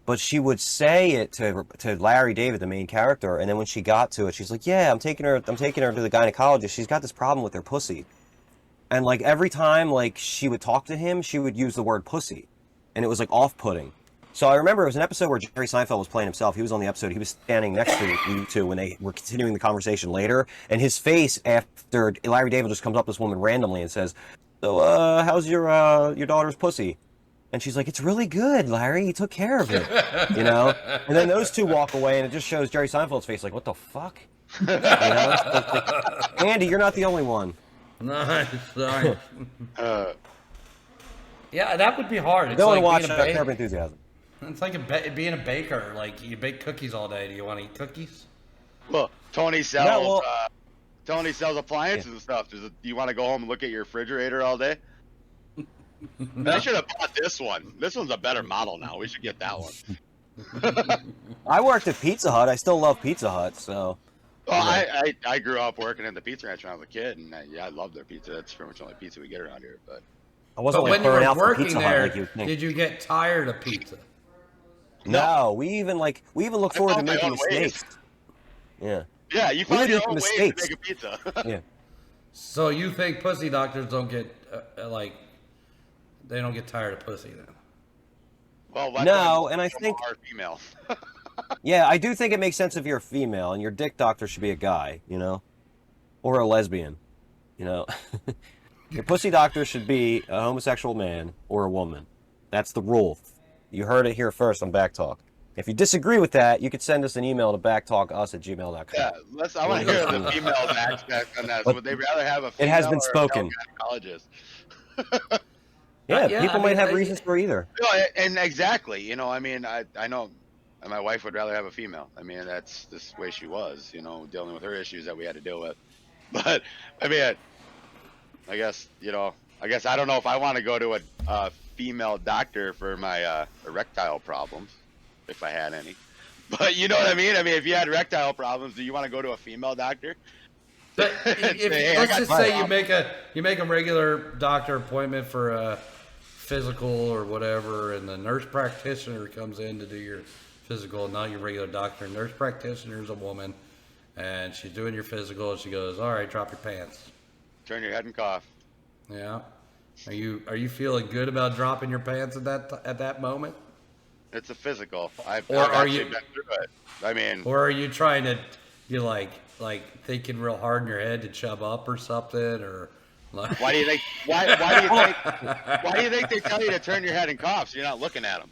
but she would say it to Larry David, the main character, and then when she got to it, she's like, "Yeah, I'm taking her to the gynecologist. She's got this problem with her pussy." And like every time like she would talk to him, she would use the word pussy, and it was like off-putting. So I remember it was an episode where Jerry Seinfeld was playing himself. He was on the episode. He was standing next to you two when they were continuing the conversation later. And his face after Larry David just comes up to this woman randomly and says, "So, how's your daughter's pussy?" And she's like, "It's really good, Larry. He took care of it." You know? And then those two walk away, and it just shows Jerry Seinfeld's face like, "What the fuck?" You know? Like, Andy, you're not the only one. Nice. Yeah, that would be hard. It's Go like and watch being a Curb Your Enthusiasm. It's like being a baker. Like you bake cookies all day. Do you want to eat cookies? Well, Tony sells appliances and stuff. Do you want to go home and look at your refrigerator all day? I should have bought this one. This one's a better model now. We should get that one. I worked at Pizza Hut. I still love Pizza Hut, so. Well, I grew up working in the pizza ranch when I was a kid, and I love their pizza. That's pretty much the only pizza we get around here. But I wasn't but like when you burnt were out from working Pizza there, Hut like you think. did you get tired of pizza? No, we even look forward to found my making own mistakes. ways. Yeah. Yeah, you find would your make own ways to mistakes. make a pizza. Yeah. So you think pussy doctors don't get they don't get tired of pussy then? Well, No, and I think are female. yeah, I do think it makes sense if you're a female and your dick doctor should be a guy, you know, or a lesbian, you know. Your pussy doctor should be a homosexual man or a woman. That's the rule. You heard it here first on BACC Talk. If you disagree with that, you could send us an email to backtalkus@gmail.com. Yeah, I want to hear the female aspect on that. So would they rather have a female It has been or spoken. a gynecologist? Yeah, Yeah, people I might mean, have reasons for either. No, and exactly. You know, I mean, I know my wife would rather have a female. I mean, that's this way she was, you know, dealing with her issues that we had to deal with. But, I mean, I guess I don't know if I want to go to a female doctor for my erectile problems, if I had any. But you know what I mean? I mean, if you had erectile problems, do you want to go to a female doctor? But let's just say you make a regular doctor appointment for a physical or whatever, and the nurse practitioner comes in to do your physical, not your regular doctor. Nurse practitioner is a woman, and she's doing your physical, and she goes, "All right, drop your pants." Turn your head and cough. Yeah. Are you feeling good about dropping your pants at that moment? It's a physical. I've Or are actually you- been through it. I mean, Or are you trying to, like thinking real hard in your head to chub up or something, or like? why do you think? Why do you think they tell you to turn your head and cough so you're not looking at them?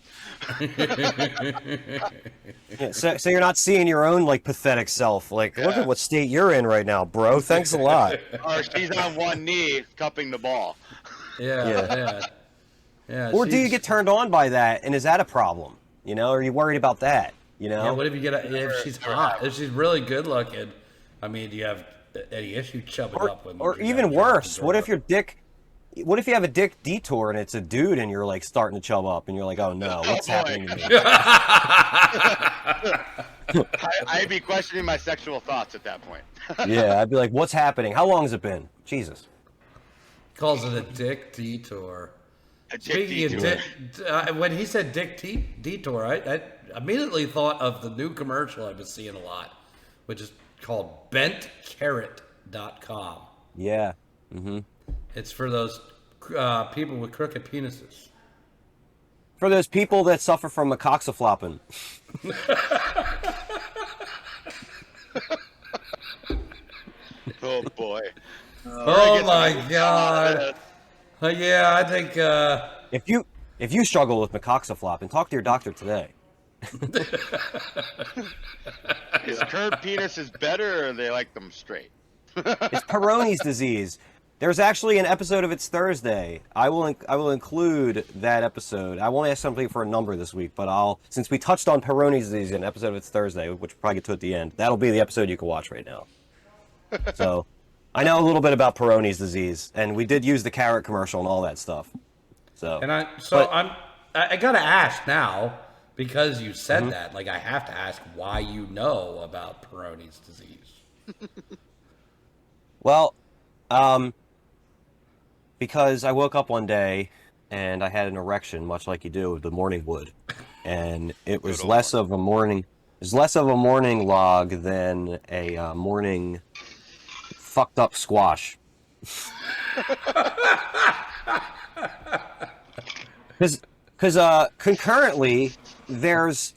Yeah, so you're not seeing your own like pathetic self. Like, look at what state you're in right now, bro. Thanks a lot. Or she's on one knee cupping the ball. Yeah. Or do you she's- get turned on by that, and is that a problem? You know, are you worried about that? You know? Yeah, what if you if she's hot? If she's really good looking, I mean, do you have any issue chubbing up with? Or even worse, what if you have a dick detour and it's a dude and you're like starting to chub up and you're like, oh no, what's happening to me? I'd be questioning my sexual thoughts at that point. Yeah, I'd be like, what's happening? How long has it been? Jesus. Calls it a dick detour. A dick Speaking detour. of dick, when he said dick detour, I immediately thought of the new commercial I've been seeing a lot, which is called bentcarrot.com. Yeah. Mm-hmm. It's for those people with crooked penises. For those people that suffer from macoxaflopping. Oh boy. Oh my God. Yeah, I think. If If you struggle with macoxaflop, talk to your doctor today. Is curved penises better, or they like them straight? It's Peyronie's disease. There's actually an episode of It's Thursday. I will include that episode. I won't ask somebody for a number this week, but since we touched on Peyronie's disease in an episode of It's Thursday, which we'll probably get to at the end, that'll be the episode you can watch right now. So, I know a little bit about Peyronie's disease, and we did use the carrot commercial and all that stuff. So, I gotta ask now, because you said that, like I have to ask why you know about Peyronie's disease. Well, because I woke up one day and I had an erection, much like you do with the morning wood, and it was less of a morning log than a morning fucked up squash. Because concurrently there's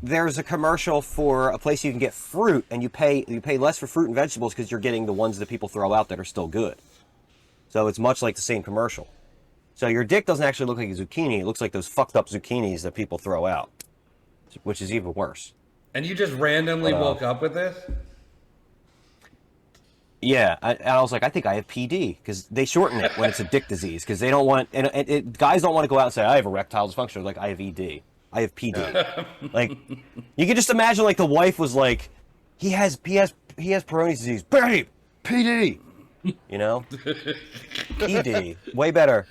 a commercial for a place you can get fruit, and you pay less for fruit and vegetables because you're getting the ones that people throw out that are still good. So it's much like the same commercial. So your dick doesn't actually look like a zucchini. It looks like those fucked up zucchinis that people throw out, which is even worse. And you just randomly woke up with this? Yeah, I was like, I think I have PD, because they shorten it when it's a dick disease, because they don't want, guys don't want to go out and say, I have erectile dysfunction. They're like, I have ED. I have PD. Like, you can just imagine, like, the wife was like, he has Peyronie's disease. Babe, PD. You know? PD. Way better.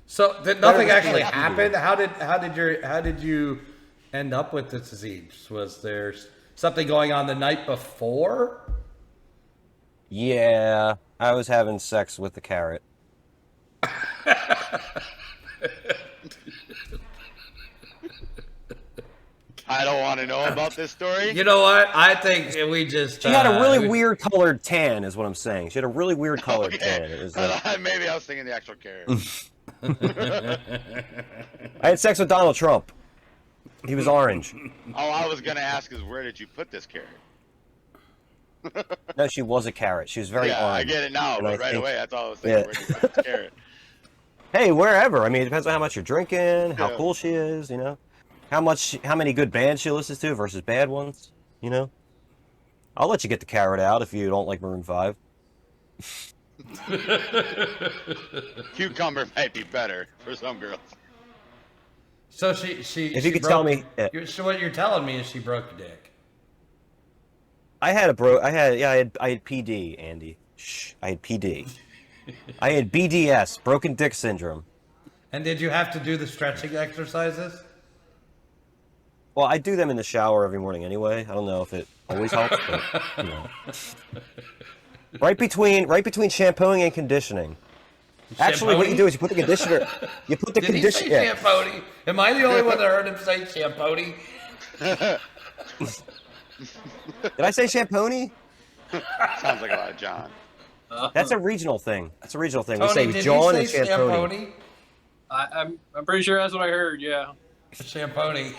So did nothing actually happen? How did you end up with this disease? Was there something going on the night before? Yeah, I was having sex with the carrot. I don't want to know about this story. You know what? I think we just... She had a really weird colored tan, is what I'm saying. She had a really weird colored tan. It was maybe I was thinking the actual carrot. I had sex with Donald Trump. He was orange. All I was going to ask is, where did you put this carrot? No, she was a carrot. She was very orange. I get it now, but right away, that's all I was thinking. Where did you put this carrot? Hey, wherever. I mean, it depends on how much you're drinking, how cool she is, you know? How many good bands she listens to versus bad ones, you know? I'll let you get the carrot out if you don't like Maroon 5. Cucumber might be better for some girls. So she if you could tell me... So what you're telling me is she broke your dick. I had PD, Andy. Shh, I had PD. I had BDS, broken dick syndrome. And did you have to do the stretching exercises? Well, I do them in the shower every morning anyway. I don't know if it always helps, but you know. Right between shampooing and conditioning. Actually, what you do is you put the conditioner. You put the conditioner. Did he say shampooing? Am I the only one that heard him say shampooing? Did I say shampooing? Sounds like a lot of John. That's a regional thing. Tony, we say John and shampooing. I'm pretty sure that's what I heard. Yeah. Shampooing.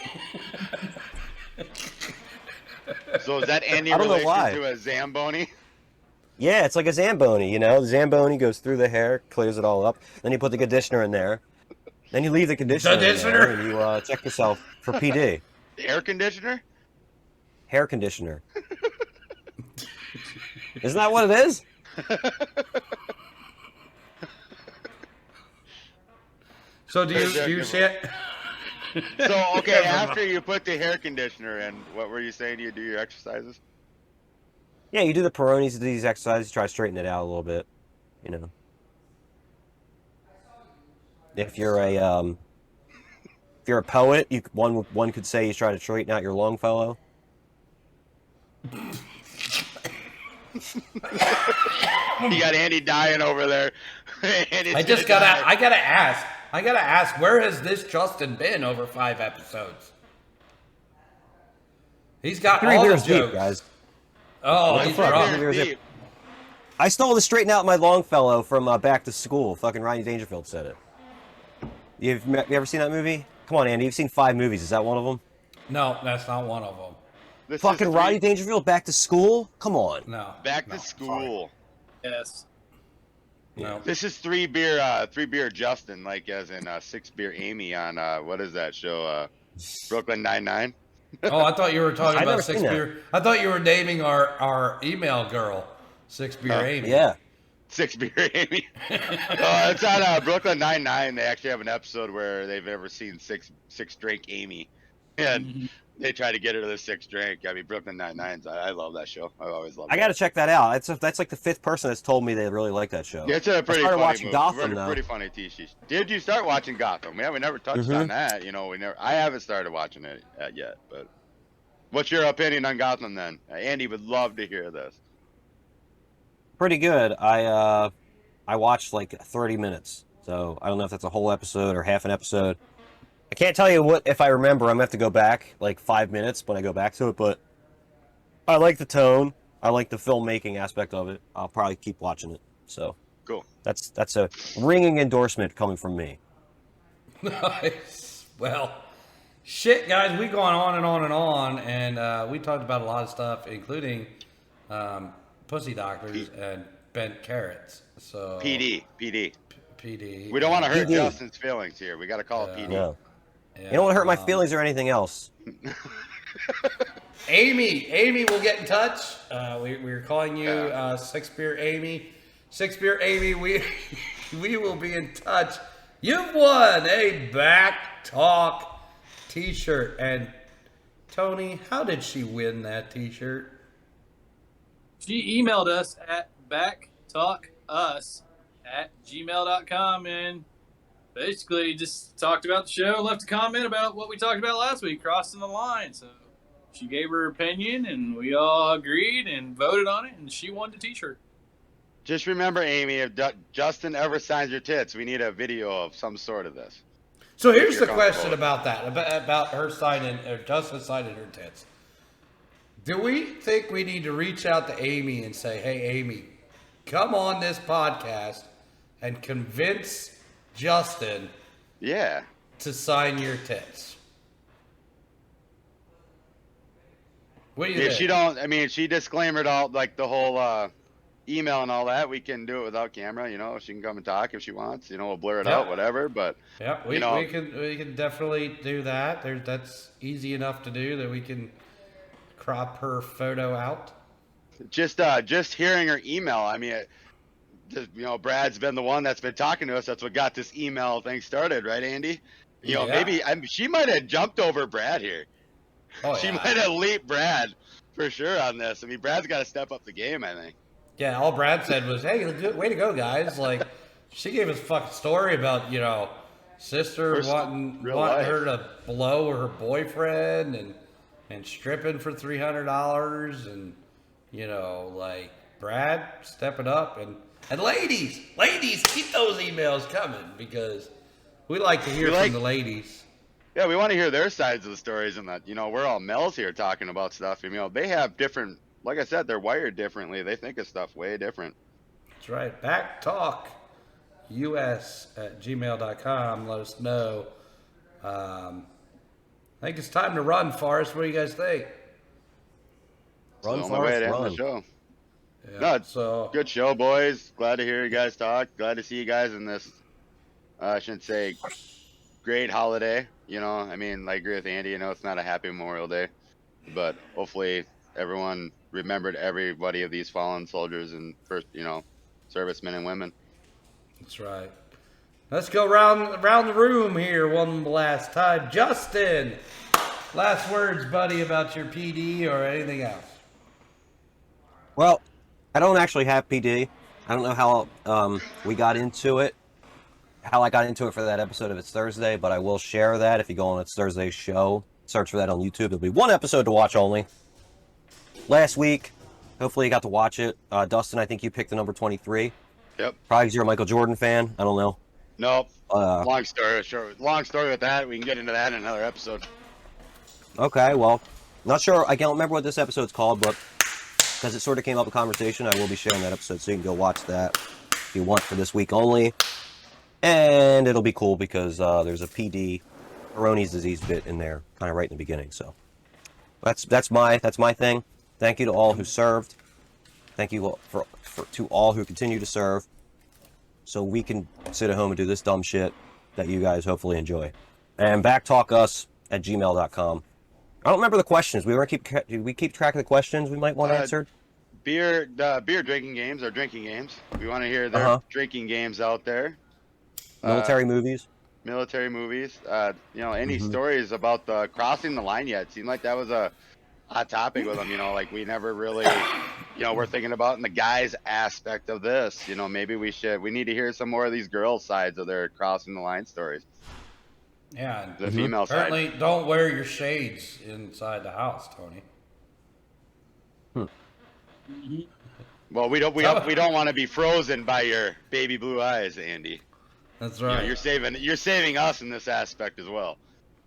So is that Andy relation to a Zamboni? Yeah, it's like a Zamboni, you know? The Zamboni goes through the hair, clears it all up. Then you put the conditioner in there. Then you leave the conditioner in there and you check yourself for PD. The air conditioner? Hair conditioner. Isn't that what it is? So do you shit? So, okay, after you put the hair conditioner in, what were you saying? Do you do your exercises? Yeah, you do the Peyronie's disease exercises, try to straighten it out a little bit, you know. If you're a poet, one could say you try to straighten out your Longfellow. You got Andy dying over there. I gotta ask, where has this Justin been over 5 episodes? He's got 3 all beers the jokes. deep, guys. Oh, he's drunk. I stole the straighten out my Longfellow from Back to School. Fucking Rodney Dangerfield said it. You ever seen that movie? Come on, Andy. You've seen 5 movies. Is that one of them? No, that's not one of them. Fucking Rodney Dangerfield, Back to School? Come on. No. Back to School. Yes. No. This is three beer Justin, like as in 6 beer Amy on what is that show? Brooklyn Nine-Nine. Oh, I thought you were talking I've about never 6 seen that. beer. I thought you were naming our email girl, 6 beer Amy. Yeah. 6 beer Amy. It's on Brooklyn Nine-Nine. They actually have an episode where they've ever seen six drink Amy, and they try to get her to the 6th drink. I mean, Brooklyn Nine-Nine's. I love that show. I always love. I got to check that out. That's like the 5th person that's told me they really like that show. Yeah, it's a pretty I started funny watching movie. Gotham though. Pretty funny TV. Did you start watching Gotham? Yeah, we never touched on that. You know, I haven't started watching it yet. But what's your opinion on Gotham then? Andy would love to hear this. Pretty good. I watched like 30 minutes, so I don't know if that's a whole episode or half an episode. I can't tell you what if I remember. I'm gonna have to go back like 5 minutes when I go back to it, but I like the tone. I like the filmmaking aspect of it. I'll probably keep watching it. So cool. That's a ringing endorsement coming from me. Nice. Well, shit, guys, we gone on and on and on, and we talked about a lot of stuff, including pussy doctors and bent carrots. So PD. PD. We don't want to hurt PD. Justin's feelings here. We got to call it PD. No. Yeah, You don't want to hurt my feelings or anything else. Amy will get in touch. We're calling you 6 beer Amy. 6 beer Amy, we will be in touch. You've won a BACC Talk t-shirt. And Tony, how did she win that t-shirt? She emailed us at backtalkus@gmail.com and basically just talked about the show, left a comment about what we talked about last week, crossing the line. So she gave her opinion, and we all agreed and voted on it, and she won the t-shirt. Just remember, Amy, if Justin ever signs your tits, we need a video of some sort of this. So here's the question about that, about her signing, or Justin signing her tits. Do we think we need to reach out to Amy and say, hey, Amy, come on this podcast and convince Justin to sign your tits? What do you think? If she don't, I mean, she disclaimed all, like the whole email and all that. We can do it without camera, you know. She can come and talk if she wants, you know. We'll blur it out, whatever. But yeah, we can definitely do that. That's easy enough to do that we can crop her photo out. Just hearing her email. I mean, you know, Brad's been the one that's been talking to us. That's what got this email thing started, right, Andy? You know, maybe she might have jumped over Brad here. Oh, she might have leaped Brad for sure on this. I mean, Brad's got to step up the game, I think. Yeah, all Brad said was, hey, way to go, guys. Like, she gave us a fucking story about, you know, sister wanting her to blow her boyfriend and stripping for $300 and, you know, like, Brad stepping up. And ladies, keep those emails coming because we like to hear from the ladies. Yeah, we want to hear their sides of the stories, and that, you know, we're all males here talking about stuff. You know, they have different, like I said, they're wired differently. They think of stuff way different. That's right. BACCTalkus@gmail.com. Let us know. I think it's time to run, Forrest. What do you guys think? Run, on the way to end the show. Yeah, no, good show, boys. Glad to hear you guys talk. Glad to see you guys in this, I shouldn't say great holiday. You know, I mean, I agree with Andy. You know, it's not a happy Memorial Day, but hopefully everyone remembered everybody of these fallen soldiers and first, you know, servicemen and women. That's right. Let's go around the room here one last time. Justin, last words, buddy, about your PD or anything else? Well, I don't actually have PD. I don't know how we got into it, how I got into it for that episode of It's Thursday, but I will share that. If you go on It's Thursday's show, search for that on YouTube. There'll be one episode to watch only. Last week, hopefully you got to watch it. Dustin, I think you picked the number 23. Yep. Probably because you're a Michael Jordan fan. I don't know. Nope. Long story short. Long story with that. We can get into that in another episode. Okay, well, not sure. I can't remember what this episode's called, but because it sort of came up in conversation, I will be sharing that episode, so you can go watch that if you want for this week only. And it'll be cool because there's a PD, Peyronie's disease bit in there, kind of right in the beginning. So that's my thing. Thank you to all who served. Thank you to all who continue to serve. so we can sit at home and do this dumb shit that you guys hopefully enjoy. And backtalkus@gmail.com. I don't remember the questions. Do we keep track of the questions we might want answered? Beer drinking games or drinking games. We want to hear their drinking games out there. Military movies. Military movies. Any stories about the crossing the line yet? It seemed like that was a hot topic with them. Like we never really, we're thinking about in the guys aspect of this. Maybe we need to hear some more of these girls' sides of their crossing the line stories. Yeah, the female apparently side. Don't wear your shades inside the house, Tony. Well, we don't want to be frozen by your baby blue eyes, Andy. That's right. You're saving us in this aspect as well.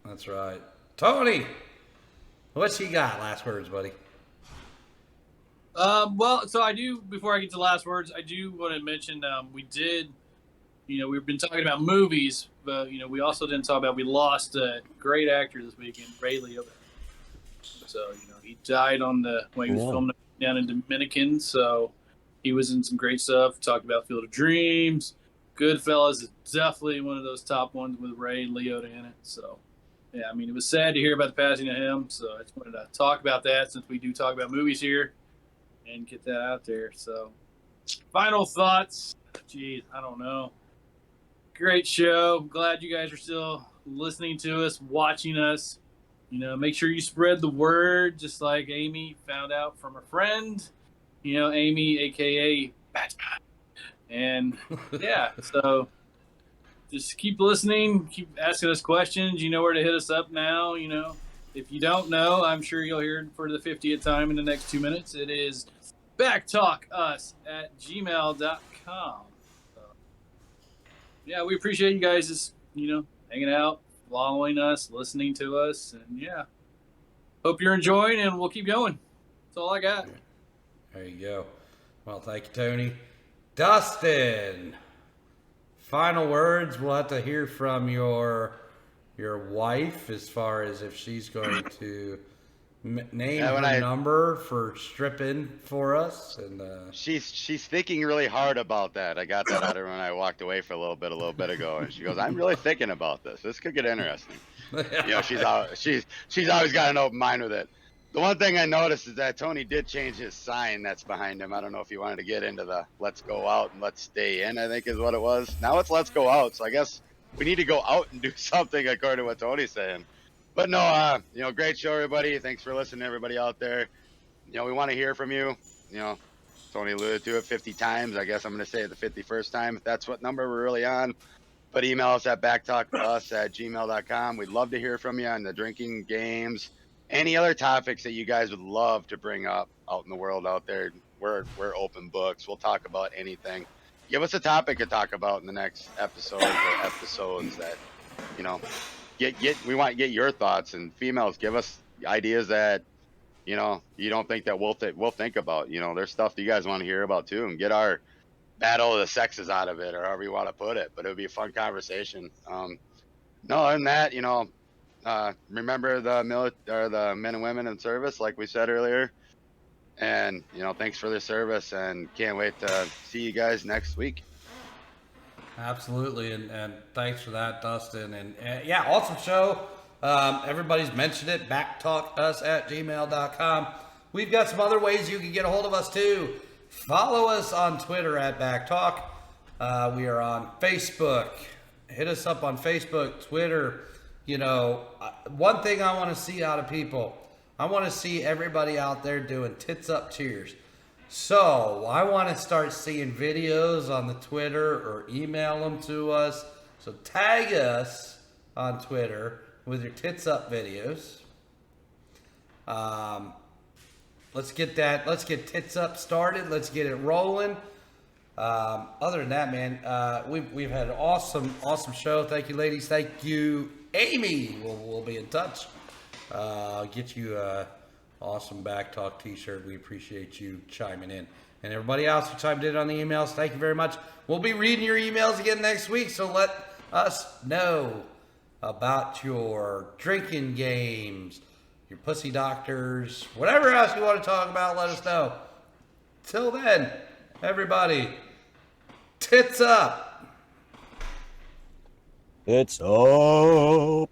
That's right. Tony, what's he got? Last words, buddy. Well, so I do, before I get to last words, I do want to mention we've been talking about movies, but, we also didn't talk about, we lost a great actor this weekend, Ray Liotta. So, he died when he was filming down in Dominican, so he was in some great stuff. Talked about Field of Dreams. Goodfellas is definitely one of those top ones with Ray Liotta in it. So, yeah, it was sad to hear about the passing of him, so I just wanted to talk about that since we do talk about movies here and get that out there. So, final thoughts. Jeez, I don't know. Great show. Glad you guys are still listening to us, watching us. Make sure you spread the word, just like Amy found out from her friend. Amy, a.k.a. Batman. And, yeah, so just keep listening, keep asking us questions. You know where to hit us up now. If you don't know, I'm sure you'll hear it for the 50th time in the next 2 minutes. It is backtalkus@gmail.com. Yeah, we appreciate you guys just, hanging out, following us, listening to us, and yeah. Hope you're enjoying, and we'll keep going. That's all I got. There you go. Well, thank you, Tony. Dustin, final words. We'll have to hear from your wife as far as if she's going to name her number for stripping for us, and she's thinking really hard about that. I got that out of her when I walked away for a little bit ago, and she goes, "I'm really thinking about this. This could get interesting." She's always got an open mind with it. The one thing I noticed is that Tony did change his sign that's behind him. I don't know if he wanted to get into the "let's go out" and "let's stay in," I think is what it was. Now it's "let's go out," so I guess we need to go out and do something according to what Tony's saying. But no, great show, everybody. Thanks for listening, everybody out there. We want to hear from you. Tony alluded to it 50 times. I guess I'm going to say it the 51st time, if that's what number we're really on. But email us at backtalkus@gmail.com. We'd love to hear from you on the drinking games, any other topics that you guys would love to bring up out in the world out there. We're open books. We'll talk about anything. Give us a topic to talk about in the next episode or episodes that, we want to get your thoughts, and females, give us ideas that you don't think that we'll think about. There's stuff that you guys want to hear about too, and get our battle of the sexes out of it, or however you want to put it. But it would be a fun conversation. No, other than that, remember the men and women in service, like we said earlier, and thanks for their service, and can't wait to see you guys next week. Absolutely, and thanks for that, Dustin. And yeah, awesome show. Everybody's mentioned it. backtalkus@gmail.com. We've got some other ways you can get a hold of us too. Follow us on Twitter at backtalk. We are on Facebook. Hit us up on Facebook, Twitter. One thing I want to see out of people, I want to see everybody out there doing tits up cheers. So I want to start seeing videos on the Twitter, or email them to us. So tag us on Twitter with your tits up videos. Let's get tits up started. Let's get it rolling. Other than that, man, we've had an awesome show. Thank you, ladies. Thank you, Amy. We'll be in touch. I'll get you a awesome Back Talk t-shirt. We appreciate you chiming in. And everybody else who chimed in on the emails, thank you very much. We'll be reading your emails again next week, so let us know about your drinking games, your pussy doctors, whatever else you want to talk about, let us know. Till then, everybody, tits up. It's up.